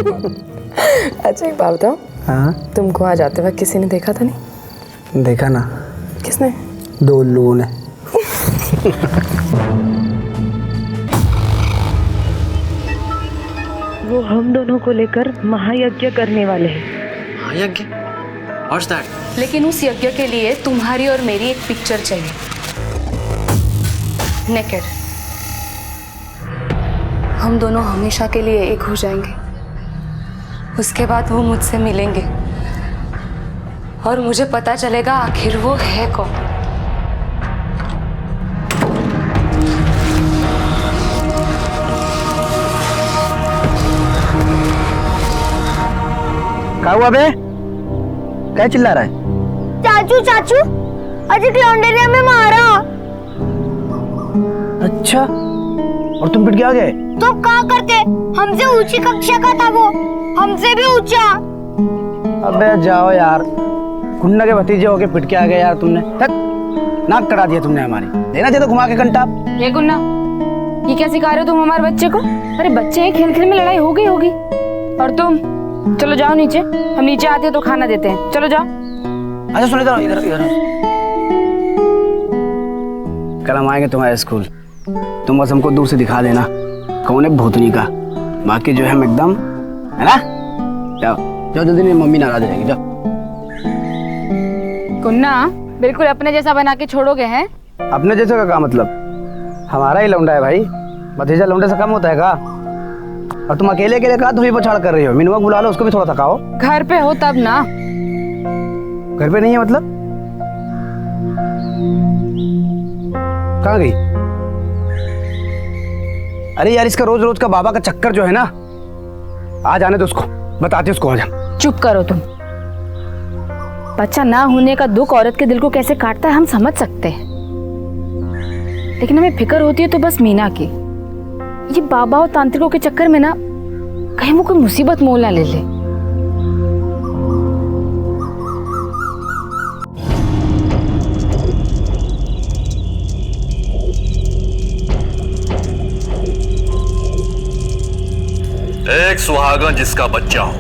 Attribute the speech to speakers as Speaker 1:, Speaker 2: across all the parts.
Speaker 1: अच्छा एक बात बताओ।
Speaker 2: हाँ
Speaker 1: तुमको आज आते वक्त किसी ने देखा था? नहीं
Speaker 2: देखा ना।
Speaker 1: किसने?
Speaker 2: 2 लोगों ने।
Speaker 3: वो हम दोनों को लेकर महायज्ञ करने वाले हैं।
Speaker 4: महायज्ञ? What's that?
Speaker 5: लेकिन उस यज्ञ के लिए तुम्हारी और मेरी एक पिक्चर चाहिए, नेकेड। हम दोनों हमेशा के लिए एक हो जाएंगे। उसके बाद वो मुझसे मिलेंगे और मुझे पता चलेगा आखिर वो है कौन।
Speaker 2: क्या हुआ बे? क्या चिल्ला रहा है?
Speaker 6: चाचू चाचू, आज एक लौंडे ने हमें मारा।
Speaker 2: अच्छा, और तुम पिट के आ गए?
Speaker 6: तो क्या करते, हमसे ऊंची कक्षा का था वो, हमसे भी ऊंचा।
Speaker 2: अबे जाओ यार, गुंडा के भतीजे होके पिट के आ गए यार तुमने। तक नाक कटा दिया तुमने हमारी। लेना चाहिए तो घुमा के घंटा।
Speaker 5: ये गुन्ना, ये क्या सिखा रहे हो तुम हमारे बच्चे को? अरे बच्चे हैं, खेल खेल में लड़ाई हो गई होगी। और तुम चलो जाओ नीचे, हम नीचे आते हैं तो खाना देते हैं। चलो जाओ।
Speaker 2: अच्छा सुनो, इधर इधर इधर। कल हम आएंगे तुम्हारे स्कूल, तुम बस हमको दूर से दिखा देना कौन है भूतनी का। बाकी जो है हम एकदम, है ना? जाओ जाओ जल्दी, मेरी मम्मी नाराज हो जाएगी। जाओ।
Speaker 5: गुन्ना, बिल्कुल अपने जैसा बना के छोड़ोगे हैं?
Speaker 2: अपने जैसे का क्या मतलब? हमारा ही लौंडा है भाई, भतीजा लौंडे से कम होता है का? और तुम अकेले अकेले कहा धुई पछाड़ कर रही हो? मिनुआ बुला लो, उसको भी थोड़ा थकाओ।
Speaker 5: घर पे हो तब ना।
Speaker 2: घर पे नहीं है मतलब? कहाँ गई? अरे यार, इसका रोज रोज का बाबा का चक्कर जो है ना, आ जाने दो उसको, बताते उसको आज हम।
Speaker 5: चुप करो तुम। बच्चा ना होने का दुख औरत के दिल को कैसे काटता है हम समझ सकते हैं, लेकिन हमें फिक्र होती है तो बस मीना की। ये बाबा और तांत्रिकों के चक्कर में ना कहीं वो कोई मुसीबत मोल ना ले ले।
Speaker 7: एक सुहागन जिसका बच्चा हो,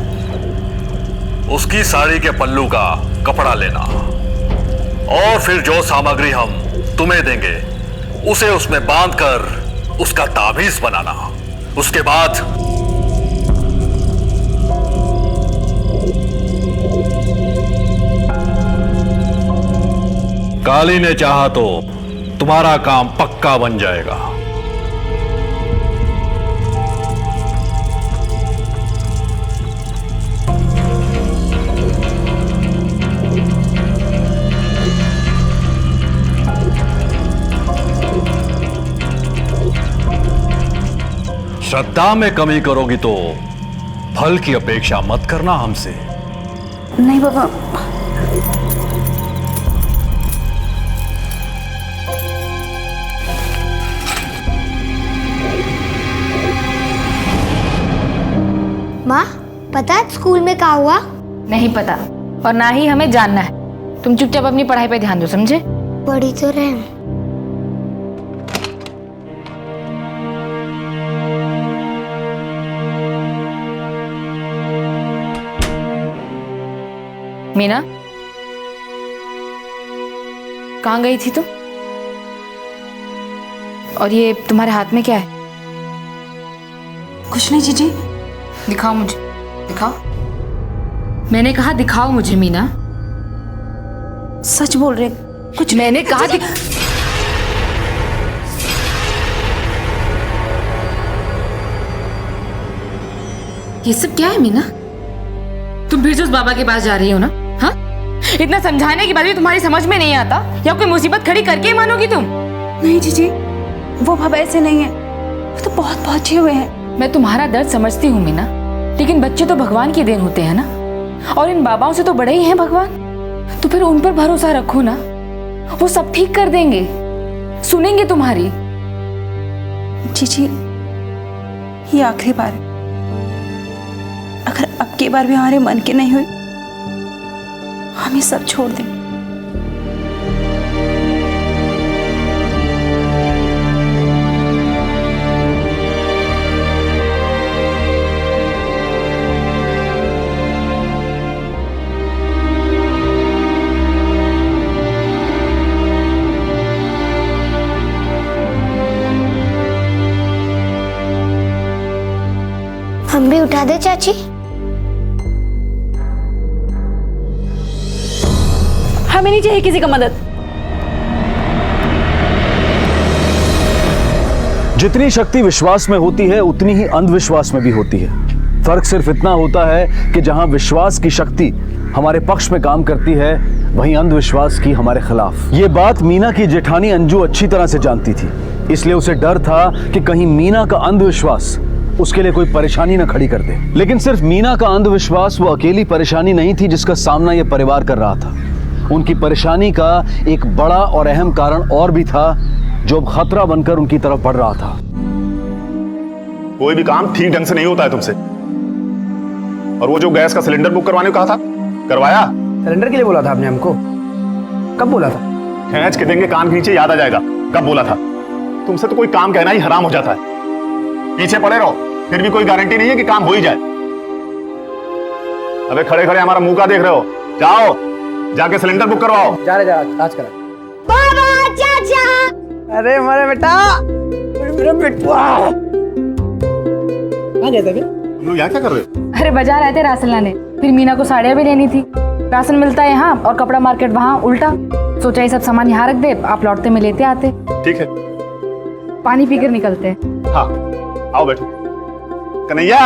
Speaker 7: उसकी साड़ी के पल्लू का कपड़ा लेना और फिर जो सामग्री हम तुम्हें देंगे उसे उसमें बांधकर उसका ताबीज बनाना। उसके बाद काली ने चाहा तो तुम्हारा काम पक्का बन जाएगा। श्रद्धा में कमी करोगी तो फल की अपेक्षा मत करना हमसे।
Speaker 5: नहीं बाबा।
Speaker 6: माँ, पता है स्कूल में क्या हुआ?
Speaker 5: नहीं पता, और ना ही हमें जानना है। तुम चुपचाप अपनी पढ़ाई पे ध्यान दो, समझे?
Speaker 6: पढ़ी तो रहे।
Speaker 5: मीना, कहाँ गई थी तुम? और ये तुम्हारे हाथ में क्या है?
Speaker 8: कुछ नहीं जीजी।
Speaker 5: दिखाओ मुझे, दिखाओ। मैंने कहा दिखाओ मुझे मीना।
Speaker 8: सच बोल रहे कुछ?
Speaker 5: मैंने कहा ये सब क्या है मीना? तुम फिर से उस बाबा के पास जा रही हो ना? हाँ, इतना समझाने के बाद भी तुम्हारी समझ में नहीं आता, या कोई मुसीबत खड़ी करके ही मानोगी तुम?
Speaker 8: नहीं जीजी, वो बाबा ऐसे नहीं है, वो तो बहुत पहुंचे हुए हैं।
Speaker 5: मैं तुम्हारा दर्द समझती हूँ मीना, लेकिन बच्चे तो भगवान की देन होते हैं ना, और इन बाबाओं से तो बड़े ही हैं भगवान। तो फिर उन पर भरोसा रखो ना, वो सब ठीक कर देंगे, सुनेंगे तुम्हारी।
Speaker 8: जीजी, ये आखिरी बार है, अगर अब की बार भी हमारे मन की नहीं हुई, हम ये सब छोड़ दें।
Speaker 6: हम भी उठा दे चाची।
Speaker 8: हमें नहीं चाहिए किसी का मदद।
Speaker 9: जितनी शक्ति विश्वास में होती है उतनी ही अंधविश्वास में भी होती है। फर्क सिर्फ इतना होता है कि जहां विश्वास की शक्ति हमारे पक्ष में काम करती है वहीं अंधविश्वास की हमारे खिलाफ। ये बात मीना की जेठानी अंजू अच्छी तरह से जानती थी, इसलिए उसे डर था कि कहीं मीना का अंधविश्वास उसके लिए कोई परेशानी न खड़ी कर दे। लेकिन सिर्फ मीना का अंधविश्वास वो अकेली परेशानी नहीं थी जिसका सामना यह परिवार कर रहा था। उनकी परेशानी का एक बड़ा और अहम कारण और भी था जो अब खतरा बनकर उनकी तरफ बढ़ रहा था।
Speaker 10: कोई भी काम ठीक ढंग से नहीं होता है तुमसे। और वो जो गैस का सिलेंडर बुक करवाने को कहा था, करवाया?
Speaker 2: सिलेंडर के लिए बोला था आपने हमको? कब बोला था?
Speaker 10: खींच के देंगे कान खींचे, याद आ जाएगा कब बोला था। तुमसे तो कोई काम कहना ही हराम हो जाता है। पीछे पड़े रहो, फिर भी कोई गारंटी नहीं है कि काम हो ही जाए। अबे खड़े खड़े हमारा मुंह का देख रहे हो? जाओ जाके सिलेंडर बुक करवाओ।
Speaker 2: जा रहे आज करा।
Speaker 6: बाबा चाचा।
Speaker 2: अरे हमारे बेटा, मेरा बेटा कहाँ गए थे?
Speaker 10: तुम लोग यहाँ क्या कर रहे हो?
Speaker 5: अरे बाजार आए थे राशन लाने, फिर मीना को साड़ियाँ भी लेनी थी। राशन मिलता है यहाँ और कपड़ा मार्केट वहाँ उल्टा। सोचा ये सब सामान यहाँ रख दे, आप लौटते में लेते आते।
Speaker 10: ठीक है,
Speaker 5: पानी पीकर निकलते हैं।
Speaker 10: हाँ आओ बैठो। कन्हैया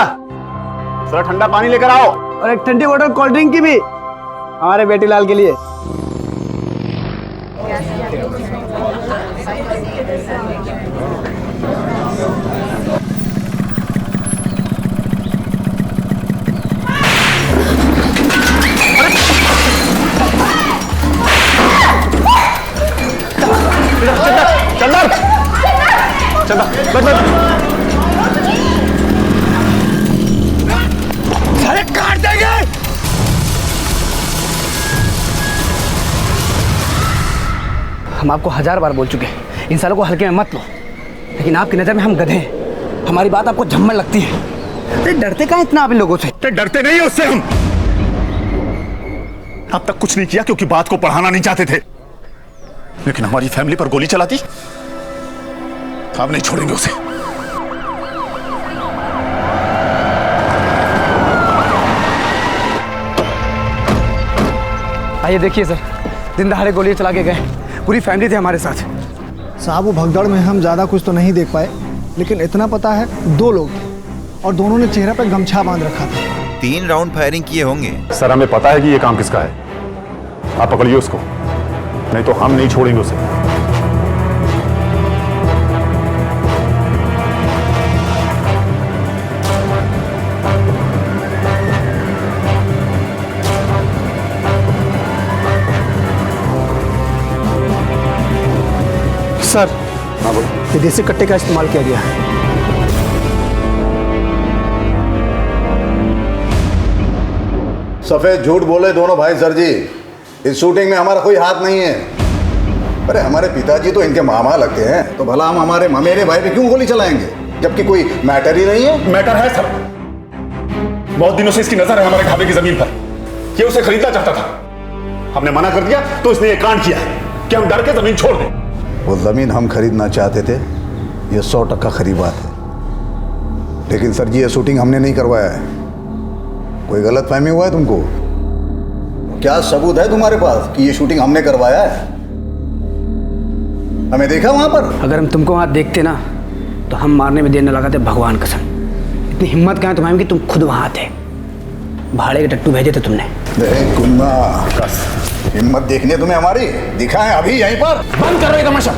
Speaker 10: थोड़ा ठंडा पानी लेकर आओ।
Speaker 2: और एक ठंडी बोतल कोल्ड ड्रिंक की भी हमारे बेटी लाल के लिए।
Speaker 10: चल बस
Speaker 2: सारे काट देंगे। हम आपको 1000 बार बोल चुके हैं इन सालों को हल्के में मत लो, लेकिन आपकी नजर में हम गधे हैं। हमारी बात आपको झम्मड़ लगती है। तो डरते कहाँ इतना आप इन लोगों से?
Speaker 10: डरते नहीं है उससे हम। अब तक कुछ नहीं किया क्योंकि बात को पढ़ाना नहीं चाहते थे, लेकिन हमारी फैमिली पर गोली चला दी। हम नहीं छोड़ेंगे उसे।
Speaker 2: आइए देखिए सर, दिन दहाड़े गोली चला के गए, पूरी फैमिली थी हमारे साथ।
Speaker 11: साहब वो भगदड़ में हम ज़्यादा कुछ तो नहीं देख पाए, लेकिन इतना पता है 2 लोग थे और दोनों ने चेहरे पर गमछा बांध रखा था।
Speaker 12: 3 राउंड फायरिंग किए होंगे।
Speaker 10: सर हमें पता है कि ये काम किसका है। आप पकड़िए उसको, नहीं तो हम नहीं छोड़ेंगे उसे।
Speaker 11: सर विदेशी कट्टे का इस्तेमाल किया गया है।
Speaker 13: सफेद झूठ बोले दोनों भाई सर जी, इस शूटिंग में हमारा कोई हाथ नहीं है। अरे हमारे पिताजी तो इनके मामा लगते हैं, तो भला हम हमारे ममेरे भाई पे क्यों गोली चलाएंगे, जबकि कोई मैटर ही नहीं है।
Speaker 10: मैटर है सर। बहुत दिनों से इसकी नजर है हमारे ढाबे की जमीन पर। ये उसे खरीदना चाहता था, हमने मना कर दिया तो इसने ये कांड किया कि हम डर के जमीन छोड़ दें।
Speaker 13: वो जमीन हम खरीदना चाहते थे, ये 100% खरी बात है, लेकिन सर जी ये शूटिंग हमने नहीं करवाया है। कोई गलत फहमी हुआ है तुमको? क्या सबूत है तुम्हारे पास कि ये शूटिंग हमने करवाया है? हमें देखा वहां पर?
Speaker 2: अगर हम तुमको वहां देखते ना तो हम मारने में देर न लगाते, भगवान कसम। इतनी हिम्मत कहाँ तुम्हारी कि तुम खुद वहां थे? भाड़े के टट्टू भेजे थे तुमने।
Speaker 13: हिम्मत देखनी है तुम्हें हमारी? दिखाएं अभी यहीं पर।
Speaker 10: बंद करो ये तमाशा,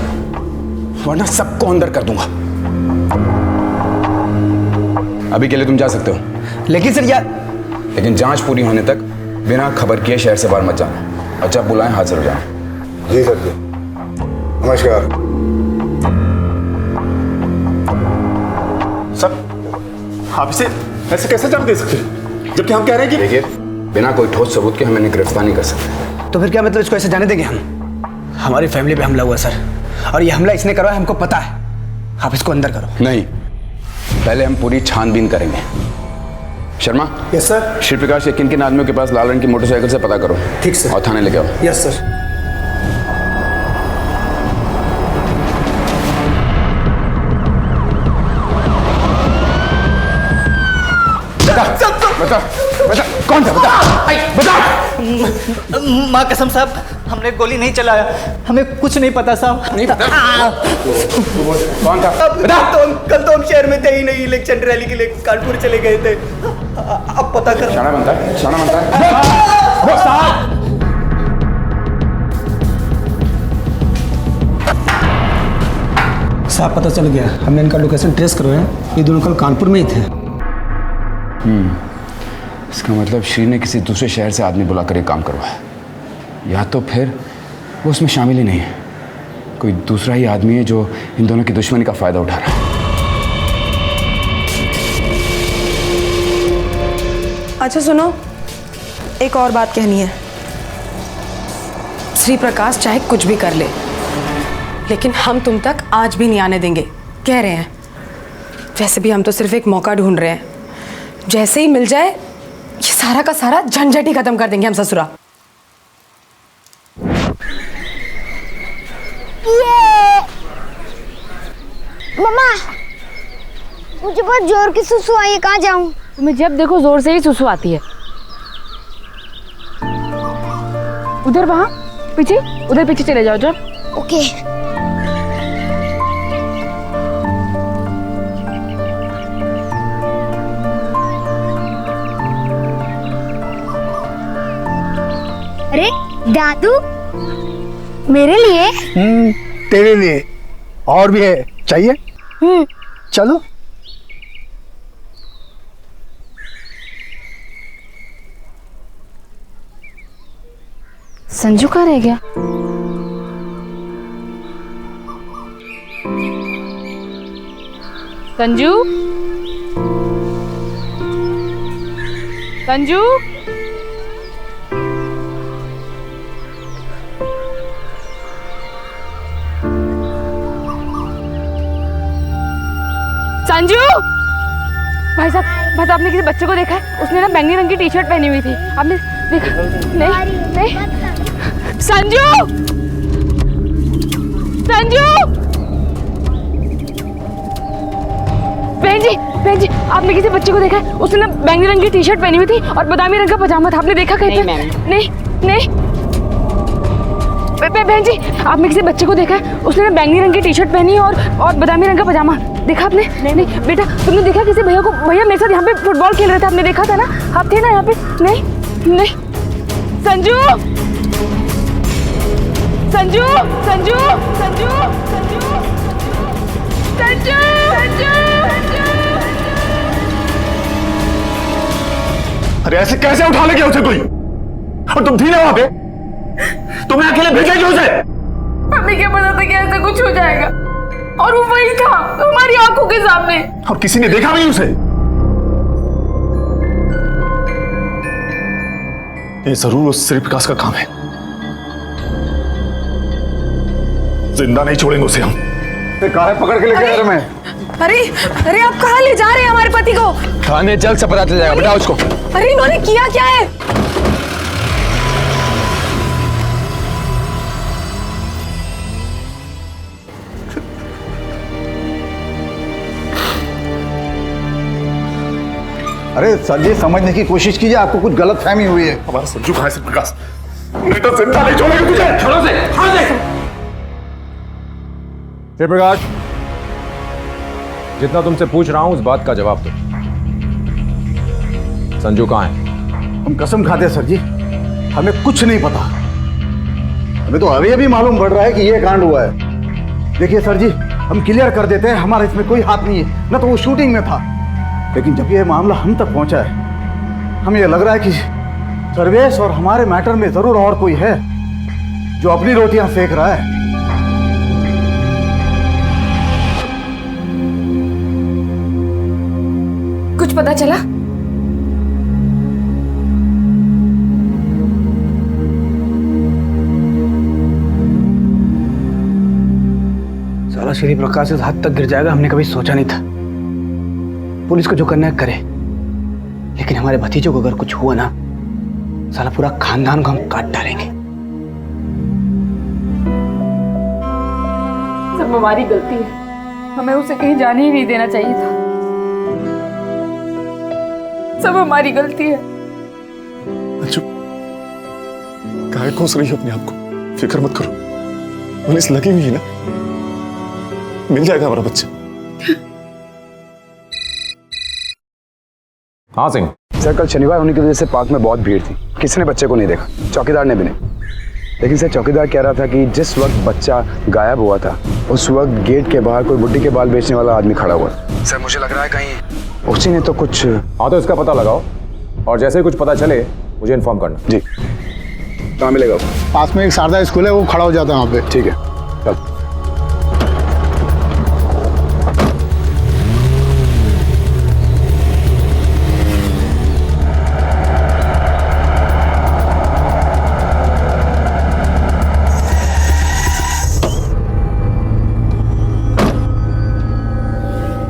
Speaker 10: वरना सबको अंदर कर दूंगा।
Speaker 14: अभी के लिए तुम जा सकते हो,
Speaker 2: लेकिन सर यार,
Speaker 14: लेकिन जांच पूरी होने तक बिना खबर किए शहर से बाहर मत जाना, और जब बुलाएं हाजिर हो जाना।
Speaker 13: जी सर जी, नमस्कार।
Speaker 10: सर आप इसे ऐसे कैसे जान दे सकते हैं जबकि हम कह रहे हैं कि
Speaker 14: देखिए, बिना कोई ठोस सबूत के हमें इन्हें गिरफ्तार नहीं कर सकते।
Speaker 2: तो फिर क्या मतलब इसको ऐसे जाने देंगे हम? हमारी फैमिली पे हमला हुआ सर, और ये हमला इसने करवाया, हमको पता है। आप इसको अंदर करो।
Speaker 14: नहीं, पहले हम पूरी छानबीन करेंगे। शर्मा।
Speaker 11: Yes sir.
Speaker 14: श्री प्रकाश के किन किन आदमियों के पास लाल रंग की मोटरसाइकिल से पता करो।
Speaker 11: ठीक सर।
Speaker 14: और थाने लेके आओ।
Speaker 11: Yes sir.
Speaker 10: बता बता कौन था, बता बता।
Speaker 12: माँ कसम साहब, हमने गोली नहीं चलाया, हमें कुछ नहीं पता साहब।
Speaker 10: नहीं पता? कौन था बता।
Speaker 12: कल तो हम शहर में थे ही नहीं, इलेक्शन रैली के लिए कानपुर चले गए थे। अब पता कर।
Speaker 14: शाना बनता है, शाना बनता है।
Speaker 12: साहब पता चल गया, हमने इनका लोकेशन ट्रेस करवाया, ये दोनों कल कानपुर में ही थे।
Speaker 14: इसका मतलब श्री ने किसी दूसरे शहर से आदमी बुलाकर ये काम करवाया, या तो फिर वो उसमें शामिल ही नहीं है, कोई दूसरा ही आदमी है जो इन दोनों की दुश्मनी का फायदा उठा रहा है।
Speaker 1: अच्छा सुनो, एक और बात कहनी है। श्री प्रकाश चाहे कुछ भी कर ले, लेकिन हम तुम तक आज भी नहीं आने देंगे, कह रहे हैं। वैसे भी हम तो सिर्फ एक मौका ढूंढ रहे हैं, जैसे ही मिल जाए ये सारा का सारा झंझट ही खत्म कर देंगे हम ससुरा।
Speaker 6: मम्मा, मुझे बहुत जोर की सुसु आई है, कहाँ जाऊं?
Speaker 5: तुम्हें जब देखो जोर से ही सुसु आती है। उधर वहां पीछे, उधर पीछे चले जाओ जब।
Speaker 6: ओके। अरे दादू, मेरे लिए?
Speaker 11: तेरे लिए और भी है, चाहिए? चलो।
Speaker 5: संजू कहाँ रह गया? संजू, संजू, संजू। भाई साहब आपने किसी बच्चे को देखा है? उसने ना बैंगनी रंग की टी शर्ट पहनी हुई थी, आपने देखा? नहीं नहीं। संजू, संजू। बहन जी आपने किसी बच्चे को देखा है? उसने ना बैंगनी रंग की टी शर्ट पहनी हुई थी और बादामी रंग का पजामा था, आपने देखा? कहते नहीं नहीं। बहन जी आपने किसी बच्चे को देखा है? उसने ना बैंगनी रंग की टी शर्ट पहनी और बादामी रंग का पजामा, देखा आपने? नहीं बेटा, तुमने देखा किसी भैया को? भैया मेरे साथ यहाँ पे फुटबॉल खेल रहे थे, आपने देखा था ना? आप थे ना यहाँ पे? नहीं। संजू, संजू, संजू, संजू, संजू, संजू।
Speaker 10: अरे ऐसे कैसे उठा ले गया उसे कोई? और तुम थी ना वहां पे? तुमने अकेले भेजा क्यों उसे?
Speaker 5: हमें क्या पता था कि ऐसा कुछ हो जाएगा, और वो वही था हमारी आंखों के सामने,
Speaker 10: और किसी ने देखा नहीं उसे? ये जरूर उस श्री प्रकाश का काम है। जिंदा नहीं छोड़ेंगे उसे हम।
Speaker 13: काहे पकड़ के लेके आ रहे मैं?
Speaker 1: अरे आप कहाँ ले जा रहे हैं हमारे पति को?
Speaker 14: थाने जल्द से पता चल जाएगा, बेटा उसको।
Speaker 1: अरे इन्होंने किया क्या है?
Speaker 13: अरे सर जी समझने की कोशिश कीजिए, आपको कुछ गलत फहमी हुई है।
Speaker 10: हमारा संजू कहाँ है श्री प्रकाश? नहीं तो जिंदा नहीं छोड़ेंगे तुझे। छोड़ो से,
Speaker 15: श्री प्रकाश, जितना तुमसे पूछ रहा हूं उस बात का जवाब दो। संजू कहाँ है?
Speaker 13: हम कसम खाते हैं सर जी, हमें कुछ नहीं पता। हमें तो अभी मालूम पड़ रहा है कि ये कांड हुआ है। देखिए सर जी, हम क्लियर कर देते हैं, हमारा इसमें कोई हाथ नहीं है, ना तो वो शूटिंग में था। लेकिन जब ये मामला हम तक पहुंचा है, हमें ये लग रहा है कि सर्वेश और हमारे मैटर में जरूर और कोई है जो अपनी रोटियां सेक रहा है।
Speaker 1: कुछ पता चला?
Speaker 2: साला श्री प्रकाश इस हद तक गिर जाएगा हमने कभी सोचा नहीं था। पुलिस को जो करना है करे, लेकिन हमारे भतीजों को अगर कुछ हुआ ना, साला पूरा खानदान को हम काट डालेंगे।
Speaker 5: सब हमारी गलती है, हमें उसे कहीं जाने ही नहीं देना चाहिए था। सब हमारी गलती है।
Speaker 10: अंशु, काहे कोस रही हो अपने आप को? फिक्र मत करो, पुलिस लगी हुई है ना, मिल जाएगा हमारा बच्चा।
Speaker 15: हाँ सिंह।
Speaker 14: सर कल शनिवार होने की वजह से पार्क में बहुत भीड़ थी, किसी ने बच्चे को नहीं देखा, चौकीदार ने भी नहीं। लेकिन सर चौकीदार कह रहा था कि जिस वक्त बच्चा गायब हुआ था उस वक्त गेट के बाहर कोई बुड्ढी के बाल बेचने वाला आदमी खड़ा हुआ। सर मुझे लग रहा है कहीं उसी ने तो कुछ।
Speaker 15: हाँ तो इसका पता लगाओ और जैसे ही कुछ पता चले मुझे इन्फॉर्म करना।
Speaker 14: जी। कहाँ मिलेगा?
Speaker 11: पास में एक शारदा स्कूल है, वो खड़ा हो जाता है वहाँ पे।
Speaker 14: ठीक है चल।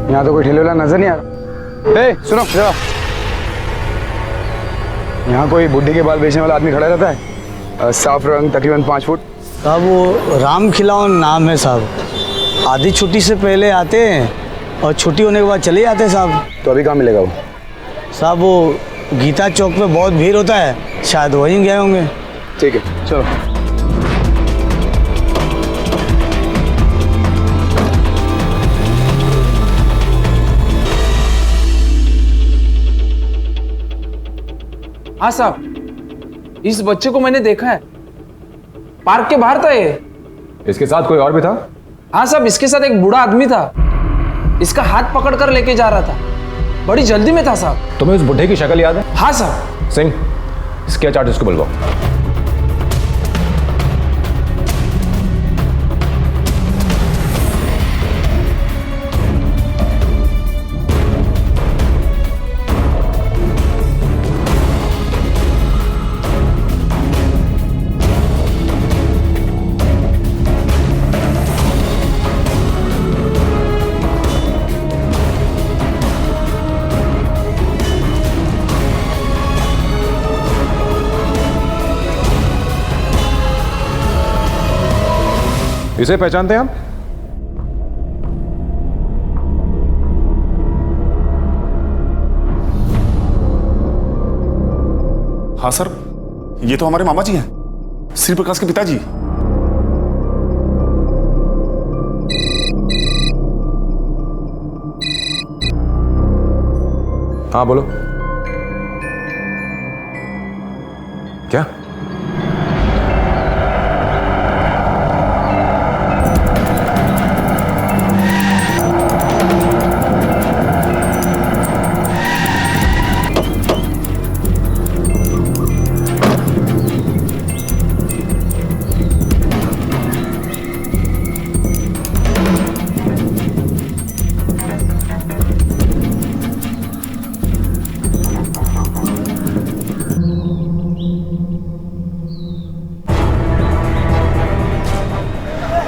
Speaker 14: यहाँ तो कोई ठेले वाला नजर नहीं आ रहा। ए, सुनो जरा, यहाँ कोई बुड्ढी के बाल बेचने वाला आदमी खड़ा रहता है, साफ रंग, तकरीबन 5 फुट।
Speaker 2: साहब वो राम खिलावन नाम है साहब, आधी छुट्टी से पहले आते हैं और छुट्टी होने के बाद चले जाते हैं साहब।
Speaker 14: तो अभी कहाँ मिलेगा वो?
Speaker 2: साहब वो गीता चौक पे बहुत भीड़ होता है, शायद वहीं गए होंगे।
Speaker 14: ठीक है चलो।
Speaker 12: हाँ साहब, इस बच्चे को मैंने देखा है, पार्क के बाहर था ये।
Speaker 15: इसके साथ कोई और भी था?
Speaker 12: हाँ साहब, इसके साथ एक बूढ़ा आदमी था, इसका हाथ पकड़ कर लेके जा रहा था, बड़ी जल्दी में था साहब।
Speaker 15: तुम्हें उस बुढ़े की शक्ल याद है?
Speaker 12: हाँ साहब।
Speaker 15: सिंह, स्केच आर्टिस्ट को बुलवाओ। इसे पहचानते हैं आप?
Speaker 10: हाँ सर, ये तो हमारे मामा जी हैं, श्री प्रकाश के पिताजी।
Speaker 15: हाँ बोलो। क्या?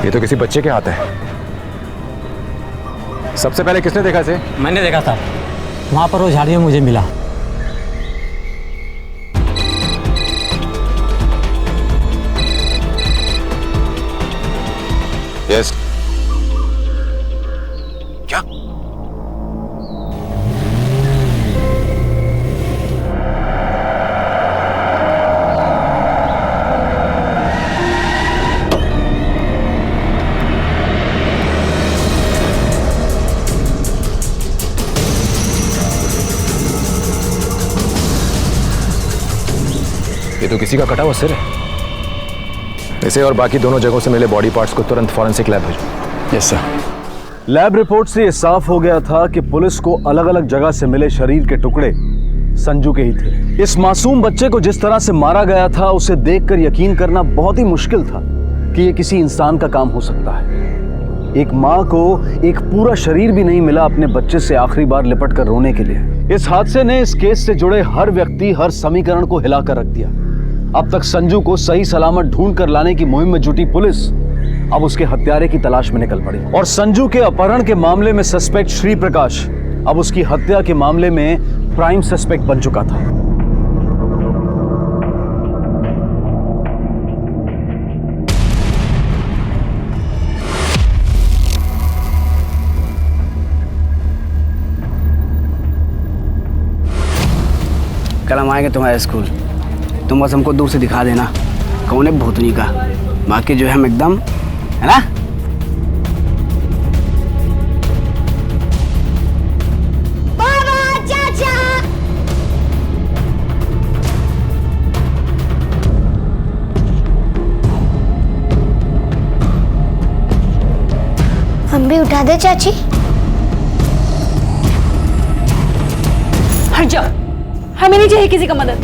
Speaker 15: ये तो किसी बच्चे के हाथ है। सबसे पहले किसने देखा इसे?
Speaker 16: मैंने देखा था, वहां पर वो झाड़ियों में मुझे मिला।
Speaker 15: यस। क्या? ये तो किसी का कटा हुआ सिर है। इसे और बाकी दोनों जगहों से मिले बॉडी पार्ट्स को तुरंत फॉरेंसिक लैब भेजो।
Speaker 9: Yes sir. लैब रिपोर्ट से यह साफ हो गया था कि पुलिस को अलग अलग जगह से मिले शरीर के टुकड़े संजू के ही थे। इस मासूम बच्चे को जिस तरह से मारा गया था उसे देखकर यकीन करना बहुत ही मुश्किल था कि यह किसी इंसान का काम हो सकता है। एक माँ को एक पूरा शरीर भी नहीं मिला अपने बच्चे से आखिरी बार लिपट कर रोने के लिए। इस हादसे ने इस केस से जुड़े हर व्यक्ति, हर समीकरण को हिलाकर रख दिया। अब तक संजू को सही सलामत ढूंढ कर लाने की मुहिम में जुटी पुलिस अब उसके हत्यारे की तलाश में निकल पड़ी और संजू के अपहरण के मामले में सस्पेक्ट श्री प्रकाश अब उसकी हत्या के मामले में प्राइम सस्पेक्ट बन चुका था।
Speaker 2: कल हम आएंगे तुम्हारे स्कूल, तुम बस हमको दूर से दिखा देना कौन है भूतनी का, बाकी जो है हम एकदम, है ना?
Speaker 6: हम भी उठा दे चाची।
Speaker 5: हट जाओ, हमें नहीं चाहिए किसी का मदद।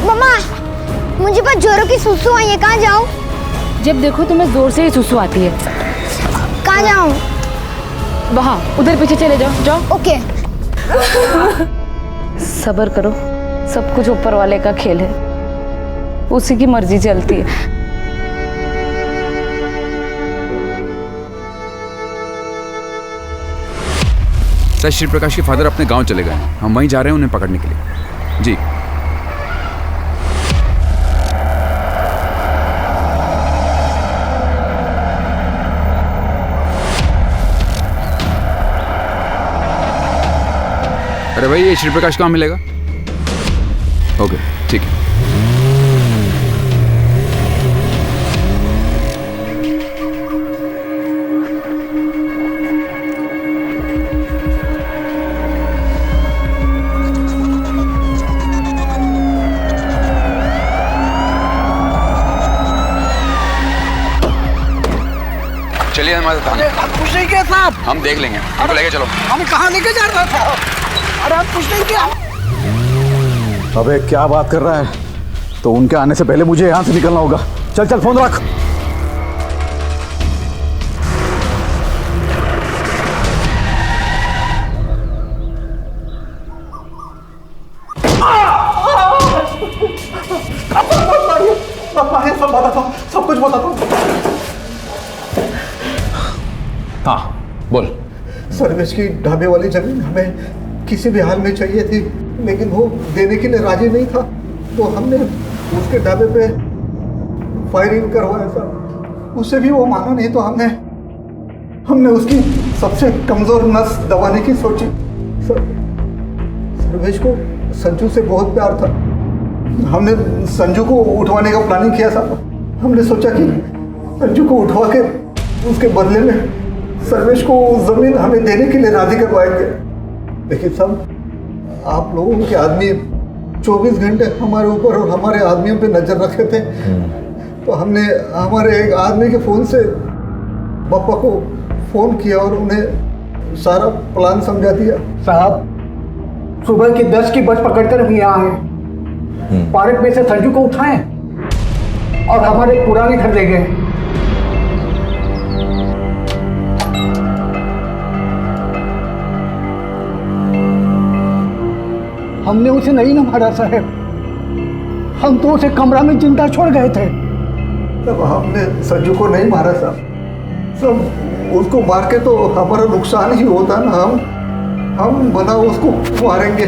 Speaker 6: मम्मा, मुझे पर जोरों की सुसु आई है, कहाँ जाऊँ?
Speaker 5: जब देखो तुम्हें जोर से ही सुसु आती है।
Speaker 6: कहाँ जाऊँ?
Speaker 5: वहाँ उधर पीछे चले जाओ, जाओ।
Speaker 6: ओके।
Speaker 5: सब्र करो, सब कुछ ऊपर वाले का खेल है, उसी की मर्जी चलती है।
Speaker 14: सर, श्री प्रकाश के फादर अपने गांव चले गए, हम वहीं जा रहे हैं उन्हें पकड़ने के लिए। जी। अरे भाई, ये श्री प्रकाश कहाँ मिलेगा? ओके, ठीक है। चलिए हमारे थाने।
Speaker 11: आप कुछ नहीं किया साहब।
Speaker 14: हम देख लेंगे, हमको लेके चलो।
Speaker 11: हमें कहाँ लेके जा रहा था? अरे आप कुछ नहीं किया।
Speaker 9: अबे क्या बात कर रहा है? तो उनके आने से पहले मुझे यहाँ से निकलना होगा। चल चल, फोन रख।
Speaker 11: सब कुछ बताता हूँ।
Speaker 15: हाँ बोल।
Speaker 11: सर्वेश की ढाबे वाली जमीन हमें किसी भी हाल में चाहिए थी, लेकिन वो देने के लिए राजी नहीं था, तो हमने उसके ढाबे पे फायरिंग करवाया सर। उससे भी वो माना नहीं, तो हमने उसकी सबसे कमजोर नस दबाने की सोची। सर, सर्वेश को संजू से बहुत प्यार था। हमने संजू को उठवाने का प्लानिंग किया साहब। हमने सोचा कि संजू को उठवा के उसके बदले में सर्वेश को जमीन हमें देने के लिए राजी करवाएंगे, लेकिन सब आप लोगों के आदमी 24 घंटे हमारे ऊपर और हमारे आदमियों पे नजर रखे थे। तो हमने हमारे एक आदमी के फोन से पापा को फोन किया और उन्हें सारा प्लान समझा दिया।
Speaker 2: साहब, सुबह की 10 की बस पकड़कर हम यहाँ आए, पार्क में से संजू को उठाए और हमारे पुराने घर ले गए। हमने उसे नहीं ना मारा साहब, हम तो उसे कमरा में जिंदा छोड़ गए थे। तब हमने संजू को नहीं मारा साहब, सब उसको मार के तो हमारा नुकसान ही होता ना। हम बना उसको मारेंगे।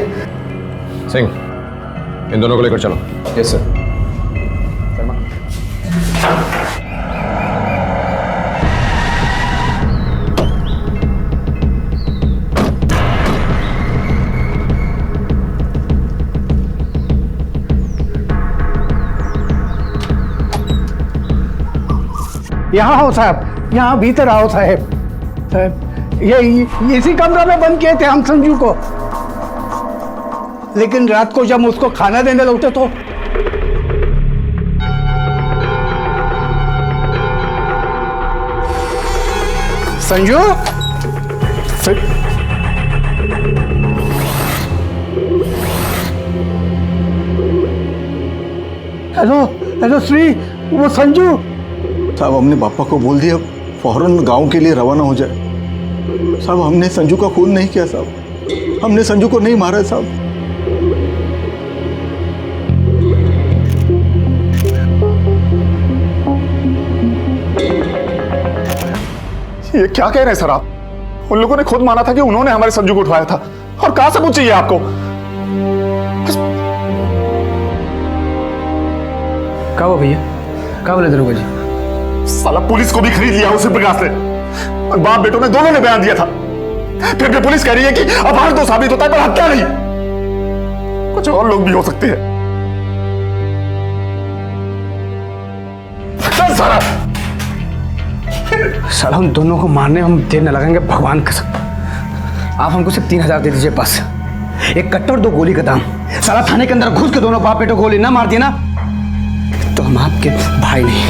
Speaker 15: सिंह, इन दोनों को लेकर चलो। Yes sir.
Speaker 2: यहाँ आओ साहब, यहाँ भीतर आओ साहब। साहब, ये इसी कमरा में बंद किए थे हम संजू को, लेकिन रात को जब उसको खाना देने लगते तो संजू, हेलो हेलो श्री, वो संजू
Speaker 11: साहब। हमने पापा को बोल दिया फौरन गांव के लिए रवाना हो जाए। साहब, हमने संजू का खून नहीं किया साहब, हमने संजू को नहीं मारा साहब।
Speaker 10: ये क्या कह रहे हैं सर आप? उन लोगों ने खुद माना था कि उन्होंने हमारे संजू को उठवाया था, और कहां सबूत चाहिए आपको?
Speaker 2: क्या हुआ भैया? क्या बोले दरोगा जी?
Speaker 10: साला पुलिस को भी खरीद लिया उसी प्रकाश ने, और बाप बेटों ने दोनों ने बयान दिया था। फिर भी पुलिस कह रही है कि अपहरण तो साबित होता है पर हत्या नहीं। कुछ और लोग भी हो सकते हैं।
Speaker 2: साला उन दोनों को मारने हम देर न लगाएंगे, भगवान कसम। आप हमको सिर्फ 3000 दे दीजिए बस। एक कट्टा और 2 गोली का दाम। साला थाने के अंदर घुस के दोनों बाप बेटो गोली ना मार दिए ना तो हम आपके भाई नहीं।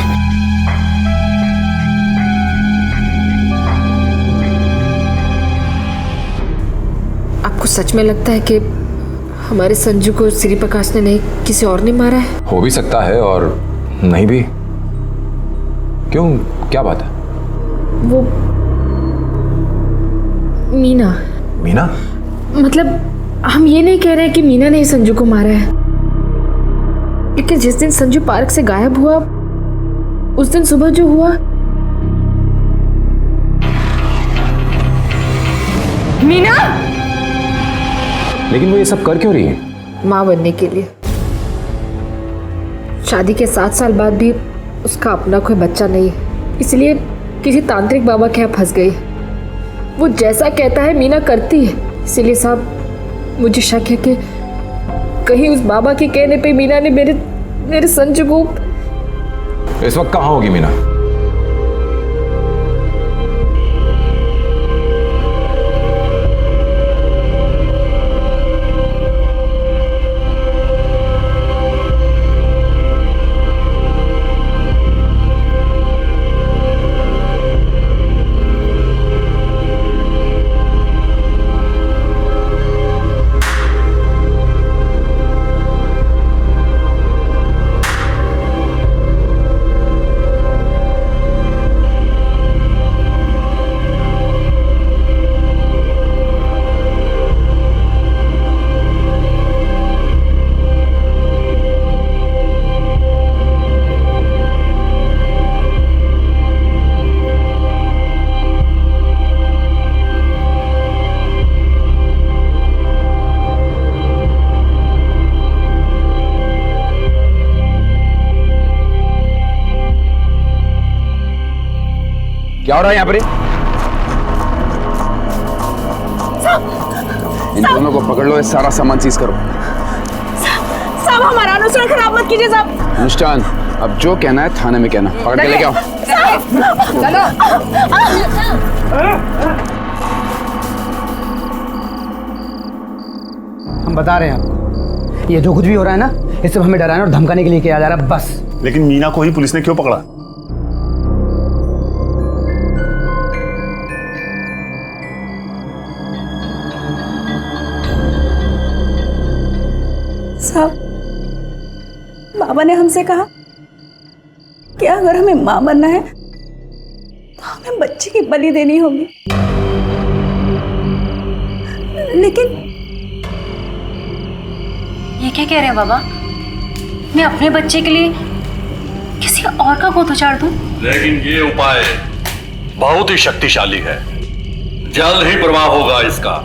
Speaker 5: आपको सच में लगता है कि हमारे संजू को श्री प्रकाश ने नहीं किसी और ने मारा है?
Speaker 15: हो भी सकता है और नहीं भी। क्यों, क्या बात है?
Speaker 5: वो मीना।
Speaker 15: मीना?
Speaker 5: मतलब हम ये नहीं कह रहे कि मीना ने ही संजू को मारा है, लेकिन जिस दिन संजू पार्क से गायब हुआ उस दिन सुबह जो हुआ। मीना!
Speaker 15: लेकिन वो ये सब कर क्यों रही है?
Speaker 5: माँ बनने के लिए। शादी के 7 साल बाद भी उसका अपना कोई बच्चा नहीं है, इसलिए किसी तांत्रिक बाबा के यहाँ फंस गई। वो जैसा कहता है मीना करती है, इसीलिए साहब मुझे शक है कि कहीं उस बाबा के कहने पे मीना ने मेरे संजू को।
Speaker 15: इस वक्त कहाँ होगी मीना? क्या हो रहा है यहाँ पर?
Speaker 14: इन दोनों को पकड़ लो, ये सारा सामान सीज करो।
Speaker 8: साहब हमारा अनुष्ठान खराब मत कीजिए साहब।
Speaker 14: अनुष्ठान, अब जो कहना है थाने में कहना। पकड़ के लेके आओ।
Speaker 2: हम बता रहे हैं आपको, ये जो कुछ भी हो रहा है ना, ये सब हमें डराने और धमकाने के लिए किया जा रहा है बस।
Speaker 10: लेकिन मीना को ही पुलिस ने क्यों पकड़ा?
Speaker 8: साहब, बाबा ने हमसे कहा कि अगर हमें मां बनना है तो हमें बच्चे की बलि देनी होगी। लेकिन
Speaker 17: ये क्या कह रहे हैं बाबा? मैं अपने बच्चे के लिए किसी और का गोद उचाड़ दूं?
Speaker 7: लेकिन ये उपाय बहुत ही शक्तिशाली है, जल्द ही प्रभाव होगा इसका।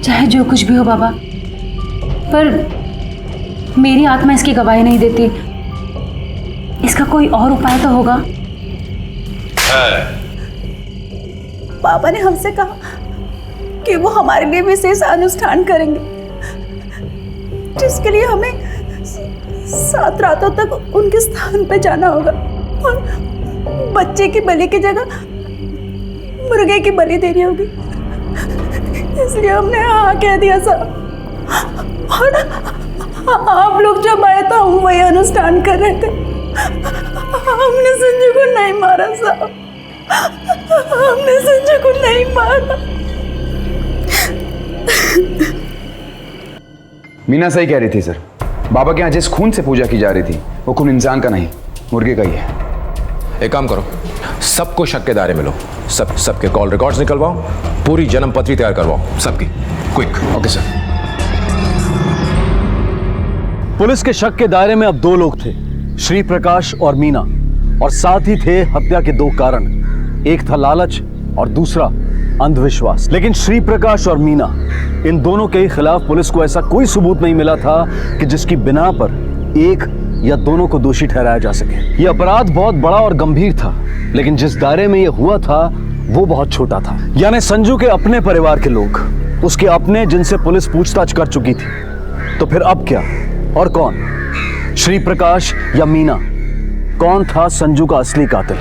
Speaker 17: चाहे जो कुछ भी हो बाबा, पर मेरी आत्मा इसकी गवाही नहीं देती। इसका कोई और उपाय तो होगा।
Speaker 8: बाबा ने हमसे कहा कि वो हमारे लिए विशेष अनुष्ठान करेंगे, जिसके लिए हमें 7 रातों तक उनके स्थान पे जाना होगा और बच्चे की बलि की जगह मुर्गे की बलि देनी होगी। इसलिए हमने हाँ कह दिया साहब, और आप लोग जब आए तो हम वही अनुष्ठान कर रहे थे। हमने संजू को नहीं मारा साहब, हमने संजू को नहीं मारा।
Speaker 14: मीना सही कह रही थी सर। बाबा के यहाँ जिस खून से पूजा की जा रही थी वो खून इंसान का नहीं, मुर्गे का ही है।
Speaker 15: एक काम करो, सबको शक के दायरे में लो, सबके कॉल रिकॉर्ड्स निकलवाओ, पूरी जन्म पत्री तैयार करवाओ सबकी, क्विक।
Speaker 14: Okay sir.
Speaker 9: पुलिस के शक के दायरे में अब 2 लोग थे, श्री प्रकाश और मीना, और साथ ही थे हत्या के 2 कारण। एक था लालच और दूसरा अंधविश्वास। लेकिन श्री प्रकाश और मीना, इन दोनों के खिलाफ पुलिस को ऐसा कोई सबूत नहीं मिला था कि जिसकी बिना पर एक या दोनों को दोषी ठहराया जा सके। यह अपराध बहुत बड़ा और गंभीर था, लेकिन जिस दायरे में यह हुआ था वो बहुत छोटा था। यानी संजू के अपने परिवार के लोग, उसके अपने, जिनसे पुलिस पूछताछ कर चुकी थी। तो फिर अब क्या और कौन? श्री प्रकाश या मीना? कौन था संजू का असली कातिल?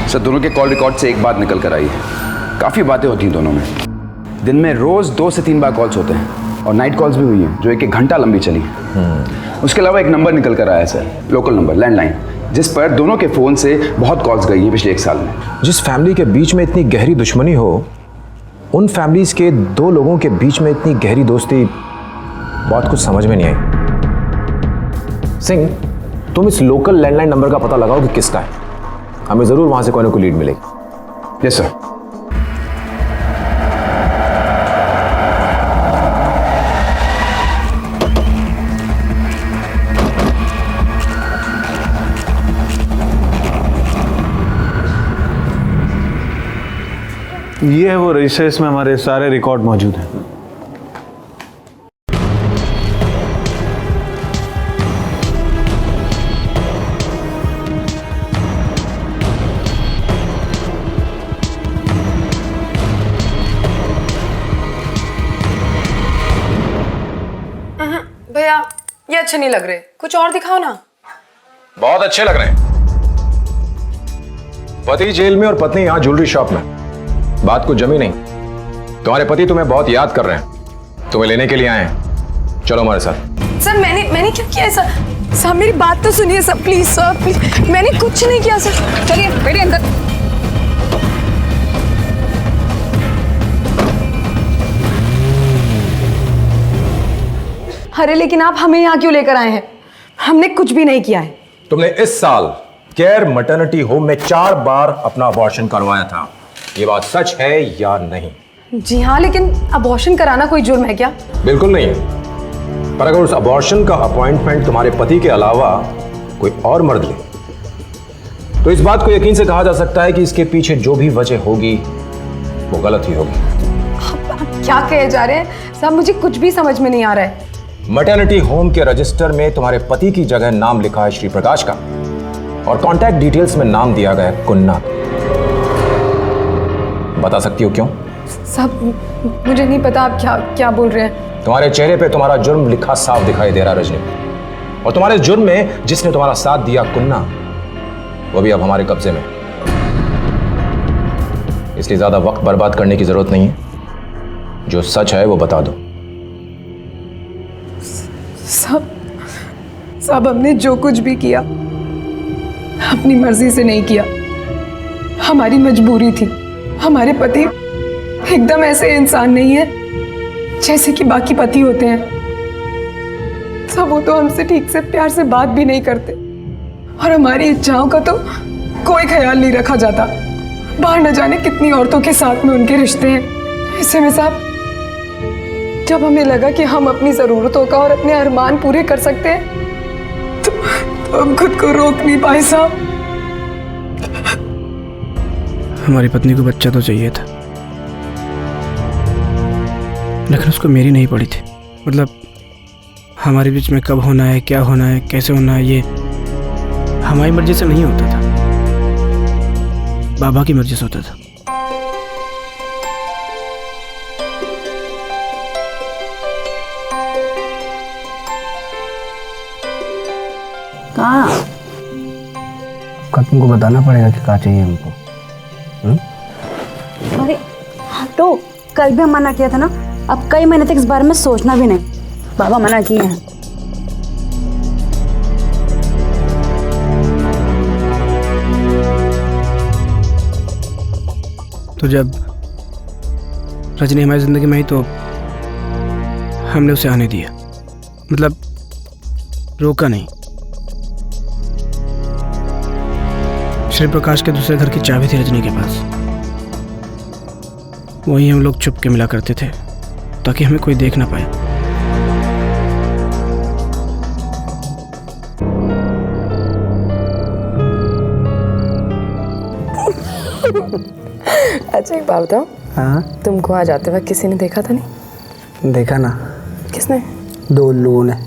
Speaker 14: सर, दोनों के कॉल रिकॉर्ड से एक बात निकल कर आई है। काफ़ी बातें होती हैं दोनों में। दिन में रोज़ 2 से 3 बार कॉल्स होते हैं और नाइट कॉल्स भी हुई हैं जो 1-1 घंटा लंबी चली हैं। उसके अलावा एक नंबर निकल कर आया है सर, लोकल नंबर, लैंडलाइन, जिस पर दोनों के फ़ोन से बहुत कॉल्स गई हैं पिछले 1 साल में।
Speaker 15: जिस फैमिली के बीच में इतनी गहरी दुश्मनी हो, उन फैमिलीज के 2 लोगों के बीच में इतनी गहरी दोस्ती, बहुत कुछ समझ में नहीं आई। सिंह, तुम इस लोकल लैंडलाइन नंबर का पता लगाओ कि किसका है। हमें जरूर वहां से कोई ना कोई लीड मिलेगी।
Speaker 14: Yes sir.
Speaker 9: ये है वो रजिस्टर, इसमें हमारे सारे रिकॉर्ड मौजूद हैं।
Speaker 1: भैया ये अच्छे नहीं लग रहे, कुछ और दिखाओ ना।
Speaker 15: बहुत अच्छे लग रहे हैं। पति जेल में और पत्नी यहां ज्वेलरी शॉप में। बात कुछ जमी नहीं। तुम्हारे पति तुम्हें बहुत याद कर रहे हैं, तुम्हें लेने के लिए आए हैं। चलो हमारे साथ।
Speaker 1: सर मैंने क्या किया है सर? सर मेरी बात तो सुनिए सर, प्लीज सर, प्लीज। मैंने कुछ नहीं किया सर। चलिए बैठिए अंदर। अरे लेकिन आप हमें यहाँ क्यों लेकर आए हैं? हमने कुछ भी नहीं किया है।
Speaker 15: तुमने इस साल केयर मैटरनिटी होम में 4 बार अपना अबॉर्शन करवाया था। ये बात सच है या नहीं?
Speaker 1: जी हाँ, लेकिन अबॉर्शन कराना कोई जुर्म है क्या?
Speaker 15: बिल्कुल नहीं। पर अगर उस अबॉर्शन का अपॉइंटमेंट तुम्हारे पति के अलावा कोई और मर्द ले, तो इस बात को यकीन से कहा जा सकता है कि इसके पीछे जो भी वजह होगी वो गलत ही होगी।
Speaker 1: आप क्या कहे जा रहे हैं साहब? मुझे कुछ भी समझ में नहीं आ रहा है।
Speaker 15: मैटरनिटी होम के रजिस्टर में तुम्हारे पति की जगह नाम लिखा है श्री प्रकाश का, और कॉन्टैक्ट डिटेल्स में नाम दिया गया है कुन्ना। बता सकती हो क्यों?
Speaker 1: साहब मुझे नहीं पता आप क्या बोल रहे हैं।
Speaker 15: तुम्हारे चेहरे पे तुम्हारा जुर्म लिखा साफ दिखाई दे रहा है रजनी, और तुम्हारे जुर्म में जिसने तुम्हारा साथ दिया कुन्ना, वो भी अब हमारे कब्जे में। इसलिए ज्यादा वक्त बर्बाद करने की जरूरत नहीं है। जो सच है वो बता दो।
Speaker 1: साहब हमने जो कुछ भी किया अपनी मर्जी से नहीं किया, हमारी मजबूरी थी। हमारे पति एकदम ऐसे इंसान नहीं है जैसे कि बाकी पति होते हैं। सब वो तो हमसे ठीक से प्यार से बात भी नहीं करते, और हमारी इच्छाओं का तो कोई ख्याल नहीं रखा जाता। बाहर न जाने कितनी औरतों के साथ में उनके रिश्ते हैं। ऐसे में साहब जब हमें लगा कि हम अपनी जरूरतों का और अपने अरमान पूरे कर सकते हैं, तो हम खुद को रोक नहीं पाए साहब।
Speaker 2: हमारी पत्नी को बच्चा तो चाहिए था, लेकिन उसको मेरी नहीं पड़ी थी। मतलब हमारे बीच में कब होना है, क्या होना है, कैसे होना है, ये हमारी मर्जी से नहीं होता था, बाबा की मर्जी से होता था।
Speaker 8: कहाँ?
Speaker 2: तुमको बताना पड़ेगा कि क्या चाहिए हमको।
Speaker 8: अरे तो कल भी हम मना किया था ना, अब कई महीने तक इस बारे में सोचना भी नहीं। बाबा मना किए हैं।
Speaker 2: तो जब रजनी हमारी जिंदगी में आई तो हमने उसे आने दिया, मतलब रोका नहीं। श्री प्रकाश के दूसरे घर की चाबी थी रजनी के पास, वहीं हम लोग चुप के मिला करते थे ताकि हमें कोई देख ना पाए।
Speaker 1: अच्छा एक बात बताओ,
Speaker 2: हाँ
Speaker 1: तुमको आ जाते वक्त किसी ने देखा था? नहीं
Speaker 2: देखा ना।
Speaker 1: किसने?
Speaker 2: 2 लोगों ने।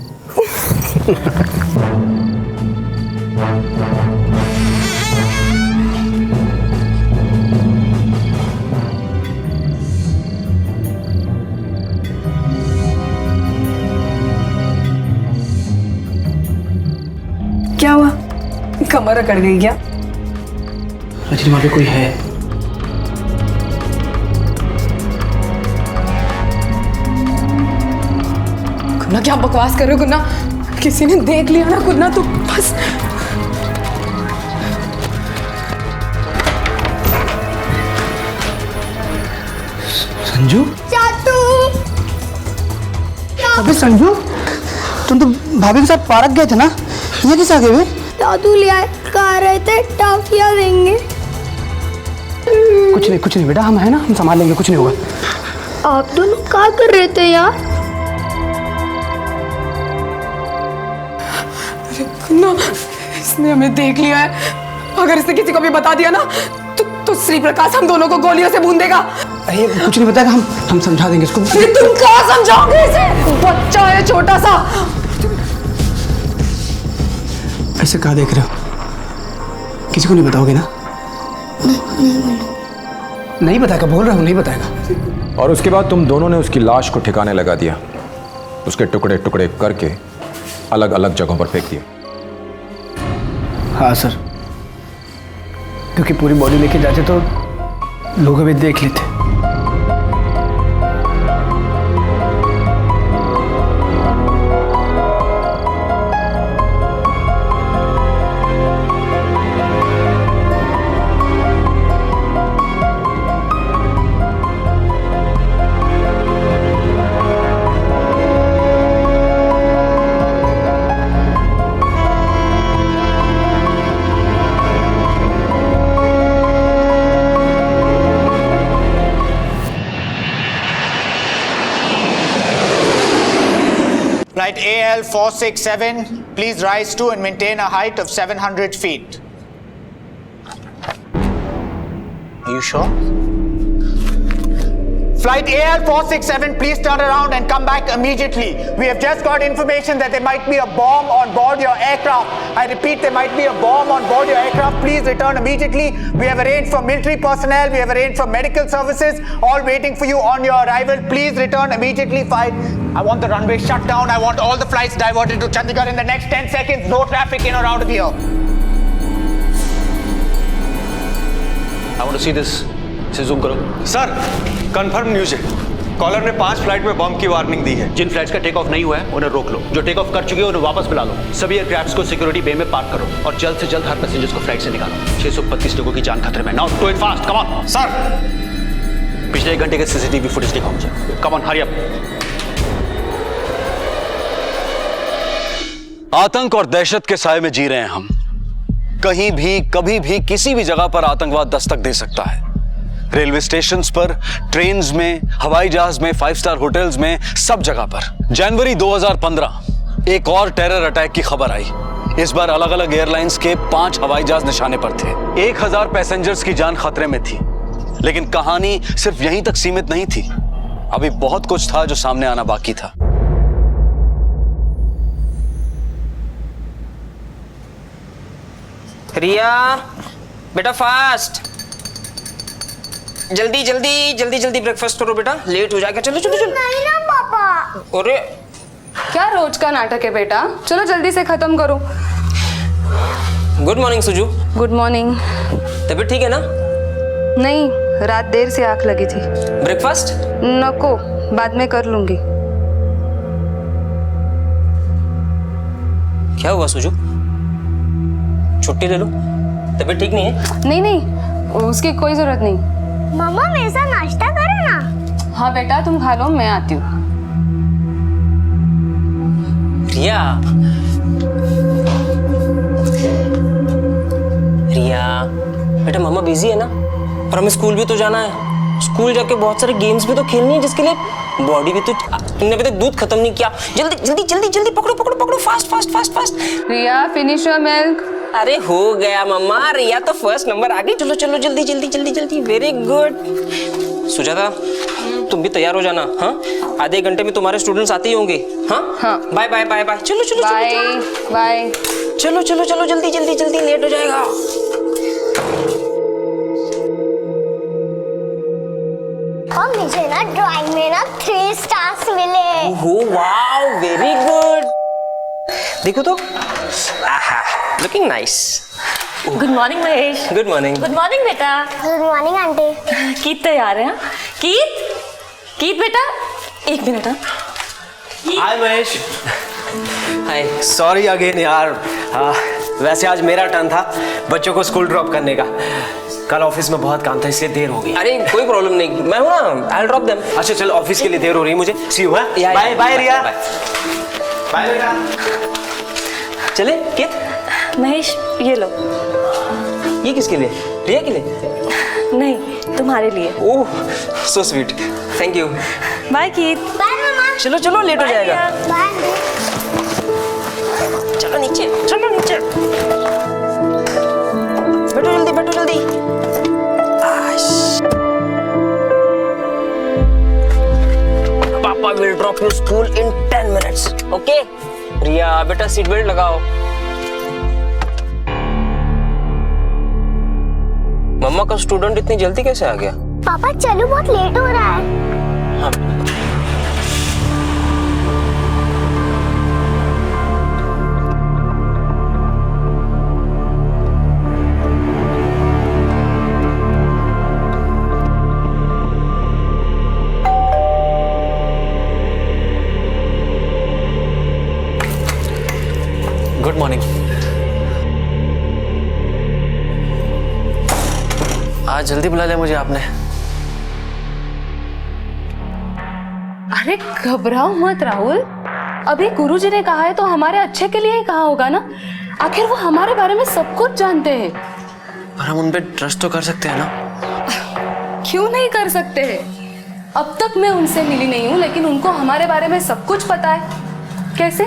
Speaker 1: क्या हुआ? कमर अकड़ गई क्या?
Speaker 2: रजनी वहाँ पे कोई है।
Speaker 1: गुन्ना क्या बकवास कर रहे हो गुन्ना? किसी ने देख लिया ना गुन्ना तो बस।
Speaker 2: संजू?
Speaker 6: चाटू।
Speaker 2: अबे संजू, तुम तो भाभी के साथ पार्क गए थे ना, ये किस आ गए वे?
Speaker 6: दादू ले आए, कह रहे थे टॉफियां देंगे।
Speaker 2: कुछ नहीं बेटा, हम है ना, हम संभाल लेंगे, कुछ नहीं होगा।
Speaker 6: आप दोनों क्या कर रहे थे यार?
Speaker 1: अरे गुन्ना, इसने हमें देख लिया है। अगर इसने किसी को भी बता दिया ना तो श्री प्रकाश हम दोनों को गोलियों से भून देगा।
Speaker 2: अरे कुछ नहीं बताएगा, हम समझा देंगे इसको।
Speaker 1: तुम क्या समझाओगे इसे? बच्चा है छोटा सा।
Speaker 2: ऐसे कहाँ देख रहे हो? किसी को नहीं बताओगे ना? नहीं बताएगा, बोल रहा हूँ नहीं बताएगा।
Speaker 15: और उसके बाद तुम दोनों ने उसकी लाश को ठिकाने लगा दिया, उसके टुकड़े टुकड़े करके अलग अलग जगहों पर फेंक दिया।
Speaker 2: हाँ सर, क्योंकि पूरी बॉडी लेके जाते तो लोग अभी देख लेते।
Speaker 18: Flight AL 467, please rise to and maintain a height of 700 feet. Are you sure? Flight AL 467, please turn around and come back immediately. We have just got information that there might be a bomb on board your aircraft. I repeat, there might be a bomb on board your aircraft. Please return immediately. We have arranged for military personnel, we have arranged for medical services, all waiting for you on your arrival. Please return immediately. I want the runway shut down. I want all the flights diverted to Chandigarh in the next 10 seconds. No traffic in or out of here.
Speaker 19: I want to see this. इसे zoom करो।
Speaker 20: Sir, confirm news है। Collar ने 5 flight में बम की warning दी है।
Speaker 19: जिन flights का take off नहीं हुआ है उन्हें रोक लो, जो टेक ऑफ कर चुके हैं उन्हें वापस बुला लो। सभी एयरक्राफ्ट्स को सिक्योरिटी बे में पार्क करो और जल्द से जल्द हर पैसेंजर्स को फ्लाइट से निकालो। 632 लोगों की जान खतरे में। Now do it fast, come on.
Speaker 20: Sir,
Speaker 19: पिछले 1 घंटे के सीसीटीवी फुटेज दिखाओ मुझे। Come on, hurry up.
Speaker 9: आतंक और दहशत के साए में जी रहे हैं हम। कहीं भी कभी भी किसी भी जगह पर आतंकवाद दस्तक दे सकता है। रेलवे स्टेशंस पर, ट्रेन्स में, हवाई जहाज में, 5 स्टार होटल्स में, सब जगह पर। जनवरी 2015 एक और टेरर अटैक की खबर आई। इस बार अलग अलग एयरलाइंस के 5 हवाई जहाज निशाने पर थे। 1000 पैसेंजर्स की जान खतरे में थी। लेकिन कहानी सिर्फ यहीं तक सीमित नहीं थी। अभी बहुत कुछ था जो सामने आना बाकी था।
Speaker 21: रिया बेटा, फास्ट, जल्दी जल्दी जल्दी जल्दी ब्रेकफास्ट करो बेटा, लेट हो जाएगा। चलो चलो चलो।
Speaker 6: नहीं ना पापा।
Speaker 21: अरे
Speaker 1: क्या रोज का नाटक है बेटा? चलो जल्दी से खत्म करो।
Speaker 21: Good morning Suju.
Speaker 1: Good morning.
Speaker 21: तबीयत ठीक है ना?
Speaker 1: नहीं, रात देर से आंख लगी थी।
Speaker 21: ब्रेकफास्ट
Speaker 1: नको, बाद में कर लूंगी।
Speaker 21: क्या हुआ सुजू? छुट्टी ले लो, तबीयत ठीक नहीं है?
Speaker 1: नहीं नहीं, उसकी कोई जरूरत नहीं।
Speaker 6: मामा मेरे साथ नाश्ता करो ना।
Speaker 1: हाँ बेटा, तुम खा लो, मैं आती हूँ।
Speaker 21: रिया, रिया बेटा, मामा बिजी है ना, और हमें स्कूल भी तो जाना है। स्कूल जाके बहुत सारे गेम्स भी तो खेलनी है, जिसके लिए बॉडी भी तो। तुमने अभी तक दूध खत्म नहीं किया। जल्दी जल्दी जल्दी जल्दी पकड़ो पकड़ो पकड़ो, fast fast fast fast.
Speaker 5: Riya finish your milk.
Speaker 21: अरे हो गया मम्मा, रिया तो फर्स्ट नंबर आ गई। चलो चलो जल्दी जल्दी जल्दी जल्दी। Very good. सुजाता तुम भी तैयार हो जाना। हाँ, आधे घंटे में तुम्हारे स्टूडेंट्स आते ही होंगे। हाँ हाँ, बाय बाय बाय बाय। चलो चलो
Speaker 5: बाय बाय।
Speaker 21: चलो चलो चलो जल्दी जल्दी जल्दी, लेट हो जाएगा।
Speaker 6: और मुझे ना ड्राइंग में ना 3 स्टार्स मिले।
Speaker 21: Oh wow, very good. देखो तो, looking nice.
Speaker 17: Good morning Mahesh.
Speaker 21: Good morning.
Speaker 17: Good morning बेटा।
Speaker 6: Good morning aunty.
Speaker 17: कीत तैयार है? कीत कीत बेटा, एक minute.
Speaker 21: Hi Mahesh. Hi, sorry again यार। वैसे आज मेरा टर्न था बच्चों को स्कूल ड्रॉप करने का। कल ऑफिस में बहुत काम था इसलिए देर हो गई। अरे कोई प्रॉब्लम नहीं, मैं हूँ ना, आई विल ड्रॉप देम। अच्छा चल, ऑफिस के लिए देर हो रही है मुझे। See you. Bye bye Riya. Bye बेटा। चले कित।
Speaker 17: महेश ये लो।
Speaker 21: ये किसके लिए? रिया के लिए?
Speaker 17: नहीं, तुम्हारे लिए।
Speaker 21: Oh so sweet, thank you.
Speaker 17: Bye Kit.
Speaker 6: Bye मामा।
Speaker 21: चलो चलो, लेट हो जाएगा।
Speaker 6: बाय।
Speaker 21: चलो नीचे, चलो नीचे। बैठो जल्दी, बैठो जल्दी। Papa will drop you school in 10 minutes. Okay Riya बेटा, सीट बेल्ट लगाओ। मम्मा का स्टूडेंट इतनी जल्दी कैसे आ गया?
Speaker 6: पापा चलो, बहुत लेट हो रहा है।
Speaker 21: हाँ।
Speaker 4: Good morning. आज जल्दी बुला लिया मुझे आपने।
Speaker 5: अरे घबराओ मत राहुल, अभी गुरुजी ने कहा है तो हमारे अच्छे के लिए ही कहा होगा ना। आखिर वो हमारे बारे में सब कुछ जानते हैं।
Speaker 4: पर हम उन पे ट्रस्ट तो कर सकते हैं ना?
Speaker 5: क्यों नहीं कर सकते हैं? अब तक मैं उनसे मिली नहीं हूँ, लेकिन उनको हमारे बारे में सब कुछ पता है। कैसे?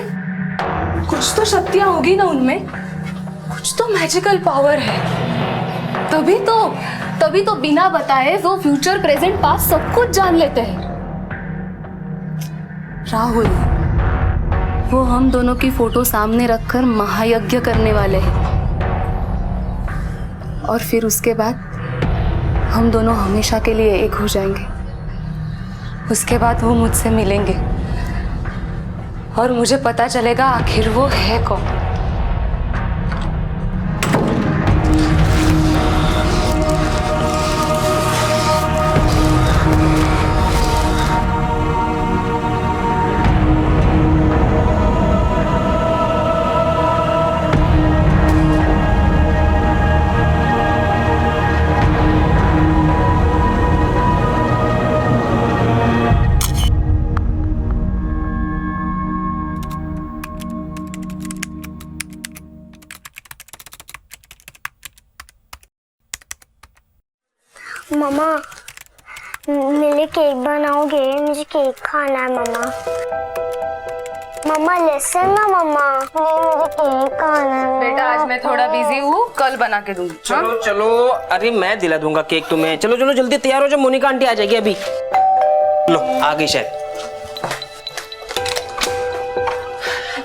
Speaker 5: कुछ तो शक्तियां होगी ना उनमें, कुछ तो मैजिकल पावर है। तभी तो बिना बताए वो फ्यूचर प्रेजेंट पास्ट सब कुछ जान लेते हैं। राहुल, वो हम दोनों की फोटो सामने रखकर महायज्ञ करने वाले हैं, और फिर उसके बाद हम दोनों हमेशा के लिए एक हो जाएंगे। उसके बाद वो मुझसे मिलेंगे और मुझे पता चलेगा आखिर वो है कौन।
Speaker 6: मम्मा मेरे लिए केक बनाओगे? मुझे केक खाना है मम्मा। मम्मा लिसन ना मम्मा, मुझे केक खाना है।
Speaker 5: बेटा आज मैं थोड़ा बिजी हूँ, कल बना के दूंगी।
Speaker 21: चलो चलो, अरे मैं दिला दूंगा केक तुम्हें। चलो चलो जल्दी तैयार हो जाओ, मोनिका आंटी आ जाएगी अभी। लो आ गई शायद।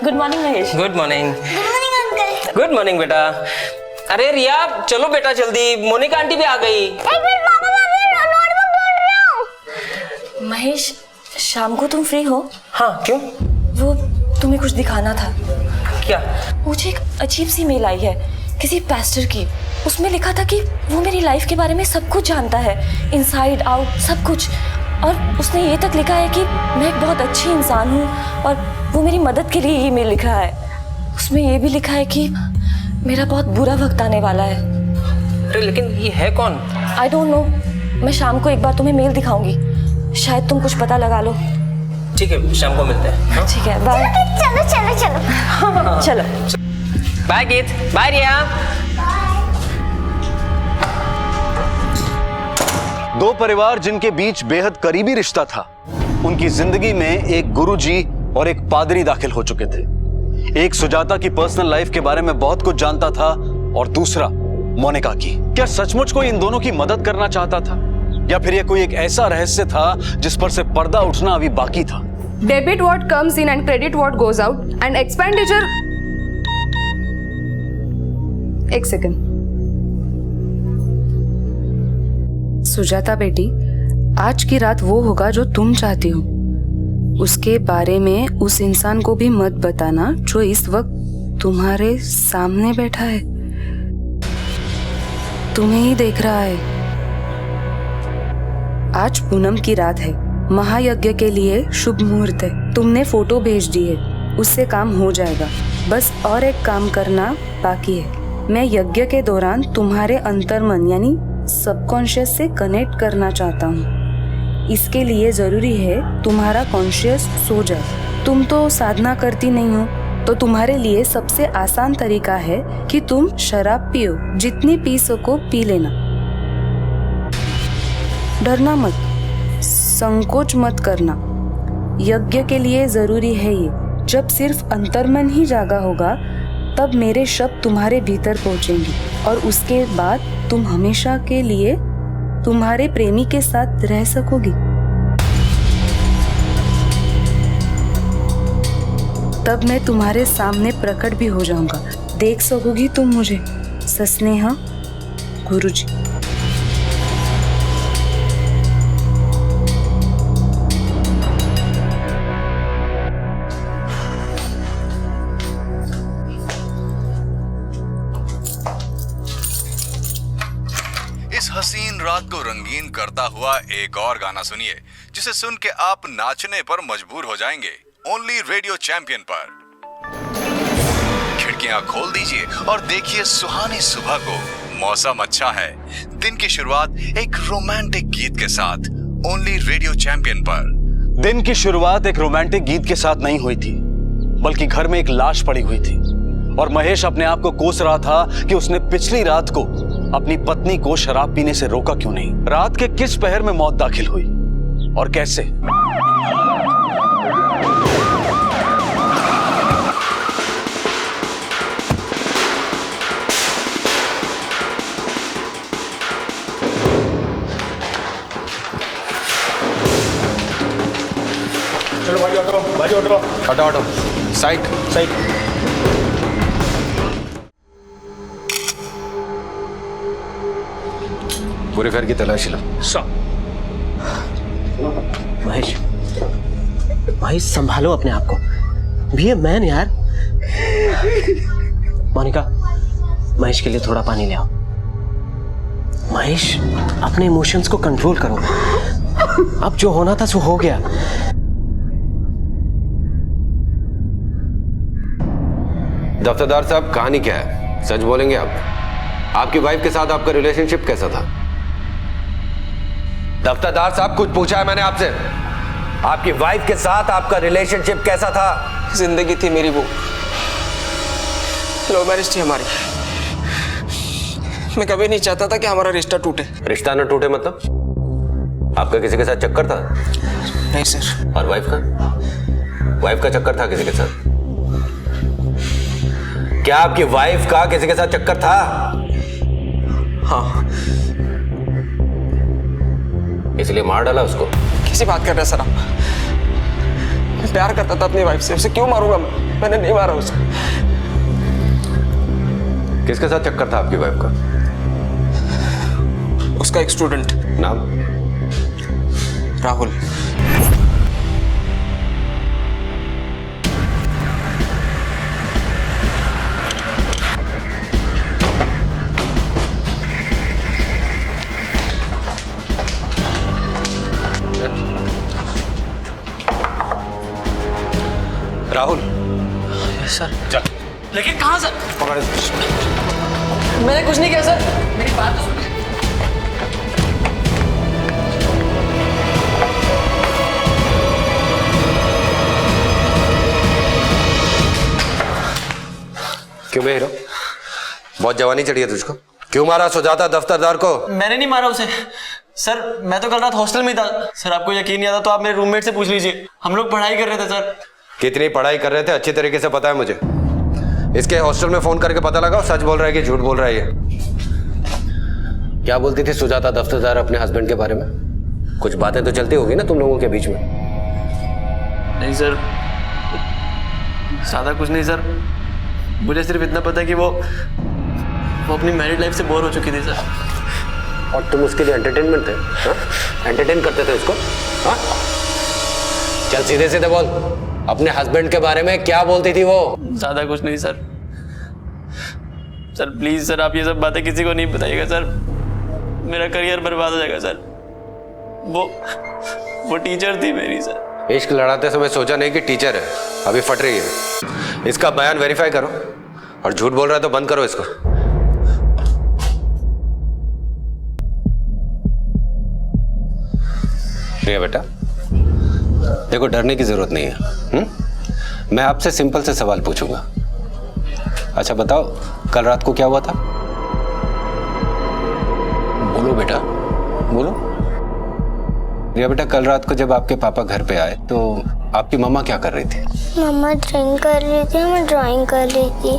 Speaker 17: Good morning Mahesh.
Speaker 21: Good morning.
Speaker 6: Good morning uncle.
Speaker 21: Good morning बेटा। अरे रिया चलो बेटा जल्दी, मोनिका आंटी भी आ गई।
Speaker 6: एक मिनट पापा, मैं नोटबुक ढूंढ रही हूँ।
Speaker 17: महेश शाम को तुम फ्री हो?
Speaker 21: हाँ क्यों?
Speaker 17: वो तुम्हें कुछ दिखाना था।
Speaker 21: क्या?
Speaker 17: मुझे एक अजीब सी मेल आई है किसी पास्टर की। उसमें लिखा था कि वो मेरी लाइफ के बारे में सब कुछ जानता है, इनसाइड आउट सब कुछ। और उसने ये तक लिखा है कि मैं एक बहुत अच्छी इंसान हूँ और वो मेरी मदद के लिए ये मेल लिख रहा है। उसमें ये भी लिखा है कि मेरा बहुत बुरा वक्त आने वाला है।
Speaker 21: अरे लेकिन ये है कौन?
Speaker 17: I don't know. मैं शाम को एक बार तुम्हें मेल दिखाऊंगी, शायद तुम कुछ पता लगा लो।
Speaker 21: ठीक है, शाम को मिलते हैं।
Speaker 17: ठीक है, बाय।
Speaker 6: चलो चलो चलो
Speaker 17: चलो
Speaker 21: बाय गीत, बाय रिया।
Speaker 9: दो परिवार जिनके बीच बेहद करीबी रिश्ता था, उनकी जिंदगी में एक गुरुजी और एक पादरी दाखिल हो चुके थे। एक सुजाता की पर्सनल लाइफ के बारे में बहुत कुछ जानता था और दूसरा मोनिका की। क्या सचमुच कोई इन दोनों की मदद करना चाहता था, या फिर यह कोई एक ऐसा रहस्य था जिस पर से पर्दा उठना अभी बाकी था?
Speaker 1: Debit what comes in and credit what goes out and expenditure. एक सेकंड। सुजाता बेटी, आज की रात वो होगा जो तुम चाहती हो। उसके बारे में उस इंसान को भी मत बताना जो इस वक्त तुम्हारे सामने बैठा है, तुम्हें ही देख रहा है। आज पूनम की रात है, महायज्ञ के लिए शुभ मुहूर्त है। तुमने फोटो भेज दी है, उससे काम हो जाएगा। बस और एक काम करना बाकी है। मैं यज्ञ के दौरान तुम्हारे अंतर्मन यानी सबकॉन्शियस से कनेक्ट करना चाहता हूँ। इसके लिए जरूरी है तुम्हारा कॉन्शियस सो जाए। तुम तो साधना करती नहीं हो, तो तुम्हारे लिए सबसे आसान तरीका है कि तुम शराब पियो। जितनी पी सको पी लेना, डरना मत, संकोच मत करना। यज्ञ के लिए जरूरी है ये। जब सिर्फ अंतर्मन ही जागा होगा तब मेरे शब्द तुम्हारे भीतर पहुंचेंगे और उसके बाद तुम हमेशा के लिए तुम्हारे प्रेमी के साथ रह सकोगी। तब मैं तुम्हारे सामने प्रकट भी हो जाऊंगा, देख सकोगी तुम मुझे। सस्नेहा, गुरुजी।
Speaker 3: इस हसीन रात को रंगीन करता हुआ एक और गाना सुनिए, जिसे सुन के आप नाचने पर मजबूर हो जाएंगे। ओनली रेडियो चैंपियन पर। खिड़कियां खोल दीजिए और देखिए सुहानी सुबह को। मौसम अच्छा है। दिन की शुरुआत एक रोमांटिक गीत के साथ ओनली रेडियो चैंपियन पर।
Speaker 9: दिन की शुरुआत एक रोमांटिक गीत के साथ नहीं हुई थी, बल्कि घर में एक लाश पड़ी हुई थी और महेश अपने आप को कोस रहा था कि उसने पिछली रात को अपनी पत्नी को शराब पीने से रोका क्यों नहीं। रात के किस पहर में मौत दाखिल हुई और कैसे?
Speaker 10: चलो भाई ऑटो, भाई ऑटो,
Speaker 15: हटो हटो, साइड साइड। पूरे घर की तलाशी लो।
Speaker 21: महेश, महेश संभालो अपने आप को। बी ए मैन यार। मोनिका, महेश के लिए थोड़ा पानी ले आओ। महेश, अपने इमोशंस को कंट्रोल करो। अब जो होना था सो हो गया।
Speaker 15: दफ्तरदार साहब, कहानी क्या है? सच बोलेंगे आप? आपकी वाइफ के साथ आपका रिलेशनशिप कैसा था? दफ्तरदार साहब, कुछ पूछा है मैंने आपसे। आपकी वाइफ के साथ आपका रिलेशनशिप कैसा था?
Speaker 21: जिंदगी थी मेरी वो, लव मैरिज थी हमारी। मैं कभी नहीं चाहता था कि हमारा रिश्ता टूटे।
Speaker 15: रिश्ता न टूटे मतलब? आपका किसी के साथ चक्कर था?
Speaker 21: नहीं सर।
Speaker 15: और वाइफ का? वाइफ का चक्कर था किसी के साथ? क्या आपकी वाइफ का किसी के साथ चक्कर था?
Speaker 21: हाँ।
Speaker 15: इसलिए मार डाला उसको?
Speaker 21: किसी बात कर रहे सर आप? मैं प्यार करता था अपनी वाइफ से, उसे क्यों मारूंगा मैं? मैंने नहीं मारा उसे।
Speaker 15: किसके साथ चक्कर था आपकी वाइफ का?
Speaker 21: उसका एक स्टूडेंट।
Speaker 15: नाम?
Speaker 21: राहुल।
Speaker 15: राहुल।
Speaker 21: सर।
Speaker 15: चल।
Speaker 21: लेकिन कहां सर?
Speaker 15: पकड़।
Speaker 21: मैंने कुछ नहीं किया सर, मेरी बात तो सुन।
Speaker 15: क्यों बे हीरो? बहुत जवानी चढ़ी है तुझको? क्यों मारा सुजाता दफ्तरदार को?
Speaker 21: मैंने नहीं मारा उसे
Speaker 4: सर मैं तो कल रात हॉस्टल में ही था सर। आपको यकीन नहीं आता तो आप मेरे रूममेट से पूछ लीजिए, हम लोग पढ़ाई कर रहे थे सर।
Speaker 13: कितनी पढ़ाई कर रहे थे अच्छी तरीके से पता है मुझे। इसके हॉस्टल में फोन करके पता लगाओ सच बोल रहा है कि झूठ बोल रहा है ये। क्या बोलती थी सुजाता दफ्तरदार अपने हस्बैंड के बारे में? कुछ बातें तो चलती होगी ना तुम लोगों के बीच में।
Speaker 4: नहीं सर, ज्यादा कुछ नहीं सर। मुझे सिर्फ इतना पता है कि वो अपनी मैरिड लाइफ से बोर हो चुकी थी सर।
Speaker 13: और तुम उसके लिए एंटरटेनमेंट थे? एंटरटेन करते थे उसको? हाँ? चल सीधे सीधे बोल, अपने हस्बैंड के बारे में क्या बोलती थी वो?
Speaker 4: ज्यादा कुछ नहीं सर। सर प्लीज सर, आप ये सब बातें किसी को नहीं बताइएगा सर, मेरा करियर बर्बाद हो जाएगा सर। वो टीचर थी मेरी सर।
Speaker 13: इश्क लड़ाते समय सोचा नहीं कि टीचर है, अभी फट रही है। इसका बयान वेरीफाई करो, और झूठ बोल रहा है तो बंद करो इसको। प्रिया बेटा, देखो डरने की जरूरत नहीं है। मैं आपसे सिंपल से सवाल पूछूंगा। अच्छा बताओ, कल रात को क्या हुआ था? बोलो बेटा, बोलो। प्रिया बेटा, कल रात को जब आपके पापा घर पे आए तो आपकी मम्मा क्या कर रही थी?
Speaker 6: मम्मा ड्राइंग कर रही थी, मैं ड्राइंग कर रही थी।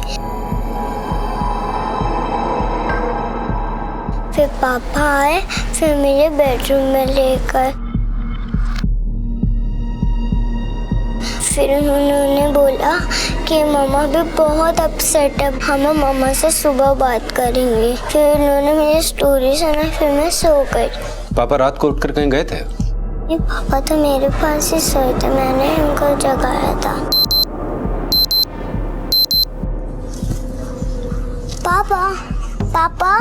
Speaker 6: फिर पापा आए, फिर मेरे बेडरूम में लेकर, फिर उन्होंने बोला कि मम्मा भी बहुत अपसेट है, हम मम्मा से सुबह बात करेंगे। फिर उन्होंने मेरी स्टोरी सुना, फिर मैं सो गई।
Speaker 13: पापा रात को उठकर कहीं गए थे?
Speaker 6: ये पापा तो मेरे पास ही सोए थे, मैंने उनको जगाया था। पापा, पापा।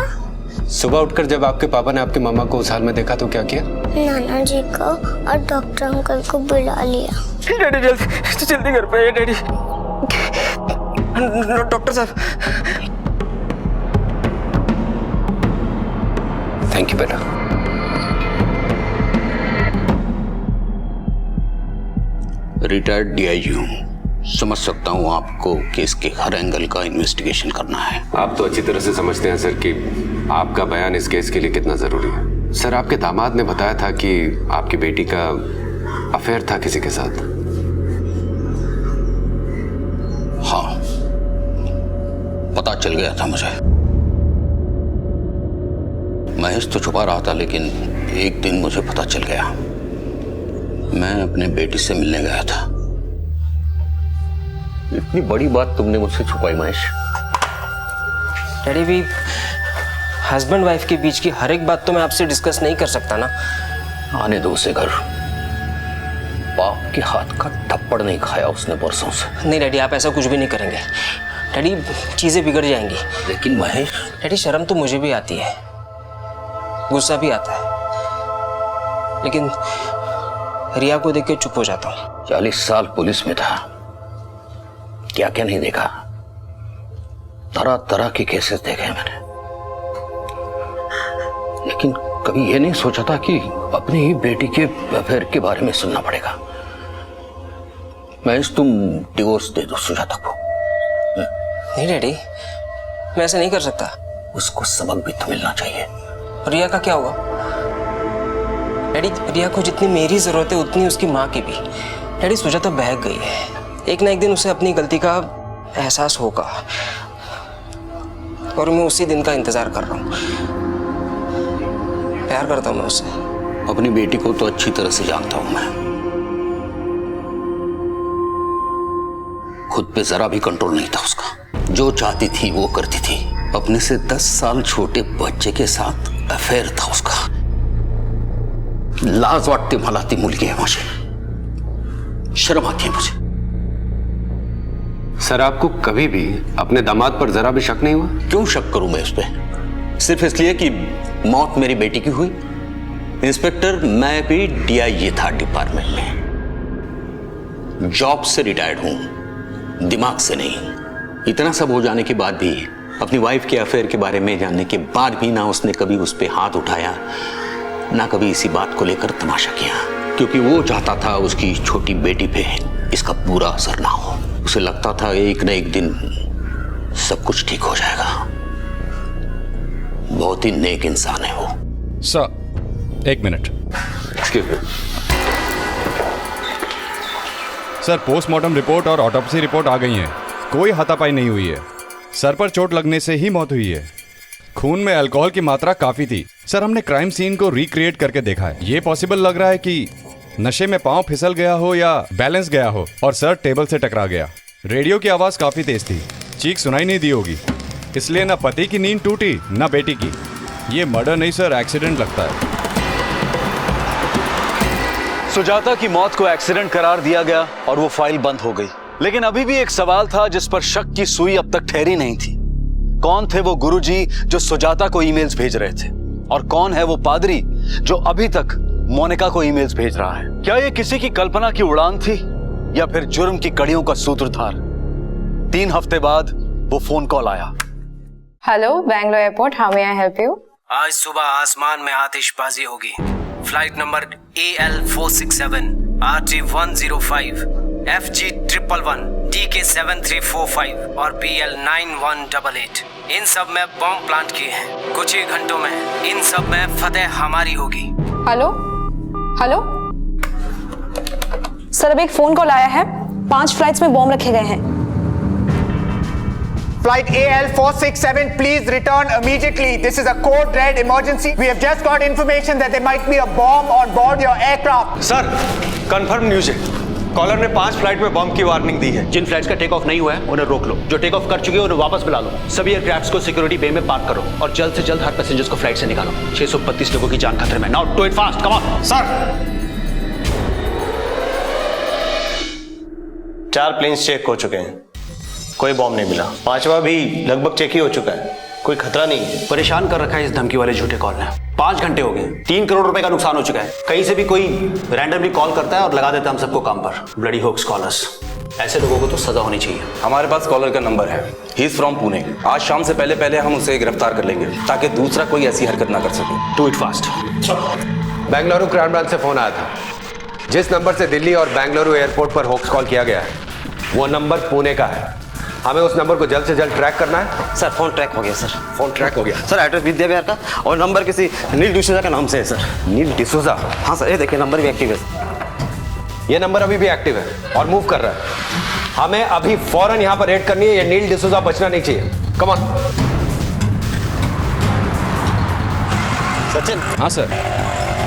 Speaker 13: सुबह उठकर जब आपके पापा ने आपकी मम्मा को उस हाल में देखा तो क्या किया?
Speaker 6: नाना जी को और डॉक्टर अंकल को बुला लिया।
Speaker 4: डैडी जल्दी घर पे आइए डैडी। डॉक्टर साहब।
Speaker 13: थैंक यू बेटा।
Speaker 22: रिटायर्ड डीआईजी हूँ, समझ सकता हूँ आपको केस के हर एंगल का इन्वेस्टिगेशन करना है।
Speaker 13: आप तो अच्छी तरह से समझते हैं सर कि आपका बयान इस केस के लिए कितना जरूरी है। सर, आपके दामाद ने बताया था कि आपकी बेटी का अफेयर था किसी के साथ।
Speaker 22: हाँ, पता चल गया था मुझे। महेश तो छुपा रहा था, लेकिन एक दिन मुझे पता चल गया। मैं अपने बेटी से मिलने गया था। इतनी बड़ी बात तुमने मुझसे छुपाई महेश।
Speaker 21: डैडी भी हस्बैंड वाइफ के बीच की हर एक बात तो मैं आपसे डिस्कस नहीं कर सकता ना।
Speaker 22: आने दो उसे घर। बाप के हाथ का थप्पड़ नहीं खाया उसने बरसों से।
Speaker 21: नहीं डैडी, आप ऐसा कुछ भी नहीं करेंगे डैडी, चीजें बिगड़ जाएंगी।
Speaker 22: लेकिन महेश।
Speaker 21: डैडी शर्म तो मुझे भी आती है, गुस्सा भी आता है, लेकिन रिया को देख के चुप हो जाता हूँ।
Speaker 22: 40 साल पुलिस में था, क्या क्या नहीं देखा। तरह तरह के केसेस देखे मैंने, लेकिन कभी ये नहीं सोचा था कि अपनी ही बेटी के अफेयर के बारे में सुनना पड़ेगा। महेश, तुम डिवोर्स दे दो सुजाता को।
Speaker 21: नहीं डैडी, मैं ऐसा नहीं कर सकता।
Speaker 22: उसको सबक भी तो मिलना चाहिए।
Speaker 21: रिया का क्या होगा? डैडी, रिया को जितनी मेरी जरूरत है उतनी उसकी माँ की भी। डैडी, सुजाता बहक गई है, एक ना एक दिन उसे अपनी गलती का एहसास होगा, और मैं उसी दिन का इंतजार कर रहा हूँ। प्यार करता हूँ मैं उससे।
Speaker 22: अपनी बेटी को तो अच्छी तरह से जानता हूं मैं। खुद पे जरा भी कंट्रोल नहीं था उसका। जो चाहती थी वो करती थी। अपने से 10 साल छोटे बच्चे के साथ अफेयर था उसका। लाज वाटते मला ती मुलगी आहे माझी, शर्म आती है मुझे।
Speaker 13: सर, आपको कभी भी अपने दामाद पर जरा भी शक नहीं हुआ?
Speaker 22: क्यों शक करूं मैं उस पर? सिर्फ इसलिए कि मौत मेरी बेटी की हुई। इंस्पेक्टर, मैं भी डीआईजी था डिपार्टमेंट में, जॉब से रिटायर्ड हूं, दिमाग से नहीं। इतना सब हो जाने के बाद भी, अपनी वाइफ के अफेयर के बारे में जानने के बाद भी ना उसने कभी उस पर हाथ उठाया, ना कभी इसी बात को लेकर तमाशा किया, क्योंकि वो चाहता था उसकी छोटी बेटी पे इसका पूरा असर ना हो। उसे लगता था एक न एक दिन सब कुछ ठीक हो जाएगा। बहुत ही नेक इंसान है वो।
Speaker 23: सर,
Speaker 3: एक minute.
Speaker 22: Excuse me.
Speaker 3: Sir, postmortem report और ऑटोप्सी रिपोर्ट आ गई हैं। कोई हाथापाई नहीं हुई है। सर पर चोट लगने से ही मौत हुई है। खून में अल्कोहल की मात्रा काफी थी। सर, हमने क्राइम सीन को रिक्रिएट करके देखा है। ये पॉसिबल लग रहा है कि नशे में पांव फिसल गया हो या बैलेंस गया हो और सर टेबल से टकरा गया। रेडियो की आवाज काफी तेज थी, चीख सुनाई नहीं दी होगी, इसलिए ना पति की नींद टूटी ना बेटी की। ये मर्डर नहीं सर, एक्सीडेंट लगता है।
Speaker 9: सुजाता की मौत को एक्सीडेंट करार दिया गया और वो फाइल बंद हो गई। लेकिन अभी भी एक सवाल था जिस पर शक की सुई अब तक ठहरी नहीं थी। कौन थे वो गुरुजी जो सुजाता को ईमेल्स भेज रहे थे, और कौन है वो पादरी जो अभी तक मोनिका को ईमेल्स भेज रहा है? क्या ये किसी की कल्पना की उड़ान थी या फिर जुर्म की कड़ियों का सूत्रधार? 3 हफ्ते बाद वो फोन कॉल आया।
Speaker 12: Hello, Bangalore airport, how may I help you?
Speaker 21: आज सुबह आसमान में आतिशबाजी होगी। Flight number AL467 RG105 FG111 DK7345 और BL9188 इन सब में बॉम्ब प्लांट किए हैं। कुछ ही घंटों में इन सब में फतेह हमारी होगी।
Speaker 12: हेलो हेलो सर, अब एक फोन कॉल आया है। 5 फ्लाइट्स में बॉम्ब रखे गए हैं।
Speaker 18: Flight AL467, please return immediately. This is a code red emergency. We have just got information that there might be a bomb on board your aircraft.
Speaker 20: Sir, confirm news है। Collar ने 5 flight में बम की warning दी है।
Speaker 19: जिन flights का take off नहीं हुआ है उन्हें रोक लो, जो टेक ऑफ कर चुके हैं उन्हें वापस बुला लो। सभी एयरक्राफ्ट्स को सिक्योरिटी बे में पार्क करो और जल्द से जल्द हर पैसेंजर्स को फ्लाइट से निकालो। 632 लोगों की जान खतरे में। Now do it fast, come on.
Speaker 20: Sir, 4 planes check हो चुके हैं, कोई बॉम्ब नहीं मिला। 5वां भी लगभग चेक ही हो चुका है, कोई खतरा नहीं है।
Speaker 19: परेशान कर रखा है इस धमकी वाले झूठे कॉल ने। 5 घंटे हो गए, 3 करोड़ रुपए का नुकसान हो चुका है। कहीं से भी कोई रैंडमली कॉल करता है और लगा देता है हम सबको काम पर। ब्लडी होक्स कॉलर्स, ऐसे लोगों को तो सजा होनी चाहिए।
Speaker 16: हमारे पास कॉलर का नंबर है। He is from Pune. आज शाम से पहले हम उसे गिरफ्तार कर लेंगे ताकि दूसरा कोई ऐसी हरकत ना कर सके।
Speaker 19: Do it fast.
Speaker 13: Bengaluru crime branch से फोन आया था। जिस नंबर से दिल्ली और बेंगलुरु एयरपोर्ट पर होक्स कॉल किया गया है वो नंबर पुणे का है। हमें उस नंबर को जल्द से जल्द ट्रैक करना है।
Speaker 21: सर, फोन ट्रैक हो गया सर।
Speaker 13: फोन ट्रैक हो गया
Speaker 21: सर। एड्रेस विद्या विहार का और नंबर किसी नील डिसूजा का नाम से है सर।
Speaker 13: नील डिसूजा?
Speaker 21: हाँ सर, ये देखिए नंबर भी एक्टिव है।
Speaker 13: ये नंबर अभी भी एक्टिव है और मूव कर रहा है। हमें अभी फौरन यहाँ पर रेड करनी है। ये नील डिसूजा बचना नहीं चाहिए। Come on.
Speaker 21: सचिन।
Speaker 3: हाँ सर।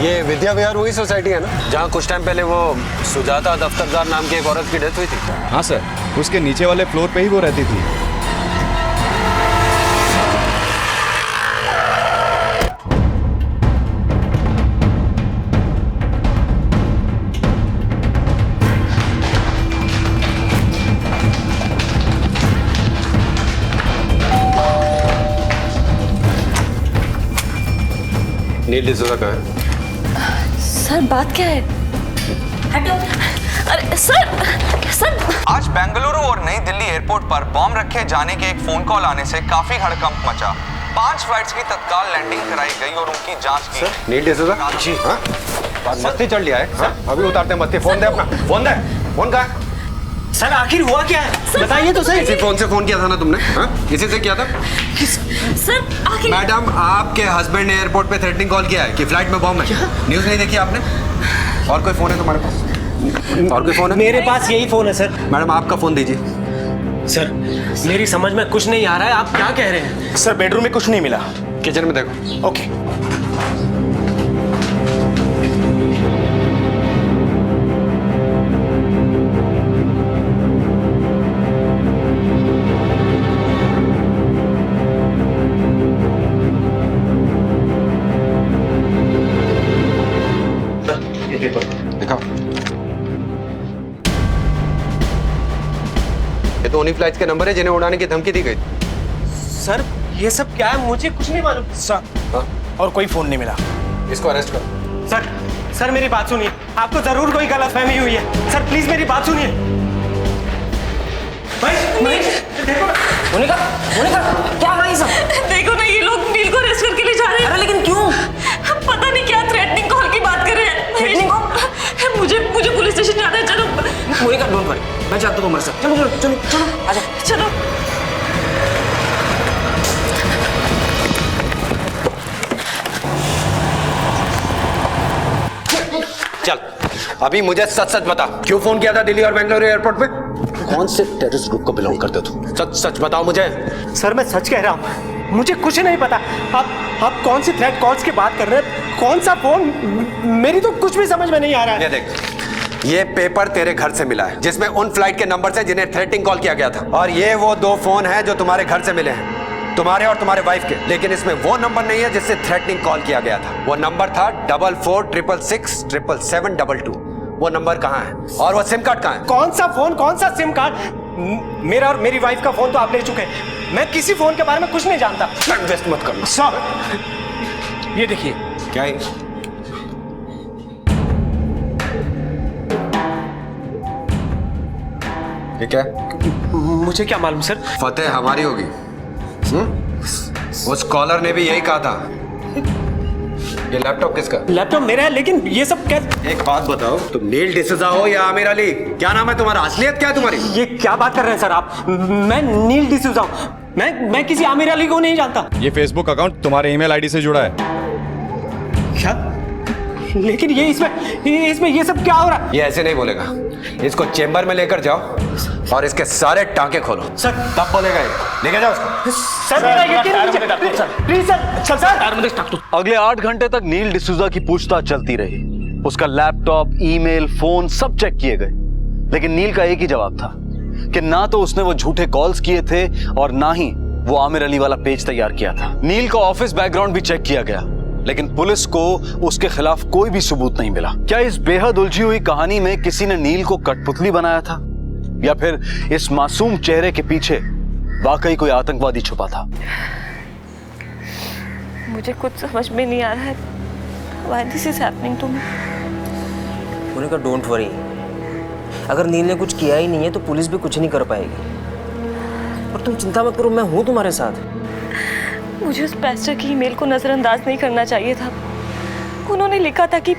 Speaker 13: ये विद्या विहार वही सोसाइटी है ना जहाँ कुछ टाइम पहले वो सुजाता दफ्तरदार नाम की एक औरत की डेथ हुई थी?
Speaker 3: हाँ सर, उसके नीचे वाले फ्लोर पे ही वो रहती थी।
Speaker 13: नील डिसूजा कहाँ है?
Speaker 17: सर, बात क्या है? हटो। अरे सर, सर।
Speaker 23: आज बेंगलुरु और नई दिल्ली एयरपोर्ट पर बॉम्ब रखे जाने के एक फोन कॉल आने से काफी हड़कंप मचा। 5 फ्लाइट्स की तत्काल लैंडिंग कराई गई और उनकी जांच की।
Speaker 13: नील डिसूजा जी? हाँ, मस्ती चढ़ लिया है। हाँ? अभी उतारते हैं मस्ती। फोन दे अपना। फोन दे। फोन कहाँ है?
Speaker 21: सर, आखिर हुआ क्या है? बताइए तो सही।
Speaker 13: इसी फोन से फोन किया था ना तुमने? हाँ? इसी से किया था?
Speaker 17: सर, आखिर
Speaker 13: मैडम, आपके हस्बैंड ने एयरपोर्ट पे थ्रेटनिंग कॉल किया है कि फ्लाइट में बॉम्ब है। न्यूज़ नहीं देखी आपने? और कोई फोन है तुम्हारे पास? और कोई फोन है?
Speaker 21: मेरे पास यही फोन है सर।
Speaker 13: मैडम, आपका फोन दीजिए।
Speaker 21: सर, मेरी समझ में कुछ नहीं आ रहा है, आप क्या कह रहे हैं?
Speaker 20: सर, बेडरूम में कुछ नहीं मिला।
Speaker 13: किचन में देखो।
Speaker 20: ओके।
Speaker 13: ये तो उन्हीं फ्लाइट्स के नंबर है जिन्हें उड़ाने की धमकी दी गई।
Speaker 21: सर, ये सब क्या है? मुझे कुछ नहीं मालूम सर।
Speaker 13: हाँ?
Speaker 20: और कोई फोन नहीं मिला।
Speaker 13: इसको अरेस्ट करो।
Speaker 21: सर, सर मेरी बात सुनिए। आपको जरूर कोई गलतफहमी हुई है। सर प्लीज मेरी बात सुनिए।
Speaker 17: देखो मोनिका, मोनिका क्या हुआ ये सब? देखो ना, ये लोग नील को अरेस्ट करके ले जा रहे हैं। अरे लेकिन क्यों? पता नहीं क्या थ्रेटनिंग कॉल की बात कर रहे हैं। Threatening call? मुझे पुलिस स्टेशन जाना है। चलो
Speaker 21: मोनिका, डोंट वरी, मैं चाहता हूँ तुम्हारे साथ। चलो चलो चलो चलो, आजा।
Speaker 17: चलो।
Speaker 13: चल अभी मुझे सच सच बता, क्यों फोन किया था दिल्ली और बेंगलुरु एयरपोर्ट पे? कौन से टेररिस्ट ग्रुप को बिलोंग करते हो? सच सच बताओ मुझे।
Speaker 21: सर मैं सच कह रहा हूँ, मुझे कुछ नहीं पता। आप कौन सी थ्रेट कॉल्स की बात कर रहे हैं? कौन सा फोन? मेरी तो कुछ भी समझ में नहीं आ रहा है।
Speaker 13: ये देख, ये पेपर तेरे घर से मिला है जिसमें उन फ्लाइट के नंबर है जिन्हें थ्रेटिंग कॉल किया गया था, और ये वो 2 फोन हैं जो तुम्हारे घर से मिले हैं, तुम्हारे और तुम्हारे वाइफ के। लेकिन इसमें वो नंबर नहीं है जिससे थ्रेटनिंग कॉल किया गया था। वो नंबर था 44666772। वो नंबर कहाँ है और वो सिम कार्ड कहाँ है?
Speaker 21: कौन सा फोन, कौन सा सिम कार्ड? मेरा और मेरी वाइफ का फोन तो आप ले चुके हैं। मैं किसी फोन के बारे में कुछ नहीं जानता।
Speaker 13: टाइम वेस्ट मत करना।
Speaker 21: सर ये देखिए।
Speaker 13: क्या है ये? क्या?
Speaker 21: मुझे क्या मालूम सर।
Speaker 13: फतेह हमारी होगी। उस कॉलर ने भी यही कहा था। ये लैपटॉप किसका?
Speaker 21: लैपटॉप मेरा है, लेकिन ये सब कैसे?
Speaker 13: एक बात बताओ, तुम नील डिसूजा हो या आमिर अली? क्या नाम है तुम्हारा? असलियत क्या है तुम्हारी?
Speaker 21: ये क्या बात कर रहे हैं सर आप? मैं नील डिसूजा हूँ। मैं किसी आमिर अली को नहीं जानता।
Speaker 3: ये फेसबुक अकाउंट तुम्हारे ईमेल आईडी से जुड़ा है।
Speaker 21: क्या? लेकिन ये इसमें ये सब क्या हो रहा है?
Speaker 13: ये ऐसे नहीं बोलेगा। इसको चेंबर में लेकर जाओ और इसके सारे टांके खोलो।
Speaker 21: सर
Speaker 13: तब बोलेगा ये। लेके जाओ उसको।
Speaker 21: Sir please sir.
Speaker 9: अगले 8 घंटे तक नील डिसूजा की पूछताछ चलती रही। उसका लैपटॉप, ईमेल, फोन सब चेक किए गए, लेकिन नील का एक ही जवाब था कि ना तो उसने वो झूठे कॉल्स किए थे और ना ही वो आमिर अली वाला पेज तैयार किया था। नील का ऑफिस बैकग्राउंड भी चेक किया गया, लेकिन पुलिस को उसके खिलाफ कोई भी सबूत नहीं मिला। क्या इस बेहद उलझी हुई कहानी में किसी ने नील को कठपुतली बनाया था, या फिर इस मासूम चेहरे के पीछे वाकई कोई आतंकवादी छुपा था?
Speaker 17: मुझे कुछ समझ में नहीं आ रहा है। Why this is happening to me?
Speaker 21: Monika don't worry, अगर नील ने कुछ किया ही नहीं है तो पुलिस भी कुछ नहीं कर पाएगी। और तुम चिंता मत करो, मैं हूं तुम्हारे साथ।
Speaker 17: मुझे उस पेस्टर की ईमेल को नज़रअंदाज नहीं करना चाहिए था। उन्होंने लिखा था कि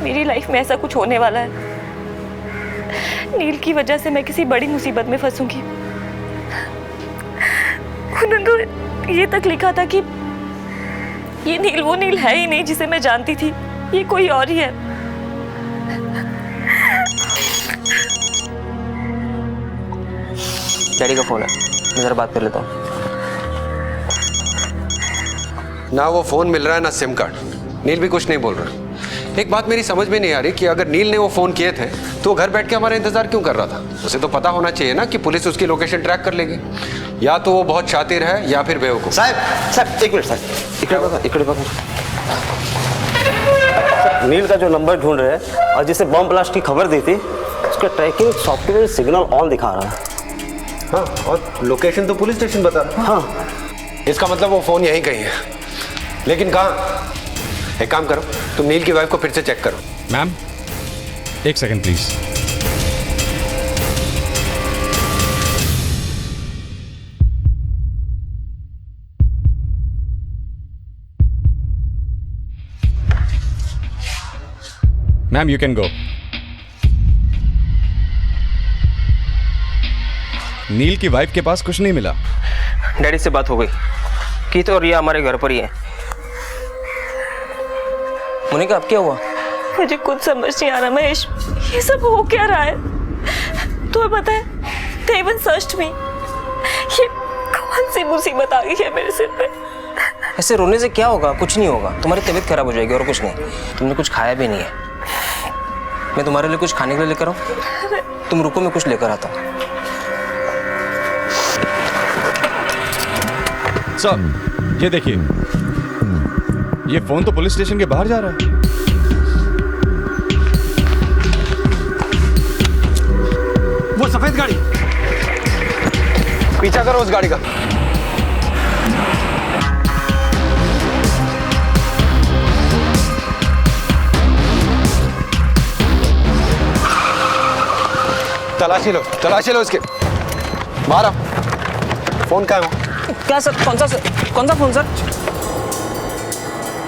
Speaker 17: मेरी लाइफ में ऐसा कुछ होने वाला है। नील की वजह से मैं किसी बड़ी मुसीबत में फंसूंगी। उन्होंने तो ये तक लिखा था कि ये नील वो नील है ही नहीं जिसे मैं जानती थी, ये कोई और ही है।
Speaker 21: डैडी का फोन है, मैं जरा बात कर लेता हूँ।
Speaker 13: ना वो फोन मिल रहा है ना सिम कार्ड। नील भी कुछ नहीं बोल रहा। एक बात मेरी समझ में नहीं आ रही कि अगर नील ने वो फोन किए थे तो घर बैठ के हमारा इंतजार क्यों कर रहा था? उसे तो पता होना चाहिए ना कि पुलिस उसकी लोकेशन ट्रैक कर लेगी। या तो वो बहुत शातिर है या फिर बेवकूफ।
Speaker 20: साहब एक मिनट साहब, इकड़े बघा। नील का जो नंबर ढूंढ रहे हैं और जिसे बम ब्लास्ट की खबर दी थी, उसका ट्रैकिंग सॉफ्टवेयर सिग्नल ऑन दिखा रहा है।
Speaker 13: हाँ, और लोकेशन तो पुलिस स्टेशन बता रहा है।
Speaker 20: हाँ,
Speaker 13: इसका मतलब वो फोन यहीं कहीं है, लेकिन कहाँ? एक काम करो, तुम नील की वाइफ को फिर से चेक करो।
Speaker 3: मैम, एक second please. Ma'am, you can go. Neel की वाइफ के पास कुछ नहीं मिला।
Speaker 21: डैडी से बात हो गई कि तो रिया हमारे घर पर ही है। मोनिका अब क्या हुआ?
Speaker 17: मुझे कुछ समझ नहीं आ रहा महेश, ये सब हो क्या रहा है? तुम्हें पता है, they even searched me। ये कौन सी मुसीबत आ गई है मेरे सिर पे?
Speaker 21: ऐसे रोने से क्या होगा? कुछ नहीं होगा, तुम्हारी तबीयत खराब हो जाएगी और कुछ नहीं। तुमने कुछ खाया भी नहीं है। मैं तुम्हारे लिए कुछ खाने के लिए लेकर आऊं? तुम रुको, मैं कुछ लेकर आता हूं।
Speaker 3: सर, ये देखिए, ये फोन तो पुलिस स्टेशन के बाहर जा रहा है।
Speaker 13: वो सफेद गाड़ी, पीछा करो उस गाड़ी का। तलाशी लो इसके। बाहर आओ। फोन कहाँ है?
Speaker 21: क्या सर? कौन सा फोन सर?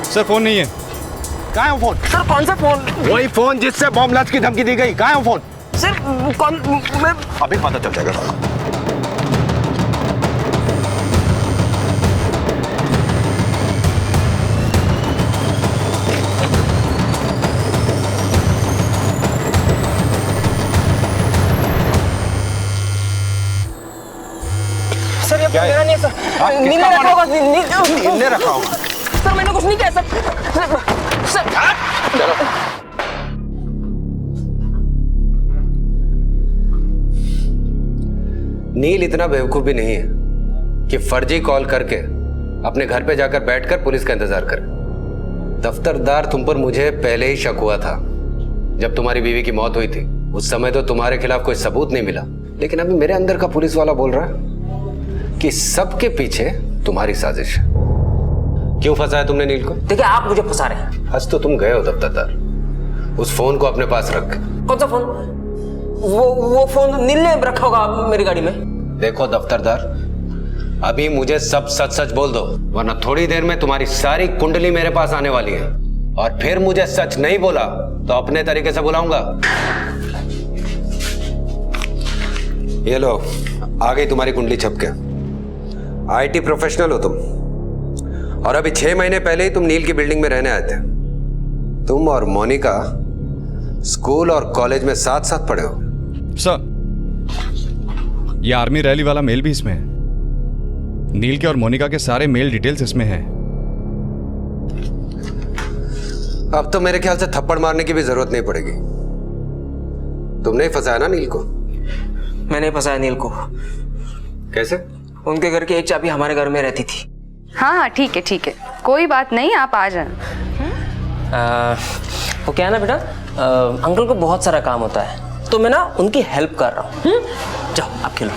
Speaker 3: सर फोन नहीं है।
Speaker 13: कहाँ है वो फोन?
Speaker 21: सर कौन सा फोन?
Speaker 13: वही फोन जिससे बॉम्ब ब्लास्ट की धमकी दी गई। कहाँ है वो फोन?
Speaker 21: सर कौन? मैं
Speaker 10: अभी पता चल जाएगा।
Speaker 21: नील ने रखा होगा, नील
Speaker 22: ने रखा होगा।
Speaker 21: सर मैंने कुछ नहीं किया सर।
Speaker 13: नील इतना बेवकूफ भी नहीं है कि फर्जी कॉल करके अपने घर पे जाकर बैठकर पुलिस का इंतजार करे। दफ्तरदार, तुम पर मुझे पहले ही शक हुआ था। जब तुम्हारी बीवी की मौत हुई थी उस समय तो तुम्हारे खिलाफ कोई सबूत नहीं मिला, लेकिन अभी मेरे अंदर का पुलिस वाला बोल रहा है कि सबके पीछे तुम्हारी साजिश है। क्यों फंसाया तुमने नील को?
Speaker 21: देखिए आप मुझे फंसा रहे हैं।
Speaker 13: आज तो तुम गए हो दफ्तरदार, उस फोन को अपने पास रख।
Speaker 21: कौन सा फोन? वो फोन नील ने रखा होगा मेरी गाड़ी में।
Speaker 13: देखो दफ्तरदार, अभी मुझे सब सच सच बोल दो, वरना थोड़ी देर में तुम्हारी सारी कुंडली मेरे पास आने वाली है और फिर मुझे सच नहीं बोला तो अपने तरीके से बुलाऊंगा। ये लो, आ गई तुम्हारी कुंडली छपके। आईटी प्रोफेशनल हो तुम, और अभी 6 महीने पहले ही तुम नील की बिल्डिंग में रहने आए थे। तुम और मोनिका स्कूल और कॉलेज में साथ साथ पढ़े हो।
Speaker 3: सर, ये आर्मी रैली वाला मेल भी इसमें है। नील के और मोनिका के सारे मेल डिटेल्स इसमें हैं।
Speaker 13: अब तो मेरे ख्याल से थप्पड़ मारने की भी जरूरत नहीं पड़ेगी। तुमने ही फंसाया ना नील को?
Speaker 21: मैंने फंसाया नील को।
Speaker 13: कैसे?
Speaker 21: उनके घर की एक चाबी हमारे घर में रहती थी।
Speaker 5: हाँ ठीक है, कोई बात नहीं, आप आ जाए।
Speaker 21: वो क्या है ना बेटा, अंकल को बहुत सारा काम होता है तो मैं ना उनकी हेल्प कर रहा हूँ। जाओ आप खेलो।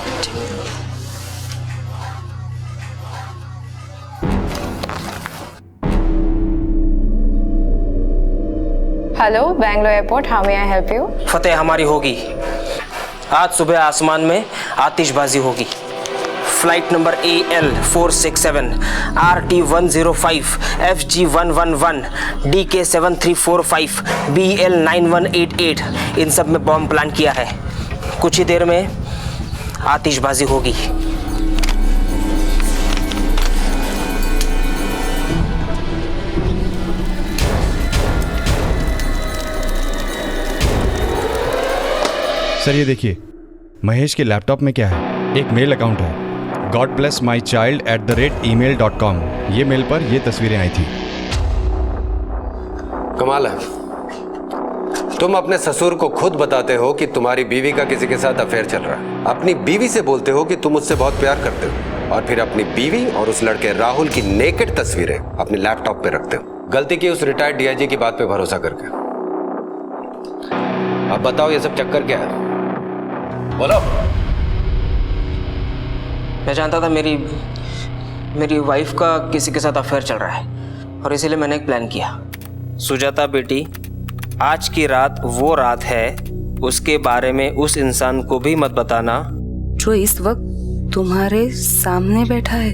Speaker 5: Hello Bangalore airport, how may I help you?
Speaker 21: फतेह हमारी होगी। आज सुबह आसमान में आतिशबाजी होगी। Flight number AL467, RT105, FG111, DK7345, BL9188, इन सब में बॉम्ब प्लान किया है। कुछ ही देर में आतिशबाजी होगी।
Speaker 3: सर ये देखिए, महेश के लैपटॉप में क्या है? एक मेल अकाउंट है, godblessmychild@email.com। ये मेल पर ये तस्वीरें आई थी।
Speaker 13: कमाल है, तुम अपने ससुर को खुद बताते हो कि तुम्हारी बीवी का किसी के साथ अफेयर चल रहा है। अपनी बीवी से बोलते हो कि तुम उससे बहुत प्यार करते हो, और फिर अपनी बीवी और उस लड़के राहुल की नेकेड तस्वीरें अपने लैपटॉप पे रखते हो। गलती की उस रिटायर्ड DIG की बात पे भरोसा करके। अब बताओ ये सब चक्कर क्या है? बोलो।
Speaker 21: मैं जानता था मेरी वाइफ का किसी के साथ अफेयर चल रहा है, और इसीलिए मैंने एक प्लान किया। सुजाता बेटी, आज की रात वो रात है, उसके बारे में उस इंसान को भी मत बताना
Speaker 5: जो इस वक्त तुम्हारे सामने बैठा है।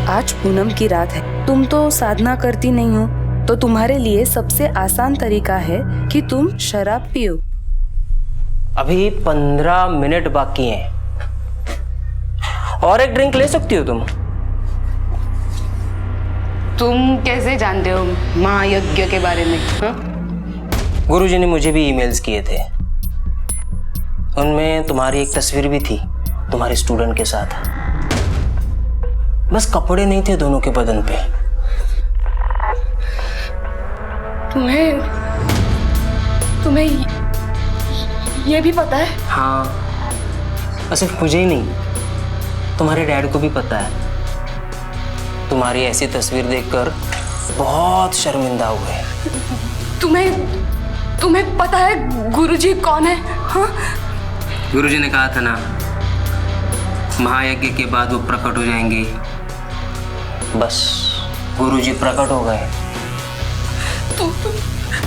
Speaker 5: आज पूनम की रात है, तुम तो साधना करती नहीं हो, तो तुम्हारे लिए सबसे आसान तरीका है कि तुम शराब पियो।
Speaker 21: अभी 15 मिनट बाकी हैं, और एक ड्रिंक ले सकती हो तुम।
Speaker 5: तुम कैसे जानते हो महायज्ञ के बारे में?
Speaker 21: गुरुजी ने मुझे भी ईमेल्स किए थे, उनमें तुम्हारी एक तस्वीर भी थी तुम्हारे स्टूडेंट के साथ। बस कपड़े नहीं थे दोनों के बदन पे।
Speaker 5: तुम्हें ये भी पता है?
Speaker 21: हाँ, और सिर्फ मुझे ही नहीं, तुम्हारे डैड को भी पता है। तुम्हारी ऐसी तस्वीर देखकर बहुत शर्मिंदा हुए।
Speaker 5: तुम्हें पता है गुरुजी कौन है? हाँ?
Speaker 21: गुरुजी ने कहा था ना, महायज्ञ के बाद वो प्रकट हो जाएंगे। बस गुरुजी प्रकट हो गए।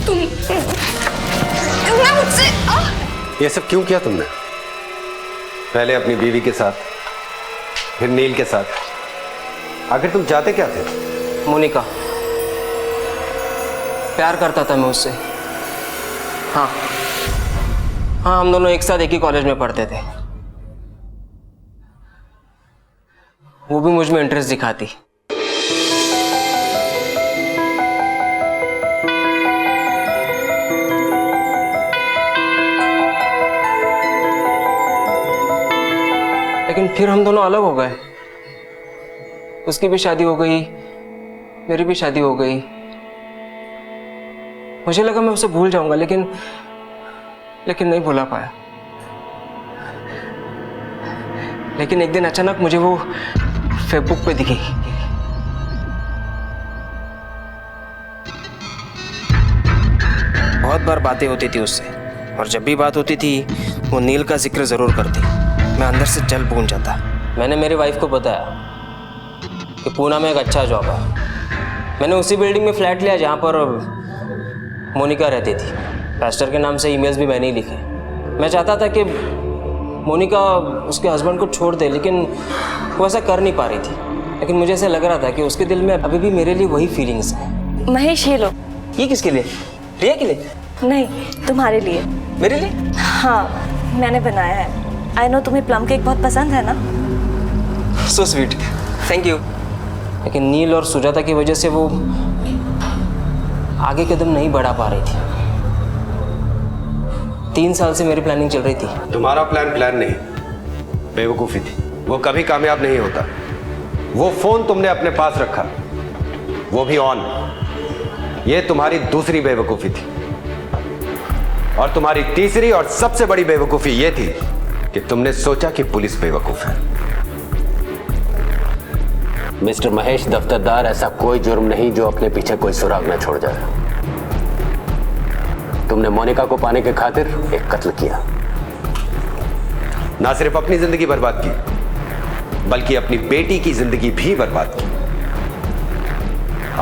Speaker 5: तुमने मुझसे
Speaker 13: ये सब क्यों किया तुमने? पहले अपनी बीवी के साथ, फिर नील के साथ। आखिर तुम चाहते क्या थे?
Speaker 21: मोनिका, प्यार करता था मैं उससे। हाँ, हम दोनों एक साथ एक ही कॉलेज में पढ़ते थे। वो भी मुझ में इंटरेस्ट दिखाती। लेकिन फिर हम दोनों अलग हो गए। उसकी भी शादी हो गई, मेरी भी शादी हो गई। मुझे लगा मैं उसे भूल जाऊंगा, लेकिन नहीं भुला पाया। लेकिन एक दिन अचानक मुझे वो फेसबुक पे दिखी। बहुत बार बातें होती थी उससे, और जब भी बात होती थी वो नील का जिक्र जरूर करती। मैं अंदर से जल भून जाता। मैंने मेरी वाइफ को बताया कि पूना में एक अच्छा जॉब है। मैंने उसी बिल्डिंग में फ्लैट लिया जहाँ पर मोनिका रहती थी। पास्टर के नाम से ईमेल्स भी मैंने ही लिखे। मैं चाहता था कि मोनिका उसके हस्बैंड को छोड़ दे, लेकिन वो ऐसा कर नहीं पा रही थी। लेकिन मुझे ऐसा लग रहा था कि उसके दिल में अभी भी मेरे लिए वही फीलिंग्स हैं।
Speaker 17: महेश, ये लो।
Speaker 21: ये किसके लिए? रिया के लिए?
Speaker 17: नहीं, तुम्हारे लिए।
Speaker 21: मेरे लिए?
Speaker 17: हाँ, मैंने बनाया है। आई नो तुम्हें प्लम केक बहुत पसंद है ना।
Speaker 21: सो स्वीट, थैंक यू। लेकिन नील और सुजाता की वजह से वो आगे कदम नहीं बढ़ा पा रही थी। 3 साल से मेरी प्लानिंग चल रही थी।
Speaker 13: तुम्हारा प्लान नहीं, बेवकूफ़ी थी। वो कभी कामयाब नहीं होता। वो फोन तुमने अपने पास रखा, वो भी ऑन। ये तुम्हारी दूसरी बेवकूफ़ी थी। और तुम्हारी तीसरी और सबसे बड़ी बेवकूफ़ी ये थी कि तुमने सोचा कि पुलिस बेवकूफ़ है।
Speaker 22: मिस्टर महेश दफ्तरदार, ऐसा कोई जुर्म नहीं जो अपने पीछे कोई सुराग न छोड़ जाए। तुमने मोनिका को पाने के खातिर एक कत्ल किया।
Speaker 13: ना सिर्फ अपनी जिंदगी बर्बाद की, बल्कि अपनी बेटी की जिंदगी भी बर्बाद की।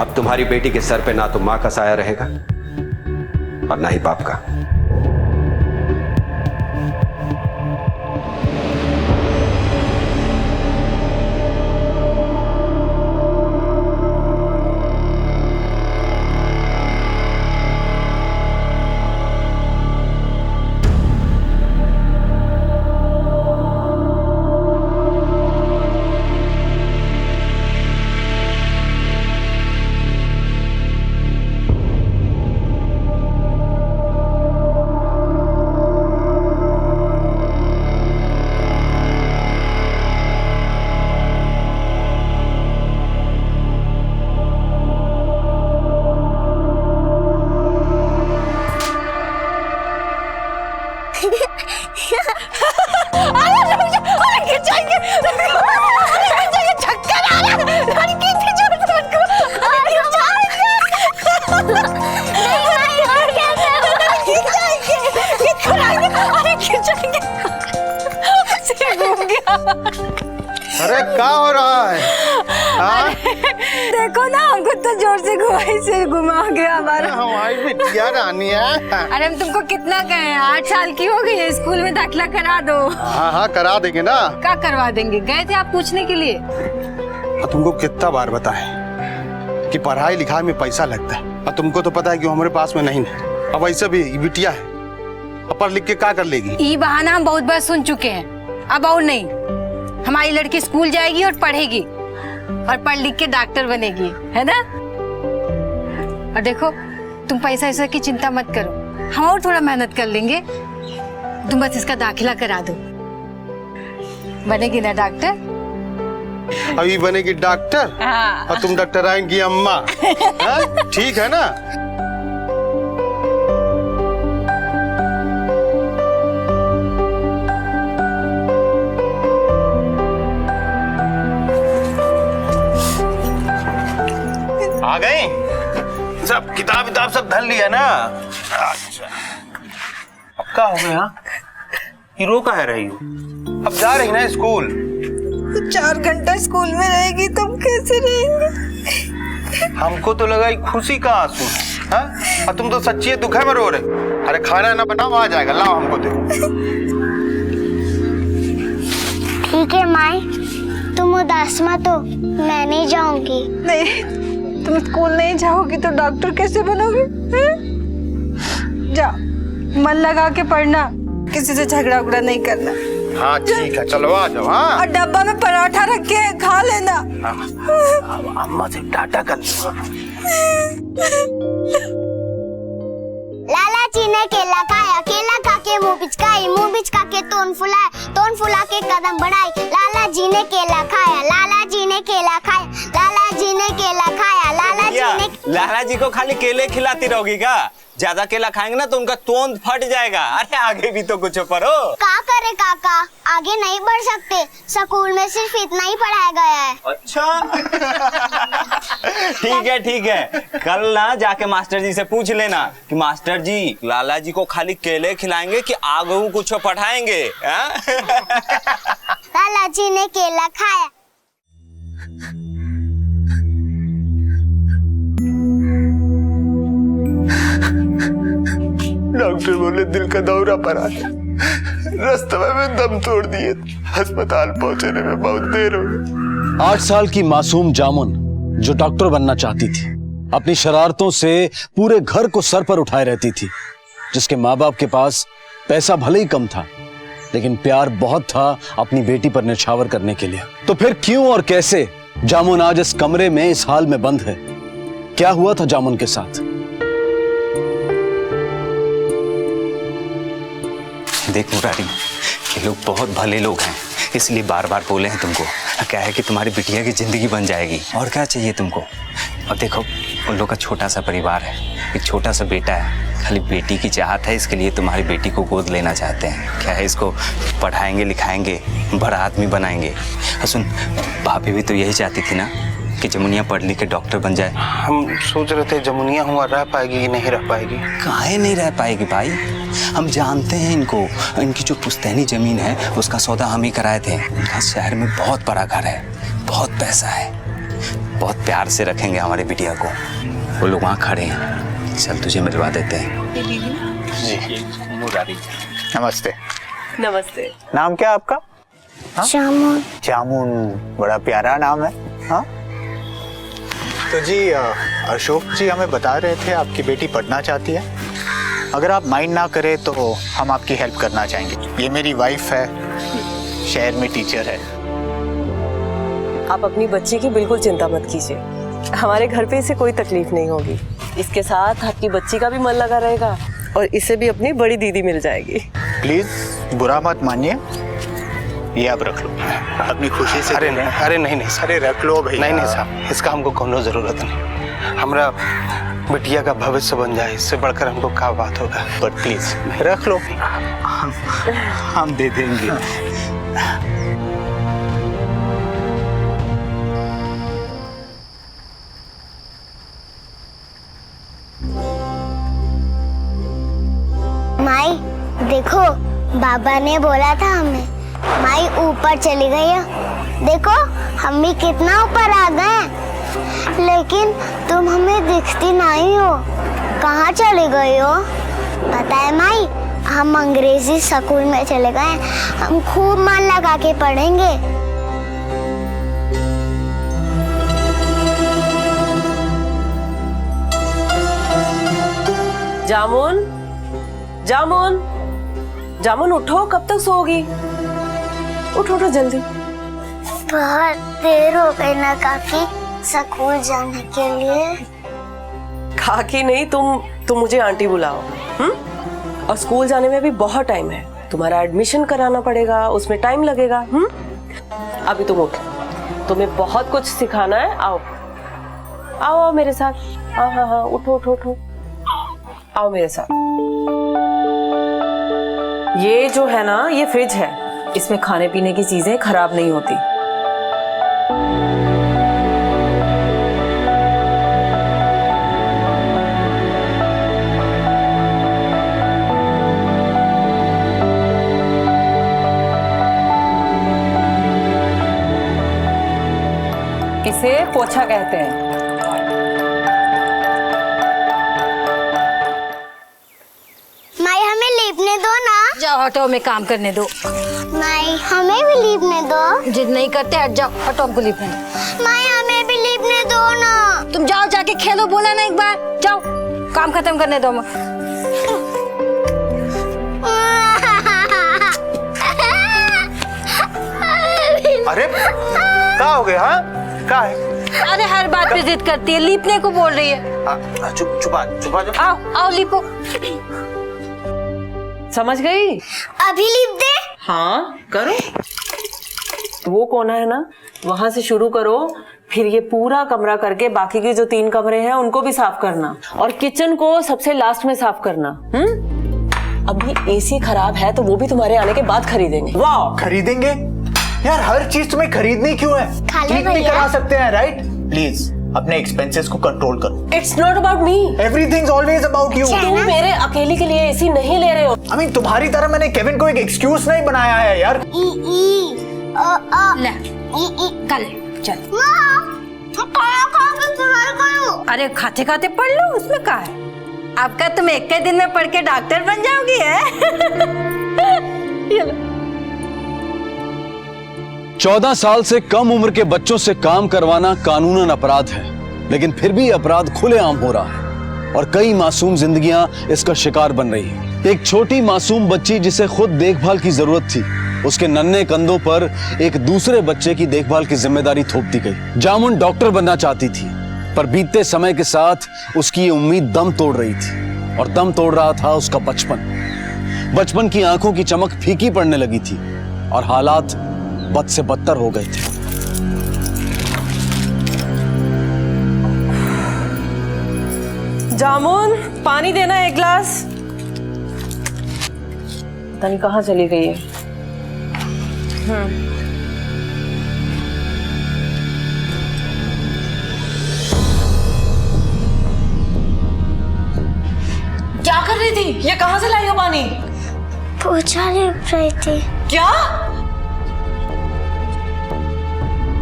Speaker 13: अब तुम्हारी बेटी के सर पे ना तो मां का साया रहेगा और ना ही बाप का।
Speaker 7: अरे क्या हो रहा है?
Speaker 8: देखो ना, हमको तो जोर से घुमाई से घुमा गया हमारा।
Speaker 7: हमारी बिटिया रानी है।
Speaker 8: अरे हम तुमको कितना कहे, 8 साल की हो गई है, स्कूल में दाखिला करा दो।
Speaker 7: हाँ करा देंगे ना।
Speaker 8: क्या करवा देंगे? गए थे आप पूछने के लिए।
Speaker 7: तुमको कितना बार बताए कि पढ़ाई लिखाई में पैसा लगता है, और तुमको तो पता है कि हमारे पास में नहीं है। अब ऐसे भी बिटिया है, अब पढ़ लिख के क्या कर लेगी?
Speaker 8: ये बहाना हम बहुत बार सुन चुके हैं, अब और नहीं। हमारी लड़की स्कूल जाएगी और पढ़ेगी, और पढ़ लिख के डॉक्टर बनेगी, है ना? और देखो, तुम पैसा ऐसा की चिंता मत करो, हम और थोड़ा मेहनत कर लेंगे। तुम बस इसका दाखिला करा दो, बनेगी ना डॉक्टर?
Speaker 7: अभी बनेगी डॉक्टर?
Speaker 8: हाँ।
Speaker 7: और तुम डॉक्टर आएंगी अम्मा। ठीक है ना? आ गए सब? किताब सब धर लिया ना? अच्छा, अब क्या हो गया? हीरो का है रही हो? अब जा रही ना स्कूल?
Speaker 8: 4 घंटा स्कूल में रहेगी, तुम कैसे रहेंगे?
Speaker 7: हमको तो लगा खुशी का आंसू, हाँ? और तुम तो सच्ची दुख में रो रहे। अरे खाना ना बनाओ, आ जाएगा, लाओ हमको दो।
Speaker 6: ठीक है माई, तुम उदास मत हो, मैं नहीं जाऊंगी।
Speaker 8: नहीं, तुम स्कूल नहीं जाओगी तो डॉक्टर कैसे बनोगे? जाओ, मन लगा के पढ़ना, किसी से झगड़ा उगड़ा नहीं करना।
Speaker 7: हाँ ठीक है, चलो आ जाओ। हाँ,
Speaker 8: और डब्बा में पराठा रख के खा लेना।
Speaker 7: अब अम्मा से टाटा कर लो।
Speaker 6: लाला जी ने केला खाया, केला खा के मुंह बिचका के तोन फुला के कदम बढ़ाए। लाला जी ने केला खाया, लाला जी ने केला खाया, लाला जी ने केला खाया, लाला जी ने।
Speaker 2: लाला जी को खाली केले खिलाती रहोगी क्या? ज्यादा केला खाएंगे ना तो उनका तोंद फट जाएगा। अरे आगे भी तो कुछ पढ़ो।
Speaker 6: क्या करे काका, आगे नहीं बढ़ सकते, स्कूल में सिर्फ इतना ही पढ़ाया गया है।
Speaker 2: अच्छा ठीक है, कल ना जाके मास्टर जी से पूछ लेना कि मास्टर जी लाला जी को खाली केले खिलाएंगे कि आगे कुछ पढ़ाएंगे।
Speaker 6: लाला जी ने केला खाया।
Speaker 7: डॉक्टर बोले दिल का दौरा पड़ा है, रास्ते में दम तोड़ दिए, अस्पताल पहुंचने में बहुत देर हो गई।
Speaker 9: 8 साल की मासूम जामुन जो डॉक्टर बनना चाहती थी, अपनी शरारतों से पूरे घर को सर पर उठाए रहती थी, जिसके माँ बाप के पास पैसा भले ही कम था लेकिन प्यार बहुत था अपनी बेटी पर न्यौछावर करने के लिए। तो फिर क्यों और कैसे जामुन आज इस कमरे में इस हाल में बंद है? क्या हुआ था जामुन के साथ?
Speaker 22: देख मुरारी, ये लोग बहुत भले लोग हैं, इसलिए बार बार बोले हैं तुमको। क्या है कि तुम्हारी बिटिया की जिंदगी बन जाएगी, और क्या चाहिए तुमको। और देखो उन लोग का छोटा सा परिवार है, एक छोटा सा बेटा है, खाली बेटी की चाहत है, इसके लिए तुम्हारी बेटी को गोद लेना चाहते हैं। क्या है, इसको पढ़ाएंगे लिखाएंगे, बड़ा आदमी बनाएंगे। सुन, भाभी भी तो यही चाहती थी ना कि जमुनिया पढ़ लिख के डॉक्टर बन जाए।
Speaker 7: हम सोच रहे थे जमुनिया हुआ रह पाएगी कि नहीं रह पाएगी।
Speaker 22: काहे नहीं रह पाएगी भाई, हम जानते हैं इनको। इनकी जो पुश्तैनी जमीन है उसका सौदा हम ही कराए थे। इनका शहर में बहुत बड़ा घर है, बहुत पैसा है, बहुत प्यार से रखेंगे हमारे बिटिया को। वो लोग वहाँ खड़े हैं, चल तुझे मिलवा देते हैं।
Speaker 7: जी मुरारी, नमस्ते।
Speaker 12: नमस्ते।
Speaker 7: नाम क्या आपका?
Speaker 6: जामुन।
Speaker 7: जामुन, बड़ा प्यारा नाम है। हाँ तो जी अशोक जी हमें बता रहे थे आपकी बेटी पढ़ना चाहती है। अगर आप माइंड ना करें तो हम आपकी हेल्प करना चाहेंगे। ये मेरी वाइफ है, शहर में टीचर है।
Speaker 12: आप अपनी बच्ची की बिल्कुल चिंता मत कीजिए, हमारे घर पे इसे कोई तकलीफ नहीं होगी। इसके साथ आपकी बच्ची का भी मन लगा रहेगा और इसे भी अपनी बड़ी दीदी मिल जाएगी।
Speaker 7: प्लीज बुरा मत मानिए, ये आप रख लो अपनी खुशी से।
Speaker 2: अरे नहीं
Speaker 7: अरे रख लो भैया।
Speaker 2: नहीं साहब, इसका हमको कोनो जरूरत नहीं। हमरा बिटिया का भविष्य बन जाए, इससे बढ़कर हमको क्या बात होगा।
Speaker 7: बट प्लीज रख लो, हम दे देंगे।
Speaker 6: माई देखो, बाबा ने बोला था हमें, माई ऊपर चली गई है। देखो हम भी कितना ऊपर आ गए, लेकिन तुम हमें दिखती नहीं हो, कहाँ चली गई हो? पता है माई, हम अंग्रेजी स्कूल में चले गए, हम खूब मन लगा के पढ़ेंगे।
Speaker 12: जामुन, जामुन, जामुन उठो, कब तक सोओगी? उठो उठो जल्दी।
Speaker 6: बहुत देर हो गई ना काकी स्कूल जाने के लिए।
Speaker 12: काकी नहीं, तुम मुझे आंटी बुलाओ। और स्कूल जाने में भी बहुत टाइम है, तुम्हारा एडमिशन कराना पड़ेगा, उसमें टाइम लगेगा। अभी तुम उठो, तुम्हें बहुत कुछ सिखाना है। आओ आओ आओ मेरे साथ। हाँ, उठो उठो उठो, आओ मेरे साथ। ये जो है ना, ये फ्रिज है, इसमें खाने पीने की चीजें खराब नहीं होती। इसे पोछा कहते हैं।
Speaker 6: माई हमें लीपने दो ना।
Speaker 5: जाओ हटो, में काम करने दो।
Speaker 6: माई हमें भी लीपने दो।
Speaker 5: जिद नहीं करते, हट जाओ, हटो, हमको लीपने दो।
Speaker 6: माई हमें भी लीपने दो ना।
Speaker 5: तुम जाओ, जाके खेलो, बोला ना एक बार, जाओ काम खत्म करने दो।
Speaker 7: अरे क्या हो गया? हाँ क्या है?
Speaker 5: अरे हर बात पे जिद करती है, लीपने को बोल रही है।
Speaker 7: छुपा
Speaker 5: आओ आओ लीपो।
Speaker 12: समझ गई?
Speaker 6: अभी लिख दे।
Speaker 12: हाँ करो। वो कोना है ना, वहां से शुरू करो, फिर ये पूरा कमरा करके बाकी के जो 3 कमरे हैं उनको भी साफ करना, और किचन को सबसे लास्ट में साफ करना। अभी एसी खराब है तो वो भी तुम्हारे आने के बाद खरीदेंगे।
Speaker 18: वाह, खरीदेंगे? यार हर चीज तुम्हें खरीदनी क्यों है? क्लिक भी करा सकते हैं, राइट? प्लीज अपने एक्सपेंसेस को कंट्रोल करो।
Speaker 12: It's not about me,
Speaker 18: everything's always about you.
Speaker 12: तुम मेरे अकेले के लिए एसी नहीं ले रहे हो।
Speaker 18: I mean, तुम्हारी तरह मैंने केविन को एक एक्सक्यूज नहीं बनाया है यार।
Speaker 1: ले कल चल। अरे खाते खाते पढ़ लो, उसमें क्या है? आपका तुम एक दिन में पढ़ के डॉक्टर बन जाओगी है?
Speaker 9: 14 साल से कम उम्र के बच्चों से काम करवाना कानूनन अपराध है, लेकिन फिर भी अपराध खुलेआम हो रहा है और कई मासूम जिंदगियां इसका शिकार बन रही हैं। एक छोटी मासूम बच्ची जिसे खुद देखभाल की जरूरत थी, उसके नन्हे कंधों पर एक दूसरे बच्चे की देखभाल की जिम्मेदारी थोप दी गई। जामुन डॉक्टर बनना चाहती थी, पर बीतते समय के साथ उसकी ये उम्मीद दम तोड़ रही थी, और दम तोड़ रहा था उसका बचपन की आंखों की चमक फीकी पड़ने लगी थी और हालात बद से बदतर हो गए थे।
Speaker 12: जामुन, पानी देना 1 गिलास। पता नहीं कहाँ चली गई है। क्या कर रही थी? ये कहाँ से लाई हो पानी?
Speaker 6: पोछा लिप रही थी।
Speaker 12: क्या?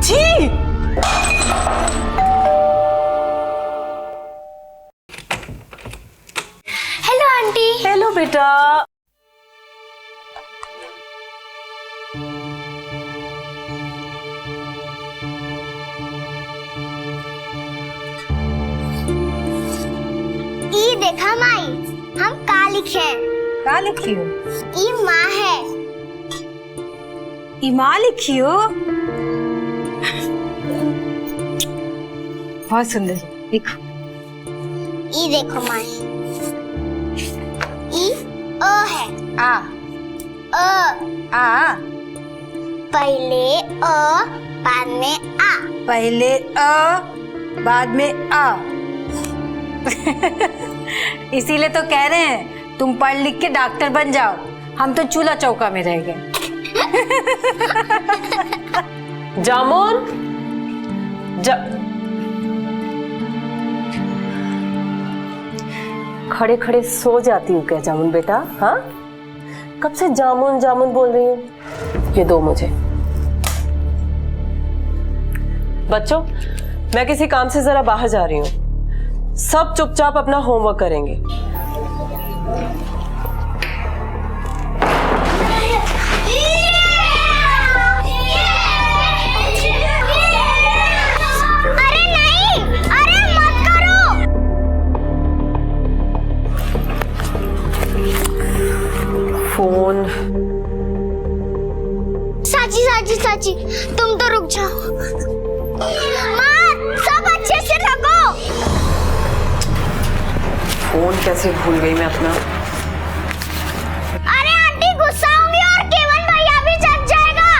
Speaker 12: छी!
Speaker 6: Hello aunty.
Speaker 12: हेलो बेटा।
Speaker 6: ई देखा माई, हम का लिखे?
Speaker 1: का लिखी हो?
Speaker 6: ई माँ है।
Speaker 1: ई माँ लिखी हो? बहुत सुंदर, देखो।
Speaker 6: ई देखो माई, ई अ है।
Speaker 1: आ आ
Speaker 6: पहले अ बाद में आ।
Speaker 1: पहले अ बाद में आ। इसीलिए तो कह रहे हैं तुम पढ़ लिख के डॉक्टर बन जाओ, हम तो चूल्हा चौका में रह गए।
Speaker 12: जामुन, खड़े खड़े सो जाती हूँ क्या जामुन बेटा? हाँ, कब से जामुन जामुन बोल रही हूँ? ये दो मुझे। बच्चों, मैं किसी काम से जरा बाहर जा रही हूँ, सब चुपचाप अपना होमवर्क करेंगे।
Speaker 6: अरे नहीं, अरे मत करो।
Speaker 12: फोन।
Speaker 6: साची साची साची, तुम तो रुक जाओ। माँ, सब अच्छे से रखो।
Speaker 12: फोन कैसे भूल गई मैं अपना?
Speaker 6: अरे आंटी गुस्सा होंगी और केवल भैया भी जग जाएगा।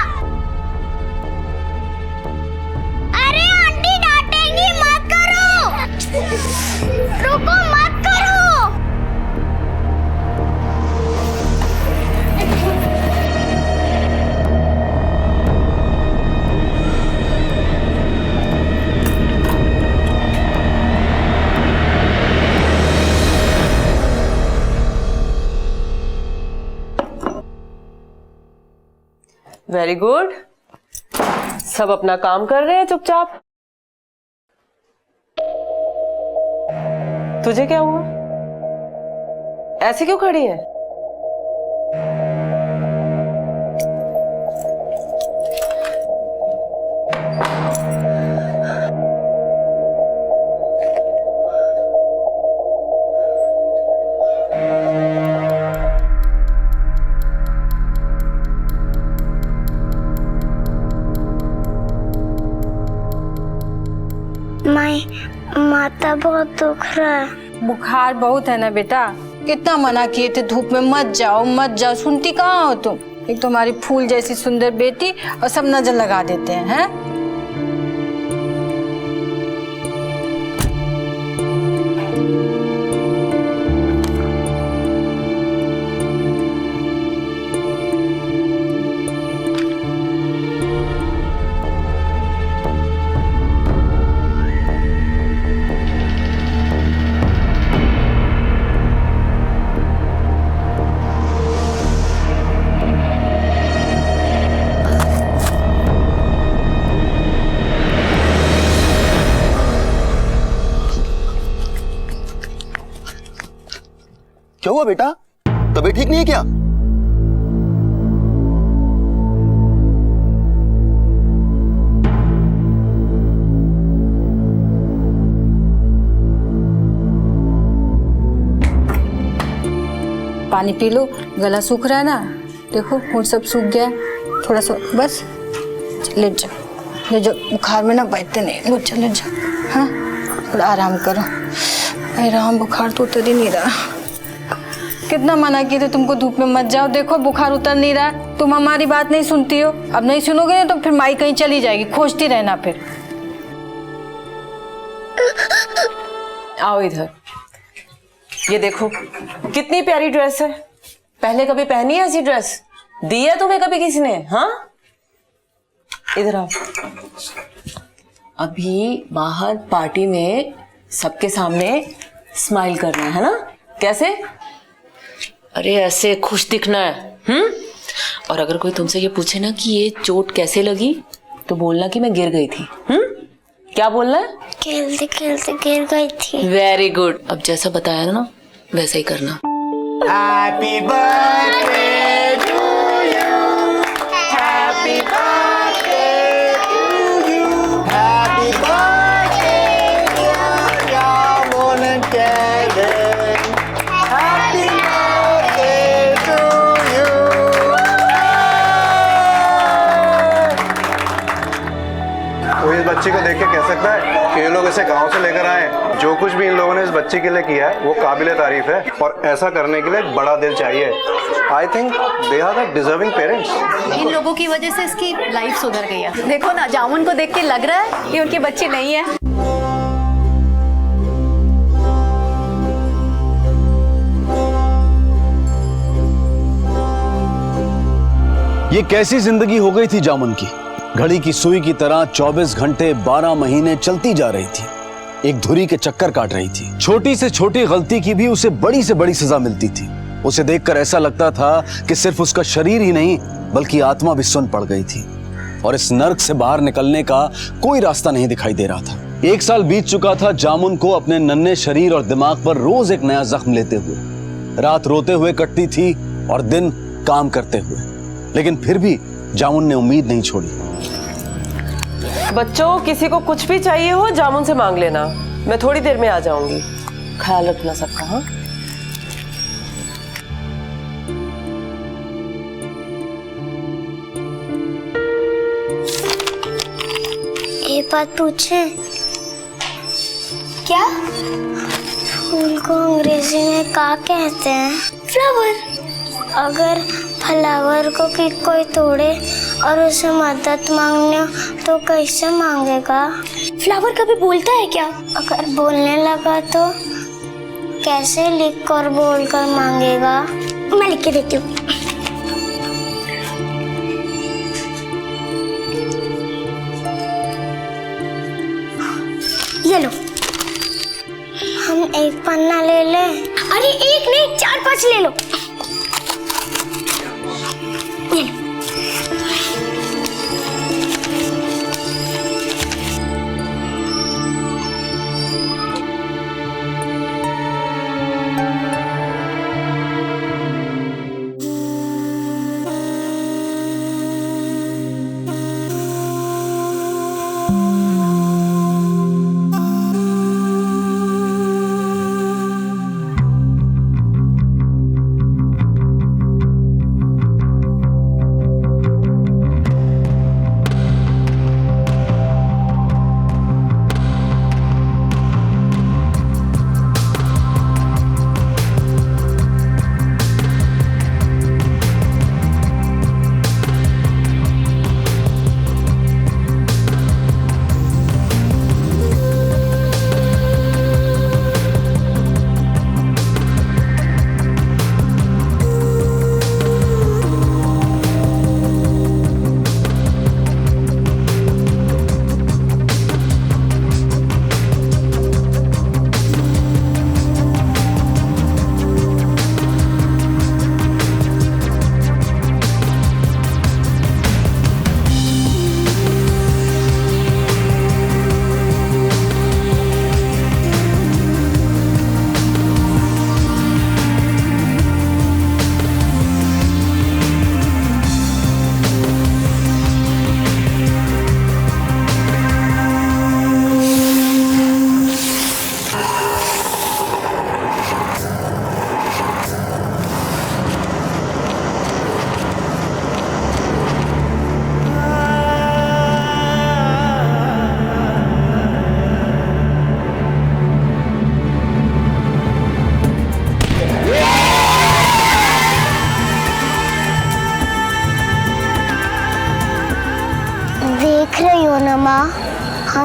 Speaker 6: अरे आंटी डांटेंगी, मत करो। रुको, मत करो।
Speaker 12: वेरी गुड, सब अपना काम कर रहे हैं चुपचाप। तुझे क्या हुआ? ऐसे क्यों खड़ी है?
Speaker 6: माता बहुत दुख रहा है।
Speaker 1: बुखार बहुत है ना बेटा, कितना मना किए थे धूप में मत जाओ मत जाओ, सुनती कहाँ हो तुम। एक तो हमारी फूल जैसी सुंदर बेटी और सब नजर लगा देते हैं।
Speaker 11: क्या हुआ बेटा, तबीयत ठीक नहीं है क्या?
Speaker 1: पानी पी लो, गला सूख रहा है ना, देखो होंठ सब सूख गया है, थोड़ा सा बस लेट जाओ, ले जाओ, बुखार में ना बैठते नहीं, लेट जाओ। हाँ थोड़ा आराम करो। आराम, बुखार तो उतर ही नहीं रहा। कितना मना किए थे तुमको धूप में मत जाओ, देखो बुखार उतर नहीं रहा। तुम हमारी बात नहीं सुनती हो, अब नहीं सुनोगे ना तो फिर माई कहीं चली जाएगी, खोजती रहना फिर।
Speaker 12: आओ इधर, ये देखो कितनी प्यारी ड्रेस है। पहले कभी पहनी है ऐसी ड्रेस? दी है तुम्हें कभी किसी ने? हाँ इधर आओ। अभी बाहर पार्टी में सबके सामने स्माइल करना है ना? कैसे? अरे ऐसे खुश दिखना है। और अगर कोई तुमसे ये पूछे ना कि ये चोट कैसे लगी, तो बोलना कि मैं गिर गई थी। क्या बोलना है?
Speaker 6: खेलते खेलते गिर गई थी।
Speaker 12: Very good. अब जैसा बताया ना वैसा ही करना।
Speaker 18: Happy birthday to you. Happy birthday to you. Happy birthday dear Yamun and Kevin. Happy birthday to you.
Speaker 7: कोई इस बच्ची को देख के कह सकता है कि ये लोग इसे गांव से लेकर आए? जो कुछ भी इन लोगों ने इस बच्ची के लिए किया है वो काबिले तारीफ है, और ऐसा करने के लिए एक बड़ा दिल चाहिए। I think they are the deserving parents.
Speaker 14: इन लोगों की वजह से इसकी लाइफ सुधर गई है। देखो ना, जामुन को देख के लग रहा है कि उनके बच्चे नहीं है।
Speaker 9: ये कैसी जिंदगी हो गई थी जामुन की। घड़ी की सुई की तरह 24 घंटे 12 महीने चलती जा रही थी, एक धुरी के चक्कर काट रही थी। छोटी से छोटी गलती की भी उसे बड़ी से बड़ी सजा मिलती थी। उसे देखकर ऐसा लगता था कि सिर्फ उसका शरीर ही नहीं बल्कि आत्मा भी सुन पड़ गई थी, और इस नर्क से बाहर निकलने का कोई रास्ता नहीं दिखाई दे रहा था। 1 साल बीत चुका था जामुन को अपने नन्हे शरीर और दिमाग पर रोज एक नया जख्म लेते हुए। रात रोते हुए कटती थी और दिन काम करते हुए, लेकिन फिर भी जामुन ने उम्मीद नहीं छोड़ी।
Speaker 12: बच्चों, किसी को कुछ भी चाहिए हो जामुन से मांग लेना, मैं थोड़ी देर में आ जाऊंगी। ख्याल रखना सबका। हाँ
Speaker 6: एक बात पूछे? क्या? फूल को अंग्रेजी में क्या कहते हैं? फ्लावर। अगर फ्लावर को कोई तोड़े और उसे मदद मांगने हो तो कैसे मांगेगा? फ्लावर कभी बोलता है क्या? अगर बोलने लगा तो कैसे लिख कर बोल कर मांगेगा? मैं लिख के देती हूँ। ये लो। हम एक पन्ना ले लें? अरे एक नहीं, 4-5 ले लो। ये लो।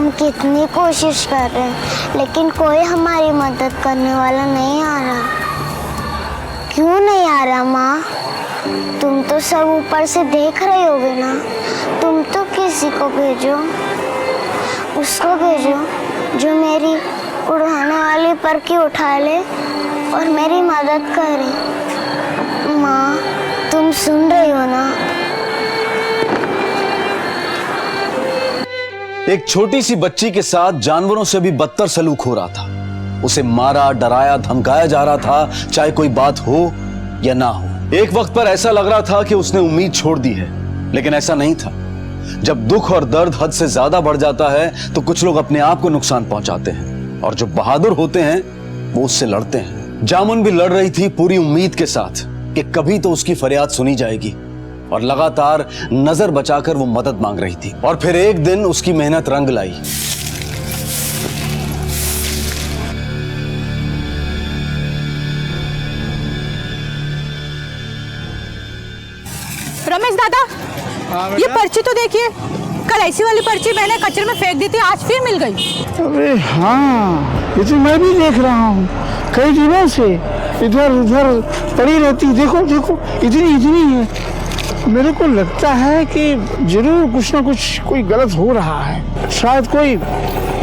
Speaker 6: हम कितनी कोशिश कर रहे हैं लेकिन कोई हमारी मदद करने वाला नहीं आ रहा। क्यों नहीं आ रहा माँ? तुम तो सब ऊपर से देख रहे होगे ना। तुम तो किसी को भेजो, उसको भेजो जो मेरी उड़ाने वाली परकी उठा ले और मेरी मदद करे। माँ तुम सुन रही हो ना?
Speaker 9: एक छोटी सी बच्ची के साथ जानवरों से भी बदतर सलूक हो रहा था। उसे मारा, डराया, धमकाया जा रहा था, चाहे कोई बात हो या ना हो। एक वक्त पर ऐसा लग रहा था कि उसने उम्मीद छोड़ दी है, लेकिन ऐसा नहीं था। जब दुख और दर्द हद से ज्यादा बढ़ जाता है तो कुछ लोग अपने आप को नुकसान पहुंचाते हैं, और जो बहादुर होते हैं वो उससे लड़ते हैं। जामुन भी लड़ रही थी पूरी उम्मीद के साथ कि कभी तो उसकी फरियाद सुनी जाएगी, और लगातार नजर बचाकर वो मदद मांग रही थी। और फिर एक दिन उसकी मेहनत रंग लाई।
Speaker 4: रमेश दादा, ये पर्ची तो देखिए। कल ऐसी वाली पर्ची मैंने कचरे में फेंक दी थी, आज फिर मिल गई।
Speaker 15: अरे हाँ, ये तो मैं भी देख रहा हूँ। कई दिनों से इधर उधर पड़ी रहती। देखो देखो, इतनी है। मेरे को लगता है कि जरूर कुछ ना कुछ कोई गलत हो रहा है। शायद कोई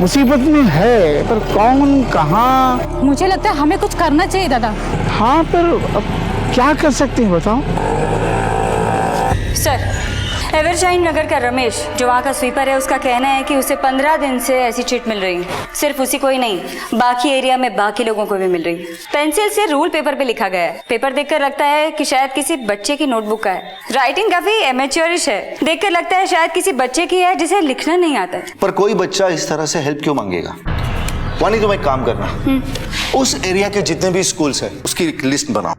Speaker 15: मुसीबत में है, पर कौन, कहाँ?
Speaker 4: मुझे लगता है हमें कुछ करना चाहिए दादा।
Speaker 15: हाँ, पर अब क्या कर सकते हैं बताओ?
Speaker 16: सर, एवरशाइन नगर का रमेश जो वहाँ का स्वीपर है, उसका कहना है कि उसे 15 दिन से ऐसी चिट मिल रही है। सिर्फ उसी को ही नहीं, बाकी एरिया में बाकी लोगों को भी मिल रही है। पेंसिल से रूल पेपर पे लिखा गया है। पेपर देखकर लगता है कि शायद किसी बच्चे की नोटबुक का है। राइटिंग काफी एमेच्योरिश है। देखकर लगता है शायद किसी बच्चे की है जिसे लिखना नहीं आता है।
Speaker 11: पर कोई बच्चा इस तरह से हेल्प क्यों मांगेगा? वानी, तुम एक काम करना, उस एरिया के जितने भी स्कूल्स हैं उसकी एक लिस्ट बनाओ,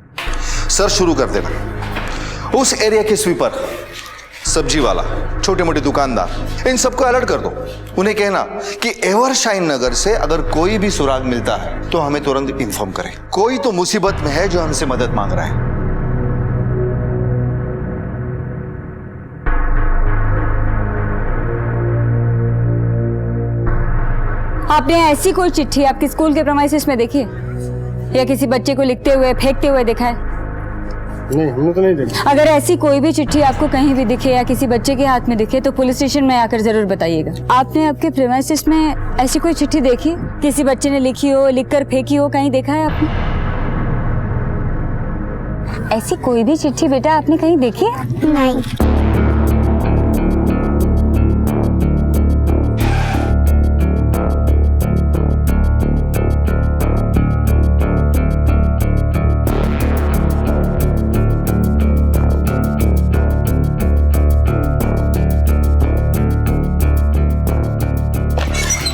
Speaker 11: सर्च शुरू कर देना। उस एरिया के स्वीपर, सब्जी वाला, छोटे मोटे दुकानदार, इन सबको अलर्ट कर दो। उन्हें कहना कि एवरशाइन नगर से अगर कोई भी सुराग मिलता है तो हमें तुरंत इन्फॉर्म करें। कोई तो मुसीबत में है जो हमसे मदद मांग रहा है।
Speaker 16: आपने ऐसी कोई चिट्ठी आपके स्कूल के प्रेमाइसेस में देखी या किसी बच्चे को लिखते हुए, फेंकते हुए देखा है?
Speaker 15: नहीं, हमने तो नहीं देखा।
Speaker 16: अगर ऐसी कोई भी चिट्ठी आपको कहीं भी दिखे या किसी बच्चे के हाथ में दिखे तो पुलिस स्टेशन में आकर जरूर बताइएगा। आपने आपके प्रेमाइसेस में ऐसी कोई चिट्ठी देखी, किसी बच्चे ने लिखी हो, लिखकर फेंकी हो, कहीं देखा है आपने? ऐसी कोई भी चिट्ठी बेटा आपने कहीं देखी है?
Speaker 6: नहीं।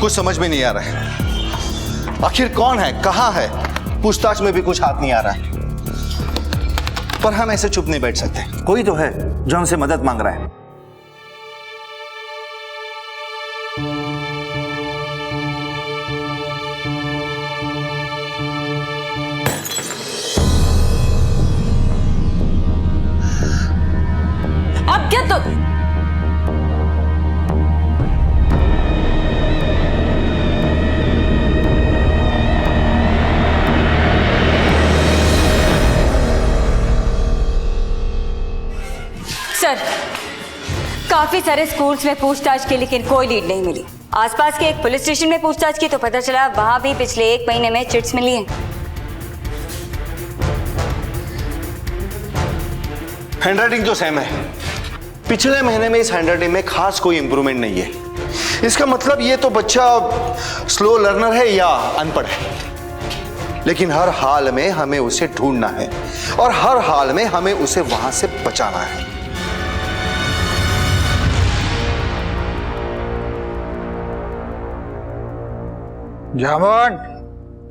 Speaker 11: कुछ समझ में नहीं आ रहा है। आखिर कौन है, कहां है? पूछताछ में भी कुछ हाथ नहीं आ रहा है। पर हम ऐसे चुप नहीं बैठ सकते। कोई तो है जो हमसे मदद मांग रहा है।
Speaker 17: अब क्या तो
Speaker 16: सर, काफी सारे स्कूल्स में पूछताछ की लेकिन कोई लीड नहीं मिली। आसपास के एक पुलिस स्टेशन में पूछताछ की तो पता चला वहां भी पिछले 1 महीने में चिट्स मिली हैं।
Speaker 11: हैंडराइटिंग तो सेम है। पिछले महीने में इस हैंडराइटिंग में खास कोई इंप्रूवमेंट नहीं है। इसका मतलब ये तो बच्चा स्लो लर्नर है या अनपढ़ है। लेकिन हर हाल में हमें उसे ढूंढना है और हर हाल में हमें उसे वहां से बचाना है।
Speaker 18: जामुन,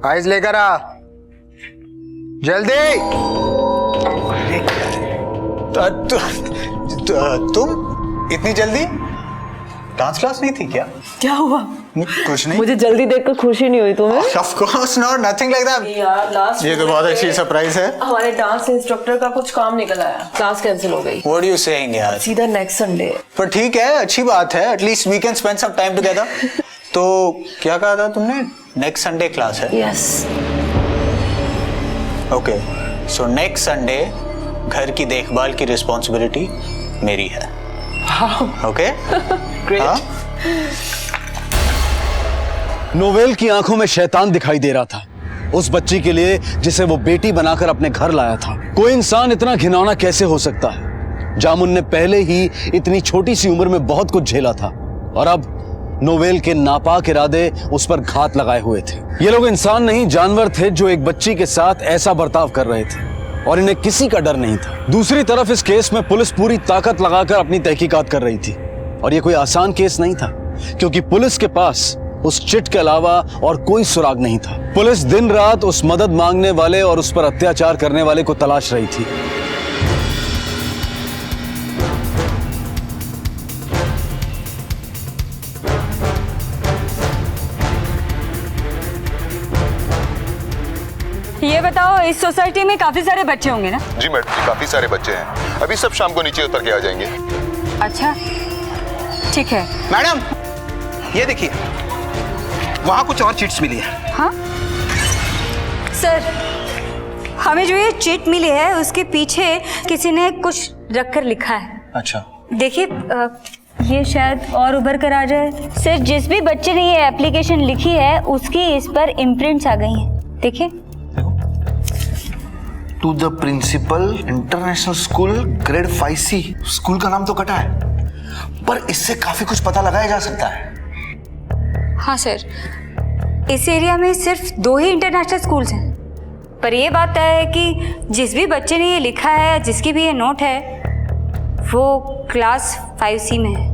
Speaker 18: आइस लेकर आ, जल्दी। तुम इतनी जल्दी? डांस क्लास नहीं थी क्या?
Speaker 12: क्या हुआ?
Speaker 18: कुछ नहीं।
Speaker 12: मुझे जल्दी देखकर खुशी नहीं हुई तुम्हें?
Speaker 18: Of course not, nothing like that.
Speaker 12: यार, लास्ट
Speaker 18: ये तो बहुत अच्छी सरप्राइज है।
Speaker 12: हमारे डांस इंस्ट्रक्टर का कुछ काम निकल आया, क्लास कैंसिल हो गई।
Speaker 18: What are you saying यार?
Speaker 12: सीधा नेक्स्ट संडे।
Speaker 18: पर ठीक है, अच्छी बात है, at least we can spend some time together. तो क्या कहा था तुमने? नेक्स्ट संडे क्लास है?
Speaker 1: Yes.
Speaker 18: Okay, so next Sunday घर की देखभाल की रिस्पॉन्सिबिलिटी मेरी है। ओके?
Speaker 9: ग्रेट। नोवेल की आंखों में शैतान दिखाई दे रहा था, उस बच्ची के लिए जिसे वो बेटी बनाकर अपने घर लाया था। कोई इंसान इतना घिनौना कैसे हो सकता है? जामुन ने पहले ही इतनी छोटी सी उम्र में बहुत कुछ झेला था और अब नोवेल के नापाक इरादे उस पर घात लगाए हुए थे। ये लोग इंसान नहीं, जानवर थे जो एक बच्ची के साथ ऐसा बर्ताव कर रहे थे और इन्हें किसी का डर नहीं था। दूसरी तरफ इस केस में पुलिस पूरी ताकत लगाकर अपनी तहकीकात कर रही थी और ये कोई आसान केस नहीं था, क्योंकि पुलिस के पास उस चिट के अलावा और कोई सुराग नहीं था। पुलिस दिन रात उस मदद मांगने वाले और उस पर अत्याचार करने वाले को तलाश रही थी।
Speaker 16: ये बताओ, इस सोसाइटी में काफी सारे बच्चे होंगे ना?
Speaker 10: जी मैडम जी, काफी सारे बच्चे हैं। अभी सब शाम को नीचे उतर के आ जाएंगे।
Speaker 16: अच्छा, ठीक है।
Speaker 18: मैडम, ये देखिए, वहां कुछ और चिट्स मिली है।
Speaker 16: हाँ सर, हमें जो ये चिट मिली है उसके पीछे किसी ने कुछ रखकर लिखा है।
Speaker 18: अच्छा,
Speaker 16: देखिए, ये शायद और उभर कर आ जाए। सर, जिस भी बच्चे ने ये एप्लीकेशन लिखी है उसकी इस पर इम्प्रिंट्स आ गई हैं। देखिए,
Speaker 11: to the principal, international school, grade 5C। School का नाम तो कटा है, पर इससे काफी कुछ पता लगाया जा सकता है।
Speaker 16: हाँ सर, इस एरिया में सिर्फ 2 ही इंटरनेशनल स्कूल्स हैं, पर ये बात तय है कि जिस भी बच्चे ने ये लिखा है, जिसकी भी ये नोट है, वो क्लास 5C में है।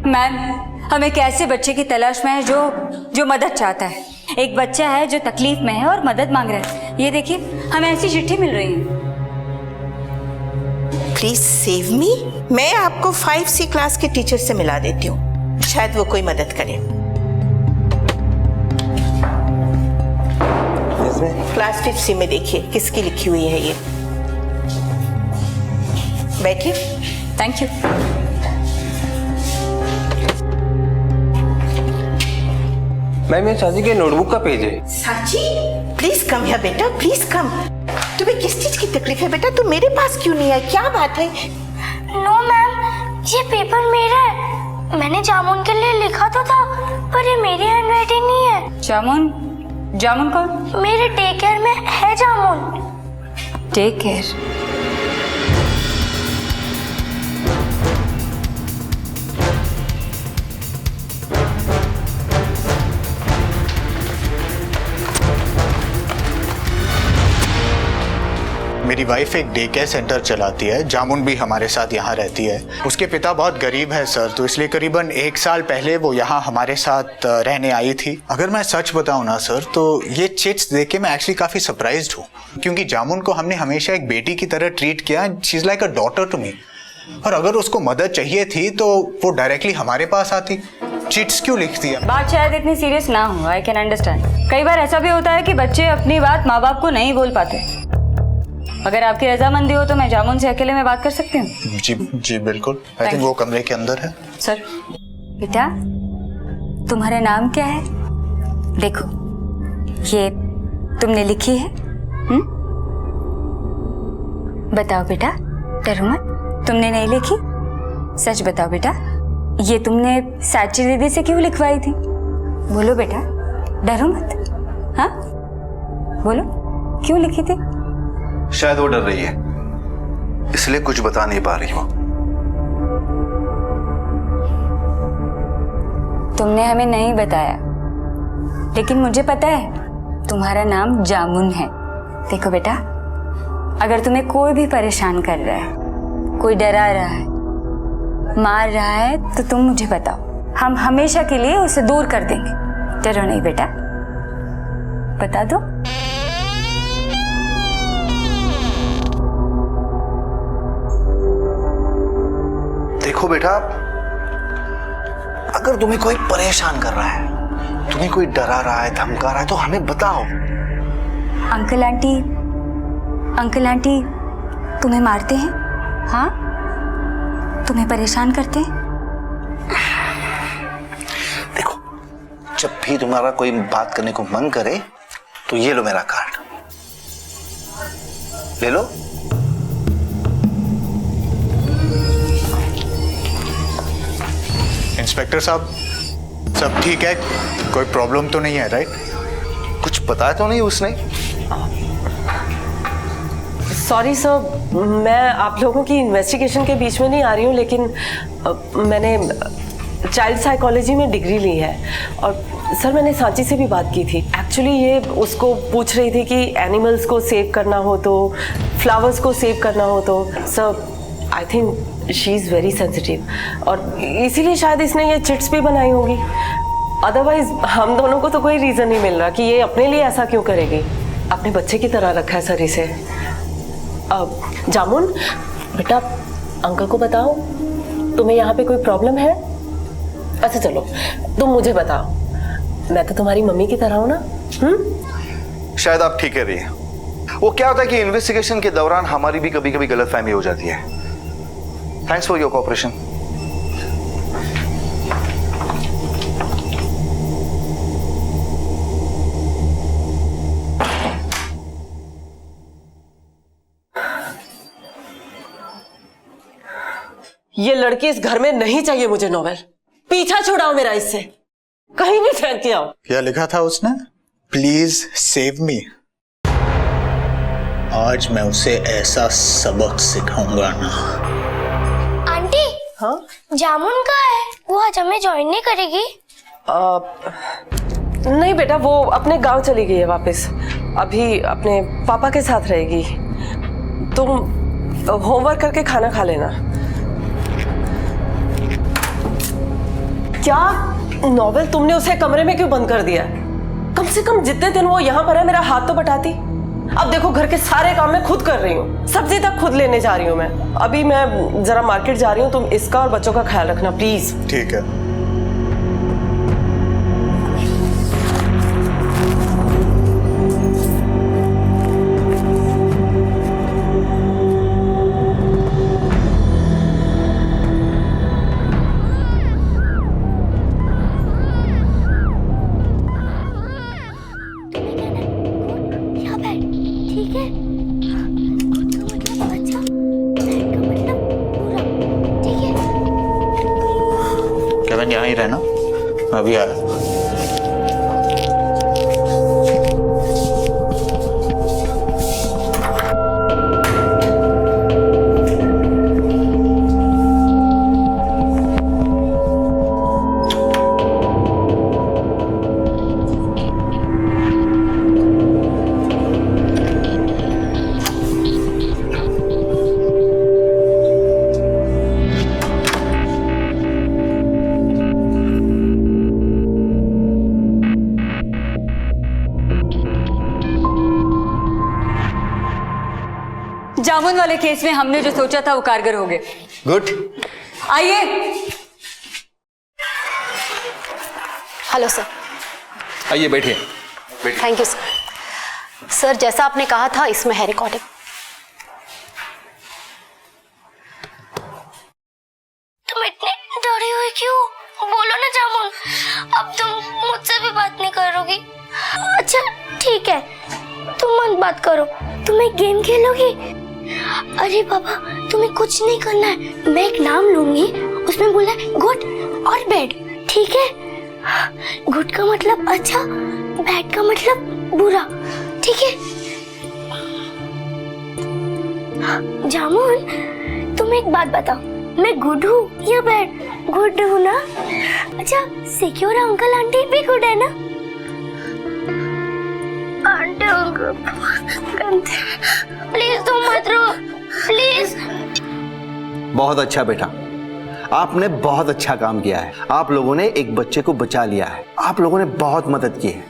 Speaker 16: मैम, हम एक ऐसे बच्चे की तलाश में है जो मदद चाहता है। एक बच्चा है जो तकलीफ में है और मदद मांग रहा है। ये देखिए, हमें ऐसी चिट्ठी मिल रही है।
Speaker 19: Please save me. मैं आपको 5C क्लास के टीचर से मिला देती हूँ, शायद वो कोई मदद करे। क्लास 5C में देखिए किसकी लिखी हुई है ये। बैठिए।
Speaker 16: Thank you.
Speaker 21: मैम, ये चाची के नोटबुक का पेज है।
Speaker 19: साची, प्लीज कम हियर बेटा, प्लीज कम। तुम्हें किस चीज की तकलीफ है बेटा? तुम मेरे पास क्यों नहीं है? क्या बात है?
Speaker 6: नो मैम, ये पेपर मेरा है। मैंने जामुन के लिए लिखा तो था, पर ये मेरी हैंडराइटिंग नहीं है।
Speaker 16: जामुन? जामुन कौन?
Speaker 6: मेरे टेक केयर में है जामुन।
Speaker 16: Take care?
Speaker 18: मेरी वाइफ एक डे केयर सेंटर चलाती है। जामुन भी हमारे साथ यहाँ रहती है। उसके पिता बहुत गरीब है सर, तो इसलिए करीबन 1 साल पहले वो यहाँ हमारे साथ रहने आई थी। अगर मैं सच बताऊँ ना सर, तो ये चिट्स देख के मैं एक्चुअली काफ़ी सरप्राइज्ड हूँ, क्योंकि जामुन को हमने हमेशा एक बेटी की तरह ट्रीट किया। She is like a daughter to me. और अगर उसको मदद चाहिए थी तो वो डायरेक्टली हमारे पास आती। चिट्स क्यों लिखती है?
Speaker 16: बात शायद इतनी सीरियस ना हो। I can understand. कई बार ऐसा भी होता है कि बच्चे अपनी बात माँ बाप को नहीं बोल पाते। अगर आपकी रजामंदी हो तो मैं जामुन से अकेले में बात कर सकती हूँ।
Speaker 18: जी जी बिल्कुल। आई थिंक वो कमरे के अंदर है।
Speaker 16: सर, बेटा, तुम्हारा नाम क्या है? देखो, ये तुमने लिखी है। बताओ बेटा, डरो मत। तुमने नहीं लिखी? सच बताओ बेटा, ये तुमने साची दीदी से क्यों लिखवाई थी? बोलो बेटा, डरो मत। हाँ, बोलो, क्यों लिखी थी?
Speaker 11: शायद वो डर रही है, इसलिए कुछ बता नहीं पा रही हो।
Speaker 16: तुमने हमें नहीं बताया, लेकिन मुझे पता है तुम्हारा नाम जामुन है। देखो बेटा, अगर तुम्हें कोई भी परेशान कर रहा है, कोई डरा रहा है, मार रहा है, तो तुम मुझे बताओ। हम हमेशा के लिए उसे दूर कर देंगे। डरो नहीं बेटा, बता दो।
Speaker 11: देखो बेटा, अगर तुम्हें कोई परेशान कर रहा है, तुम्हें कोई डरा रहा है, धमका रहा है, तो हमें बताओ।
Speaker 16: अंकल आंटी तुम्हें मारते हैं? हाँ, तुम्हें परेशान करते हैं?
Speaker 11: भी तुम्हारा कोई बात करने को मन करे तो ये लो मेरा कार्ड, ले लो।
Speaker 18: इंस्पेक्टर साहब, सब ठीक है? कोई प्रॉब्लम तो नहीं है, राइट?
Speaker 11: कुछ बताया तो नहीं उसने?
Speaker 12: सॉरी सर, मैं आप लोगों की इन्वेस्टिगेशन के बीच में नहीं आ रही हूँ, लेकिन मैंने चाइल्ड साइकोलॉजी में डिग्री ली है और सर मैंने सांची से भी बात की थी। एक्चुअली ये उसको पूछ रही थी कि एनिमल्स को सेव करना हो तो, फ्लावर्स को सेव करना हो तो। Sir I think she is very sensitive और इसीलिए शायद इसने ये चिट्स भी बनाई होगी। अदरवाइज हम दोनों को तो कोई रीज़न नहीं मिल रहा कि ये अपने लिए ऐसा क्यों करेगी। अपने बच्चे की तरह रखा है सर इसे। जामुन बेटा, अंकल को बताओ तुम्हें यहाँ पे कोई प्रॉब्लम है? अच्छा चलो तुम मुझे बताओ, मैं तो तुम्हारी मम्मी की तरह हूँ ना।
Speaker 11: शायद आप ठीक कह रही हैं। वो क्या होता है कि इन्वेस्टिगेशन के दौरान हमारी भी कभी कभी गलतफहमी हो जाती है। Thanks for your cooperation.
Speaker 12: ये लड़की इस घर में नहीं चाहिए मुझे। नोवेल, पीछा छुड़ाओ मेरा इससे, कहीं भी फेंक के आओ।
Speaker 18: क्या लिखा था उसने? Please save me. आज मैं उसे ऐसा सबक सिखाऊंगा ना।
Speaker 6: आंटी,
Speaker 12: हाँ
Speaker 6: जामुन कहाँ है? वो आज हमें ज्वाइन नहीं करेगी?
Speaker 12: नहीं बेटा, वो अपने गांव चली गई है वापस। अभी अपने पापा के साथ रहेगी। तुम होमवर्क करके खाना खा लेना। क्या नोवेल, तुमने उसे कमरे में क्यों बंद कर दिया? कम से कम जितने दिन वो यहाँ पर है मेरा हाथ तो बटाती। अब देखो घर के सारे काम मैं खुद कर रही हूँ, सब्जी तक खुद लेने जा रही हूँ मैं। अभी मैं जरा मार्केट जा रही हूँ, तुम इसका और बच्चों का ख्याल रखना प्लीज।
Speaker 18: ठीक है। केविन यहाँ ही रहना, मैं अभी आया।
Speaker 16: जामुन वाले केस में हमने जो सोचा था वो कारगर हो गए।
Speaker 11: गुड।
Speaker 16: आइए।
Speaker 3: Hello sir.
Speaker 13: आइए बैठिए।
Speaker 3: Thank you sir. सर जैसा आपने कहा था इसमें है रिकॉर्डिंग।
Speaker 6: तुम इतनी डरी हुई क्यों? बोलो ना जामुन, अब तुम मुझसे भी बात नहीं करोगी? अच्छा ठीक है, तुम मत बात करो। तुम एक गेम खेलोगी? अरे बाबा, तुम्हें कुछ नहीं करना है। मैं एक नाम लूंगी, उसमें बोलना है गुड और बैड, ठीक है? गुड का मतलब अच्छा, बैड का मतलब बुरा, ठीक है? जामुन, तुम एक बात बताओ, मैं गुड हूँ या बैड? गुड हूँ ना? अच्छा, सिक्योर अंकल आंटी भी गुड है ना? आंटी अंकल प्लीज तुम मत रो, प्लीज।
Speaker 11: बहुत अच्छा बेटा, आपने बहुत अच्छा काम किया है। आप लोगों ने एक बच्चे को बचा लिया है, आप लोगों ने बहुत मदद की है।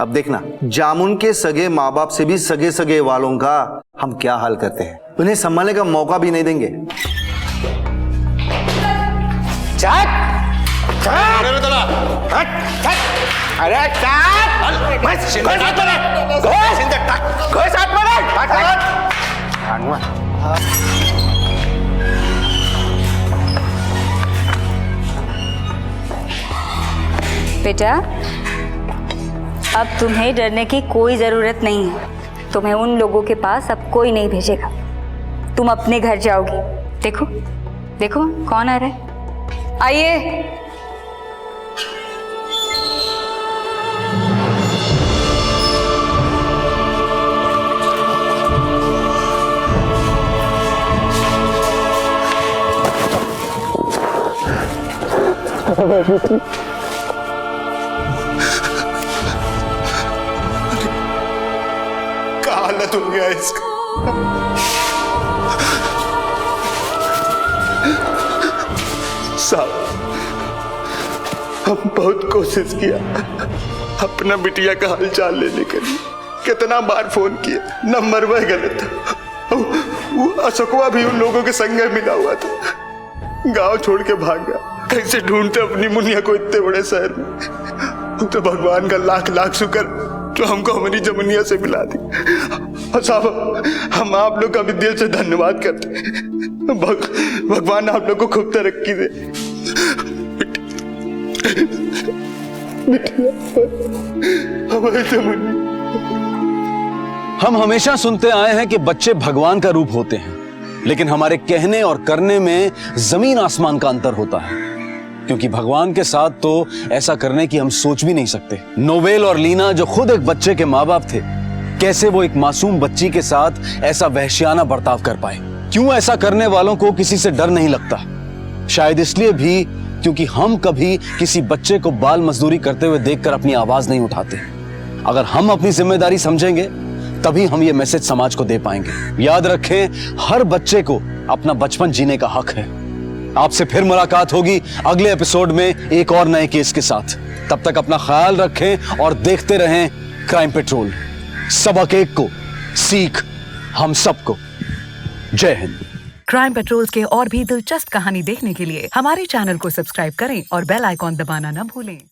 Speaker 11: अब देखना, जामुन के सगे माँ बाप से भी सगे सगे वालों का हम क्या हाल करते हैं। उन्हें संभालने का मौका भी नहीं देंगे।
Speaker 16: बेटा अब तुम्हें डरने की कोई ज़रूरत नहीं है। तुम्हें उन लोगों के पास अब कोई नहीं भेजेगा। तुम अपने घर जाओगी। देखो देखो कौन आ रहा है। आइए।
Speaker 10: क्या हालत हो गया इसका। साहब, हम बहुत कोशिश किया अपना बिटिया का हाल चाल लेने के लिए, कितना बार फोन किया, नंबर वह गलत था। वो अशोकवा भी उन लोगों के संग में मिला हुआ था, गांव छोड़ के भाग गया। कैसे ढूंढते अपनी मुनिया को इतने बड़े शहर में। तो भगवान का लाख लाख शुक्र जो हमको हमारी जमुनिया से मिला दी। और साहब, हम आप लोग का भी दिल से धन्यवाद करते हैं। भगवान आप लोग को खूब तरक्की दे। हमारी जमुनिया।
Speaker 9: हम हमेशा सुनते आए हैं कि बच्चे भगवान का रूप होते हैं, लेकिन हमारे कहने और करने में जमीन आसमान का अंतर होता है, क्योंकि भगवान के साथ तो ऐसा करने की हम सोच भी नहीं सकते। नोवेल और लीना जो खुद एक बच्चे के माँ बाप थे, कैसे वो एक मासूम बच्ची के साथ ऐसा वहशियाना बर्ताव कर पाए? क्यों ऐसा करने वालों को किसी से डर नहीं लगता? शायद इसलिए भी क्योंकि हम कभी किसी बच्चे को बाल मजदूरी करते हुए देखकर अपनी आवाज नहीं उठाते। अगर हम अपनी जिम्मेदारी समझेंगे तभी हम ये मैसेज समाज को दे पाएंगे। याद रखें, हर बच्चे को अपना बचपन जीने का हक है। आपसे फिर मुलाकात होगी अगले एपिसोड में एक और नए केस के साथ। तब तक अपना ख्याल रखें और देखते रहें क्राइम पेट्रोल। सबक एक को, सीख हम सबको। जय हिंद।
Speaker 8: क्राइम पेट्रोल के और भी दिलचस्प कहानी देखने के लिए हमारे चैनल को सब्सक्राइब करें और बेल आइकॉन दबाना न भूलें।